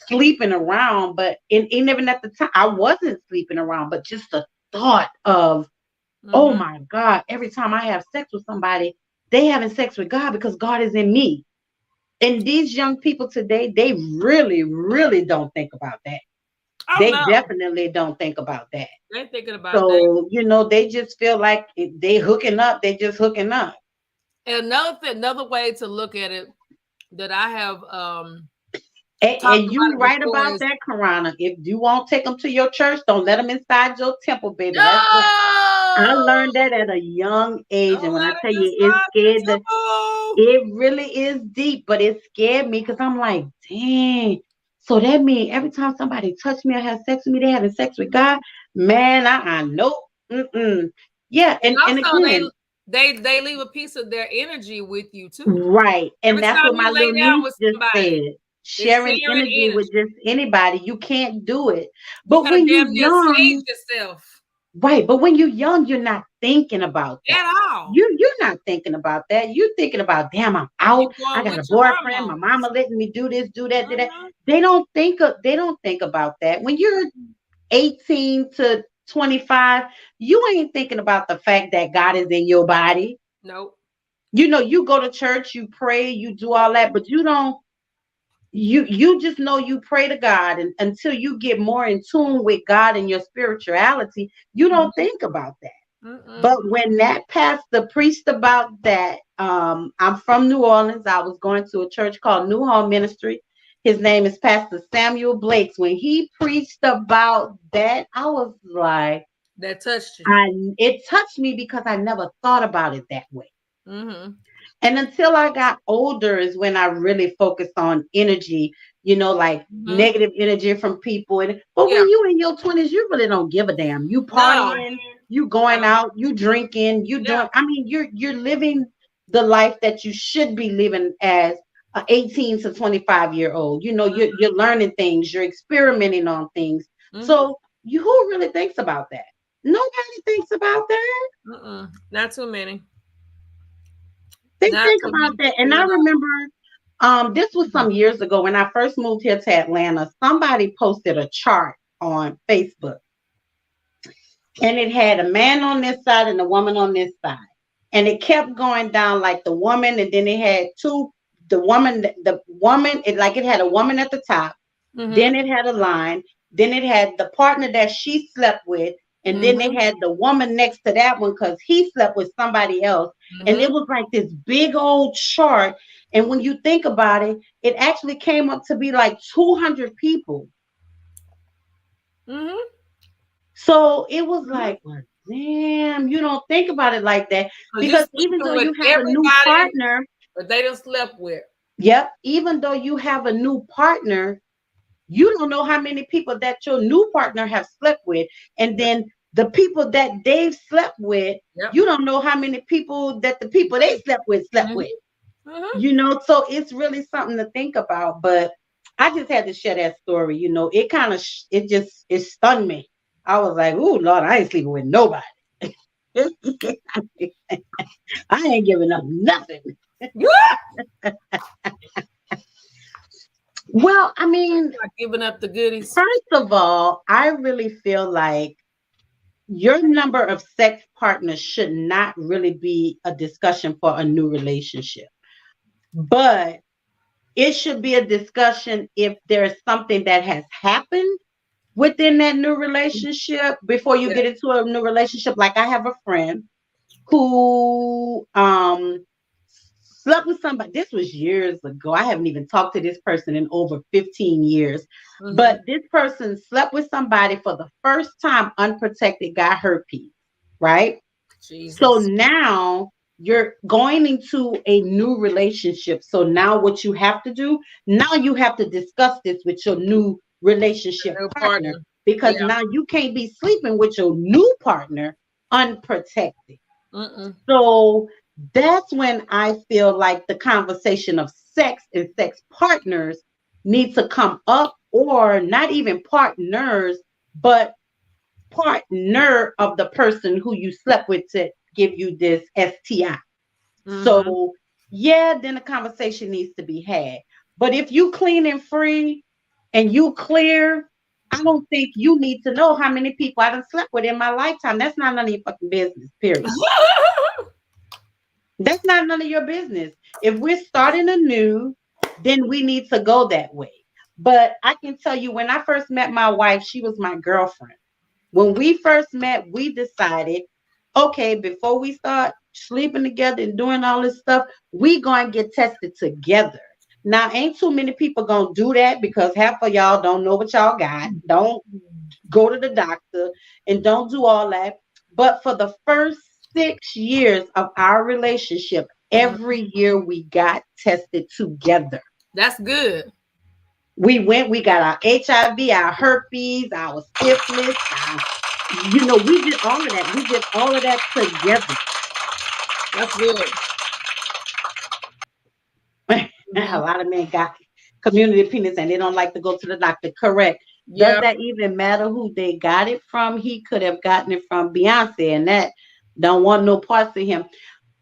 sleeping around, but even at the time I wasn't sleeping around, but just the thought of oh my God, every time I have sex with somebody, they having sex with God because God is in me. And these young people today, they really, really don't think about that. They definitely don't think about that. They're thinking about that. So, they just feel like they hooking up, they just hooking up. And another way to look at it that I have And you right about that, Karana. If you won't take them to your church, don't let them inside your temple, baby. No! I learned that at a young age. And when I tell you, it really is deep, but it scared me because I'm like, dang. So that means every time somebody touched me or had sex with me, they having sex with God. Man, nope. Yeah, and again, they leave a piece of their energy with you too. Right. And Every that's time what my you lay little down niece with just somebody, said. Sharing energy with just anybody. You can't do it. But You when you're damn near young, save yourself. right. But when you're young, you're not thinking about that. At all. You're not thinking about that. You're thinking about, damn, I'm out. I got a boyfriend. My mama letting me do this, do that, do that. They don't think about that. When you're 18 to 25, you ain't thinking about the fact that God is in your body. Nope. You know, you go to church, you pray, you do all that, but you don't. You just know you pray to God, and until you get more in tune with God and your spirituality, you don't think about that. But when that pastor preached about that, I'm from New Orleans. I was going to a church called New Home Ministry. His name is Pastor Samuel Blakes. When he preached about that, I was like, that touched you. It touched me because I never thought about it that way. And until I got older is when I really focused on energy, like negative energy from people. But when you in your 20s, you really don't give a damn. You partying, you going out, you drinking, you doing. I mean, you're living the life that you should be living as an 18 to 25-year-old. You're learning things, you're experimenting on things. So who really thinks about that? Nobody thinks about that. Not too many. They think about that. And I remember this was some years ago when I first moved here to Atlanta. Somebody posted a chart on Facebook. And it had a man on this side and a woman on this side. And it kept going down like the woman, and then it had the woman, it had a woman at the top. Then it had a line. Then it had the partner that she slept with. And then they had the woman next to that one because he slept with somebody else. And it was like this big old chart. And when you think about it, it actually came up to be like 200 people. So it was like, well, damn, you don't think about it like that. Because even though you have a new partner. But they done slept with. Yep. Even though you have a new partner, you don't know how many people that your new partner have slept with. And then the people that they've slept with, you don't know how many people that the people they slept with. So it's really something to think about. But I just had to share that story. It kind of, it stunned me. I was like, oh, Lord, I ain't sleeping with nobody. I ain't giving up nothing. Well, I mean, not giving up the goodies. First of all, I really feel like your number of sex partners should not really be a discussion for a new relationship. But it should be a discussion if there's something that has happened within that new relationship before you get into a new relationship. Like I have a friend who slept with somebody. This was years ago. I haven't even talked to this person in over 15 years. But this person slept with somebody for the first time unprotected, got herpes, right? Jesus. So now you're going into a new relationship. So now what you have to do, now you have to discuss this with your new relationship partner. Because now you can't be sleeping with your new partner unprotected. So that's when I feel like the conversation of sex and sex partners needs to come up, or not even partners, but partner of the person who you slept with to give you this STI. So then the conversation needs to be had. But if you clean and free and you clear, I don't think you need to know how many people I done slept with in my lifetime. That's not none of your fucking business, period. That's not none of your business. If we're starting anew, then we need to go that way. But I can tell you, when I first met my wife, she was my girlfriend. When we first met, we decided, okay, before we start sleeping together and doing all this stuff, we going to get tested together. Now, ain't too many people gonna do that because half of y'all don't know what y'all got. Don't go to the doctor and don't do all that. But for the first 6 years of our relationship, every year we got tested together. That's good. We got our HIV, our herpes, our syphilis, we did all of that. We did all of that together. That's good. A lot of men got community penis and they don't like to go to the doctor. Correct. Yeah. Does that even matter who they got it from? He could have gotten it from Beyonce, and that don't want no parts of him.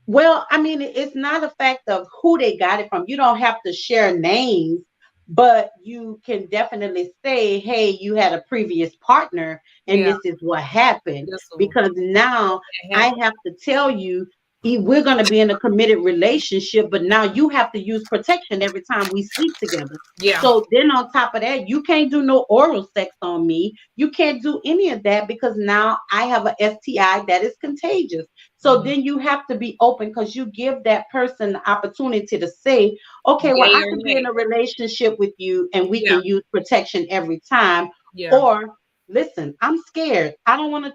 Well, I mean, it's not a fact of who they got it from. You don't have to share names, but you can definitely say, hey, you had a previous partner and this is what happened. Because now I have to tell you, we're going to be in a committed relationship, but now you have to use protection every time we sleep together. Yeah. So then on top of that, you can't do no oral sex on me. You can't do any of that because now I have a STI that is contagious. So then you have to be open because you give that person the opportunity to say, okay, well, I can be in a relationship with you and we can use protection every time. Yeah. Or listen, I'm scared. I don't want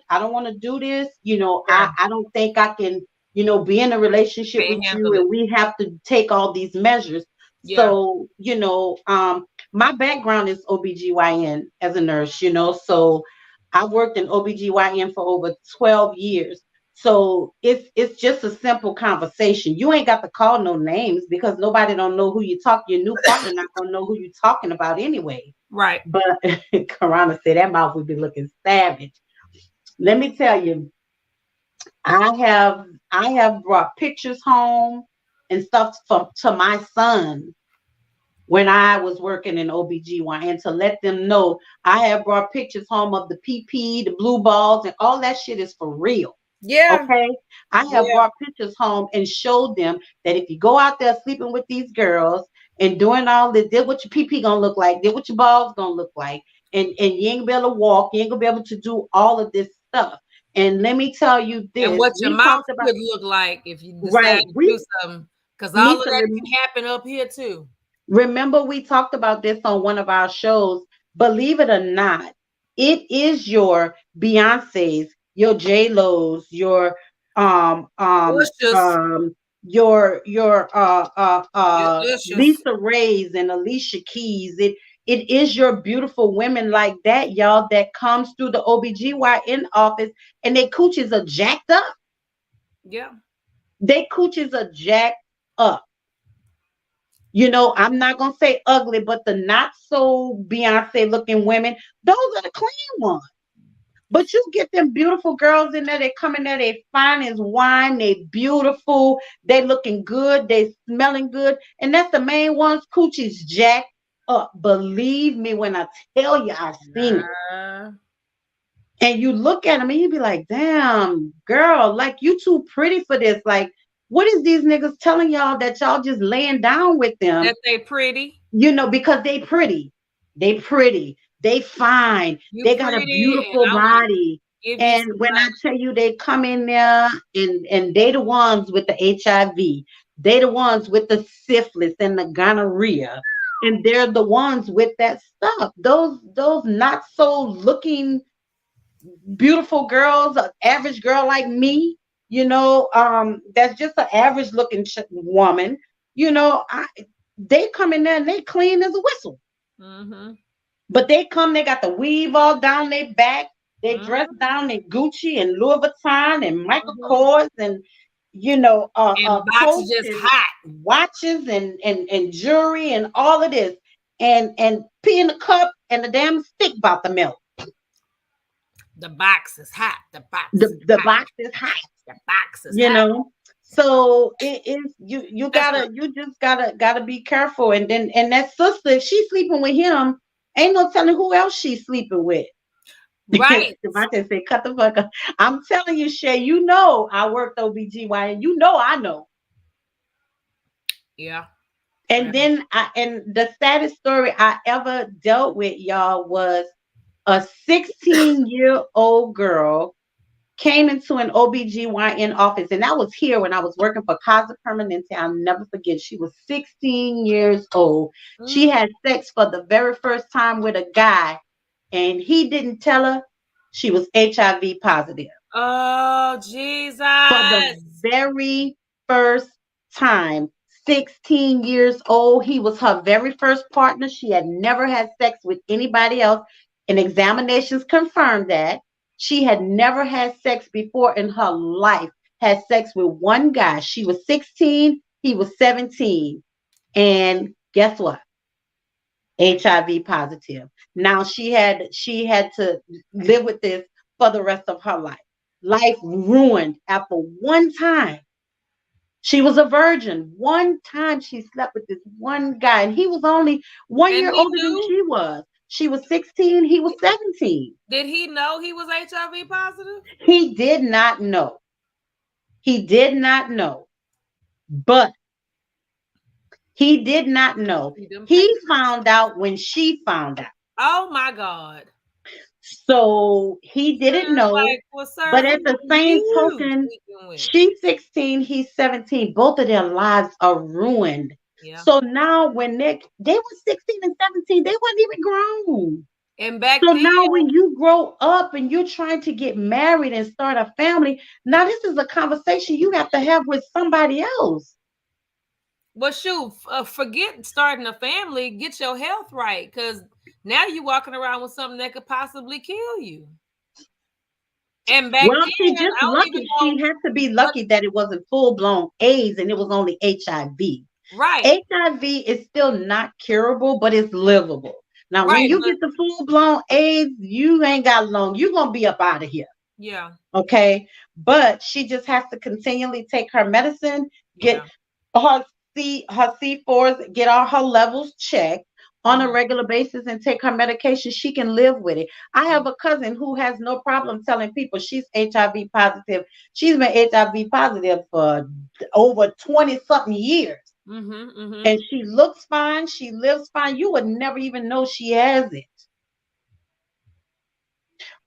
to do this. I don't think I can, be in a relationship with you and we have to take all these measures. Yeah. So, my background is OBGYN as a nurse, so I worked in OBGYN for over 12 years. So it's just a simple conversation. You ain't got to call no names because nobody don't know who you talk. Your new partner not gonna know who you talking about anyway. Right. But Karana said that mouth would be looking savage. Let me tell you, I have brought pictures home and stuff to my son when I was working in OBGYN to let them know I have brought pictures home of the PP, the blue balls, and all that shit is for real. Yeah. Okay. I have brought pictures home and showed them that if you go out there sleeping with these girls and doing all this, did what your PP gonna look like, did what your balls gonna look like, and you ain't gonna be able to walk, you ain't gonna be able to do all of this stuff. And let me tell you this. And what your mouth could look like if you decide to do something. Because all of that can happen up here too. Remember, we talked about this on one of our shows. Believe it or not, it is your Beyonce's, your J-Lo's, your Lisa Ray's and Alicia Keys. It is your beautiful women like that, y'all, that comes through the OBGYN office and their cooches are jacked up. Yeah. Their cooches are jacked up. I'm not going to say ugly, but the not so Beyonce looking women, those are the clean ones. But you get them beautiful girls in there, they come in there, they fine as wine, they beautiful, they looking good, they smelling good. And that's the main ones, coochies jacked up. Believe me when I tell you, I've seen it. And you look at them and you be like, damn, girl, like you too pretty for this. Like, what is these niggas telling y'all that y'all just laying down with them? That they pretty? Because they pretty. They pretty. They fine. They got a beautiful body. And when I tell you they come in there and they the ones with the HIV. They the ones with the syphilis and the gonorrhea. And they're the ones with that stuff. Those not so looking beautiful girls, an average girl like me, that's just an average looking woman, they come in there and they clean as a whistle. Mm-hmm. But they got the weave all down their back. They dress down in Gucci and Louis Vuitton and Michael Kors and watches just hot. Watches and jewelry and all of this. And pee in the cup and the damn stick about to melt. The box is hot. The box is hot. The box is hot. So it is you just gotta be careful. And that sister, if she's sleeping with him, ain't no telling who else she's sleeping with. Right. Devontae said, cut the fuck up. I'm telling you, Shay, I worked OBGYN. I know. Yeah. And then the saddest story I ever dealt with, y'all, was a 16-year-old girl came into an OBGYN office, and that was here when I was working for Casa Permanente. I'll never forget. She was 16 years old. She had sex for the very first time with a guy, and he didn't tell her she was HIV positive. Oh, Jesus. For the very first time, 16 years old. He was her very first partner. She had never had sex with anybody else, and examinations confirmed that. She had never had sex before in her life, had sex with one guy. She was 16, he was 17. And guess what? HIV positive. Now she had to live with this for the rest of her life. Life ruined after one time. She was a virgin. One time she slept with this one guy, and he was only 1 year older than she was. She was 16, he was 17. Did he know he was HIV positive? He did not know. He did not know. But he did not know. He found out when she found out. Oh my God. So he didn't know. Like, well, sir, but at the same token, she's 16, he's 17. Both of their lives are ruined. Yeah. So now when they were 16 and 17, they weren't even grown. And back so then, now when you grow up and you're trying to get married and start a family, now this is a conversation you have to have with somebody else. Well, shoot, forget starting a family. Get your health right, because now you're walking around with something that could possibly kill you. And back well, then, she just lucky. She had to be lucky that it wasn't full-blown AIDS and it was only HIV. Right. HIV is still not curable, but it's livable. Now, when you get the full-blown AIDS, you ain't got long. You're going to be up out of here. Yeah. Okay. But she just has to continually take her medicine, get her C4s, get all her levels checked on a regular basis, and take her medication. She can live with it. I have a cousin who has no problem telling people she's HIV positive. She's been HIV positive for over 20-something years. And she looks fine. She lives fine. You would never even know she has it.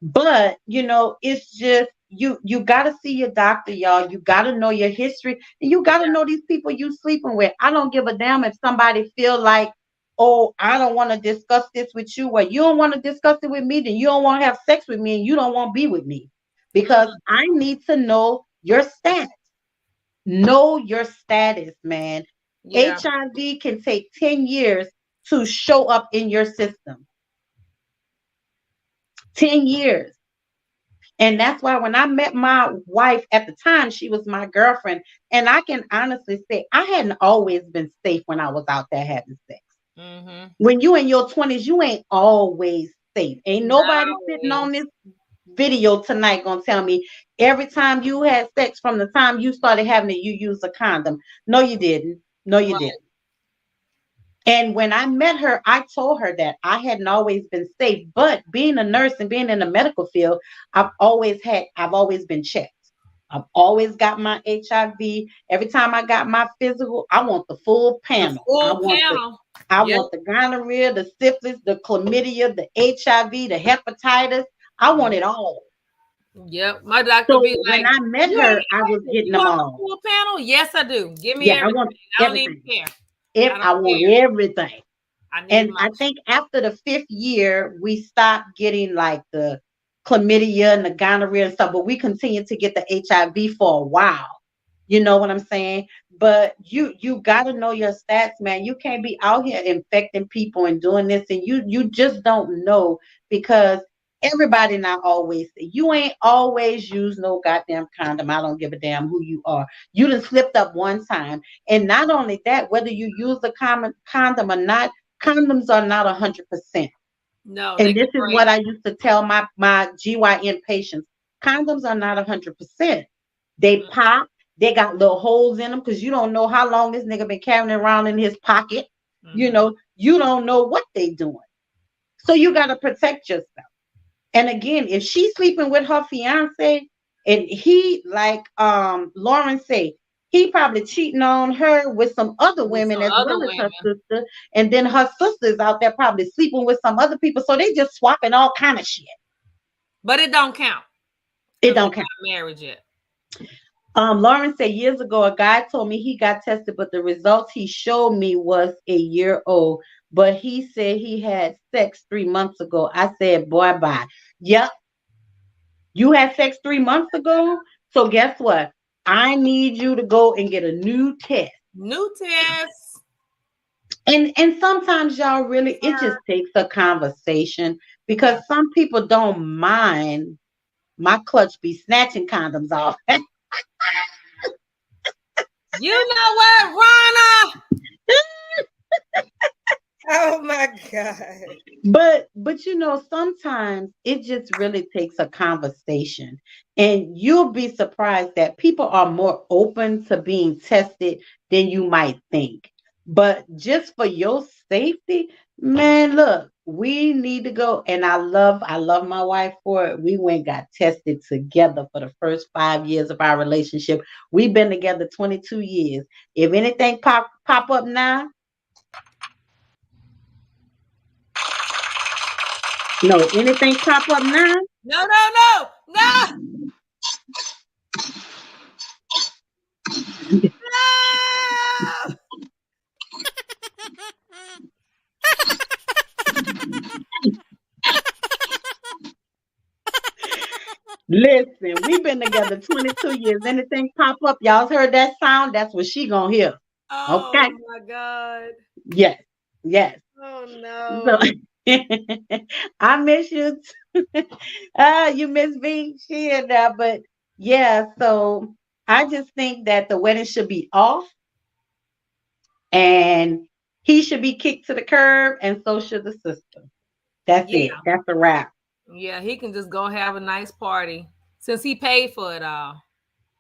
But, you know, it's just, you got to see your doctor, y'all. You got to know your history. And you got to know these people you sleeping with. I don't give a damn if somebody feel like, oh, I don't want to discuss this with you. Well, you don't want to discuss it with me, then you don't want to have sex with me, and you don't want to be with me. Because I need to know your status. Know your status, man. Yeah. HIV can take 10 years to show up in your system. 10 years. And that's why when I met my wife at the time, she was my girlfriend. And I can honestly say I hadn't always been safe when I was out there having sex. When you in your 20s, you ain't always safe. Ain't nobody sitting on this video tonight gonna tell me every time you had sex from the time you started having it, you used a condom. No, you didn't. No, you didn't. And when I met her, I told her that I hadn't always been safe, but being a nurse and being in the medical field, I've always been checked. I've always got my HIV. Every time I got my physical, I want the full panel. I want the gonorrhea, the syphilis, the chlamydia, the HIV, the hepatitis. I want it all. Yep, my doctor so be like, when I met her, I was getting them all. Full panel? Yes, I do. Give me everything. I don't even care. I want everything. I think after the 5th year, we stopped getting like the chlamydia and the gonorrhea and stuff, but we continued to get the HIV for a while. You know what I'm saying? But you got to know your stats, man. You can't be out here infecting people and doing this, and you just don't know, because everybody not always, you ain't always use no goddamn condom. I don't give a damn who you are. You done slipped up one time. And not only that, whether you use the condom or not, condoms are not 100%. No. And this is what I used to tell my GYN patients. Condoms are not 100%. They pop. They got little holes in them because you don't know how long this nigga been carrying it around in his pocket. You know, you don't know what they doing. So you got to protect yourself. And again, if she's sleeping with her fiance and he, like Lauren said, he probably cheating on her with some other women as well as her sister. And then her sister's out there probably sleeping with some other people. So they just swapping all kind of shit. But it don't count. It don't count. Marriage yet. Lauren said years ago, a guy told me he got tested, but the results he showed me was a year old. But he said he had sex 3 months ago. I said, boy, bye. Yep. You had sex 3 months ago. So guess what? I need you to go and get a new test. New test. And sometimes y'all really, it just takes a conversation because some people don't mind my clutch be snatching condoms off. You know what, Rana? Oh my God. But you know, sometimes it just really takes a conversation. And you'll be surprised that people are more open to being tested than you might think. But just for your safety, man, look, we need to go. And I love my wife for it. We went and got tested together for the first 5 years of our relationship. We've been together 22 years. If anything pop up now, no, anything pop up now? No. Listen, we've been together 22 years. Anything pop up, y'all heard that sound? That's what she gonna hear. Oh Okay. my God. Yes. Oh no. So, I miss you. You miss me. She in there, but yeah. So I just think that the wedding should be off, and he should be kicked to the curb, and so should the sister. That's it. That's a wrap. Yeah, he can just go have a nice party since he paid for it all.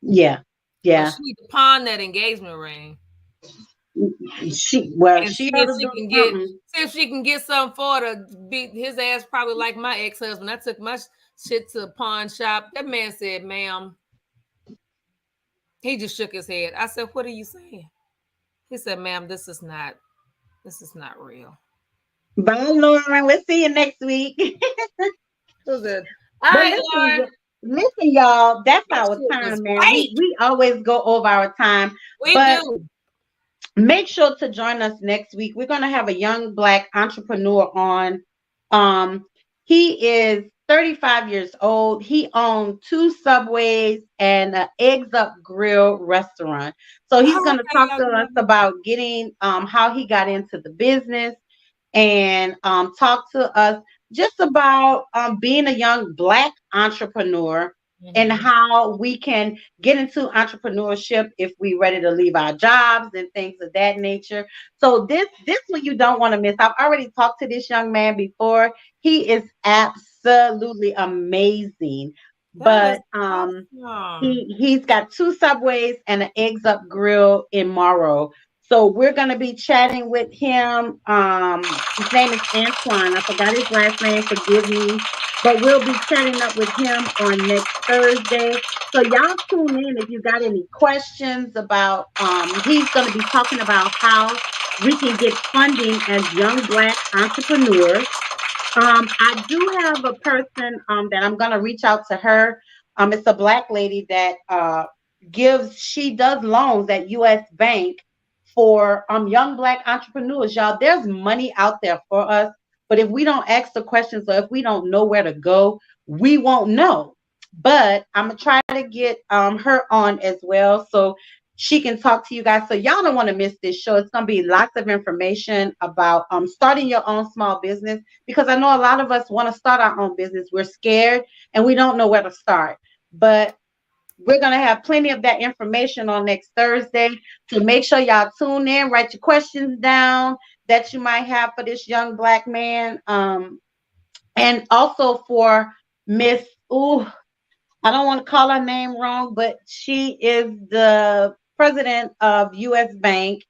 Yeah. But she need to pawn that engagement ring. See if she can get something for her to beat his ass, probably like my ex-husband. I took my shit to a pawn shop. That man said, ma'am. He just shook his head. I said, what are you saying? He said, ma'am, this is not real. Bye, Lauren. We'll see you next week. Who's it? All right, Lauren. Listen, y'all, that's our time, man. We always go over our time. We do. Make sure to join us next week. We're going to have a young Black entrepreneur on. He is 35 years old. He owns 2 Subways and an Eggs Up Grill restaurant. So he's going to talk to us about getting how he got into the business and talk to us just about being a young Black entrepreneur and how we can get into entrepreneurship if we're ready to leave our jobs and things of that nature. So this one you don't want to miss. I've already talked to this young man before. He is absolutely amazing. But he's got 2 Subways and an Eggs Up Grill in Morrow. So we're going to be chatting with him. His name is Antoine. I forgot his last name. Forgive me. But we'll be chatting up with him on next Thursday. So y'all tune in if you got any questions about, he's going to be talking about how we can get funding as young Black entrepreneurs. I do have a person that I'm going to reach out to her. It's a Black lady that she does loans at U.S. Bank for young Black entrepreneurs. Y'all, there's money out there for us, but if we don't ask the questions or if we don't know where to go, we won't know. But I'm gonna try to get her on as well so she can talk to you guys. So y'all don't want to miss this show. It's gonna be lots of information about starting your own small business, because I know a lot of us want to start our own business. We're scared and we don't know where to start, but we're going to have plenty of that information on next Thursday. So make sure y'all tune in, write your questions down that you might have for this young Black man. And also for Miss, I don't want to call her name wrong, but she is the president of U.S. Bank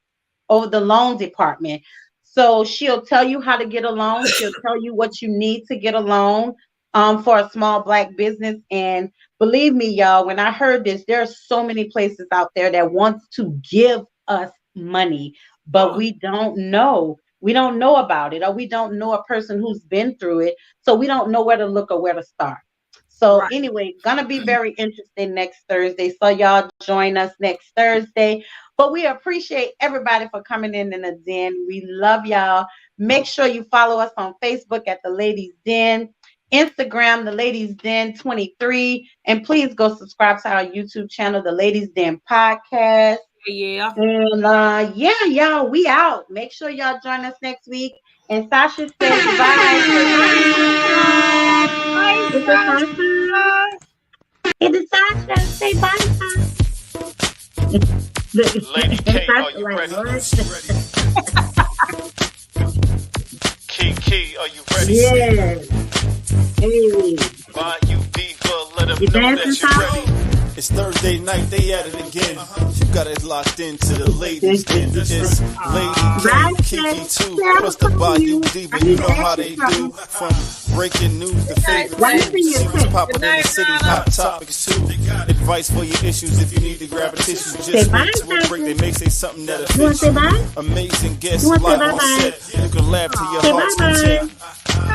over the loan department. So she'll tell you how to get a loan. She'll tell you what you need to get a loan for a small Black business. And believe me, y'all, when I heard this, there are so many places out there that want to give us money, but we don't know. We don't know about it, or we don't know a person who's been through it. So we don't know where to look or where to start. So anyway, gonna be very interesting next Thursday. So y'all join us next Thursday. But we appreciate everybody for coming in the den. We love y'all. Make sure you follow us on Facebook at The Ladies Den, Instagram, The Ladies Den 23, and please go subscribe to our YouTube channel, The Ladies Den Podcast. Yeah. And yeah, y'all, we out. Make sure y'all join us next week. And Sasha says bye. It's Sasha. It's Sasha. Say bye, Sasha. Lady K, are you ready? Key, are you ready? Yeah. Hey. Bayou Diva, let them know that you're ready. It's Thursday night, they at it again. You got it locked into the ladies. Then it's Lady K, Kiki too. Plus the Bayou Diva, you know how they do. From breaking news to favorite news. See what's popping in the city, hot topics too. Advice for your issues if you need to grab a tissue. Just wait to a break, they may say something that'll fit you. Amazing guests live on set. You can laugh to your heart's content.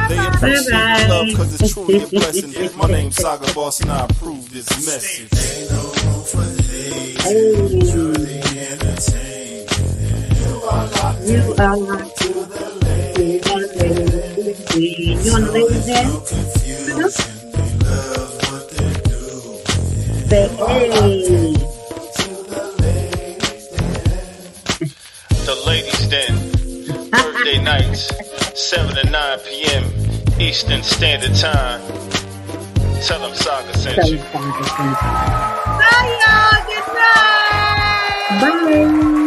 They appreciate the love because it's truly a blessing. My name's Saga Boss and I approve this message. Ain't no room for ladies. You're the entertainment. You are locked to the ladies. You want the ladies then? Love what they do. Say hey. The Ladies Den, Thursday nights, 7 to 9 p.m. Eastern Standard Time. Tell them Saga sent you. Bye, y'all. Good night. Bye.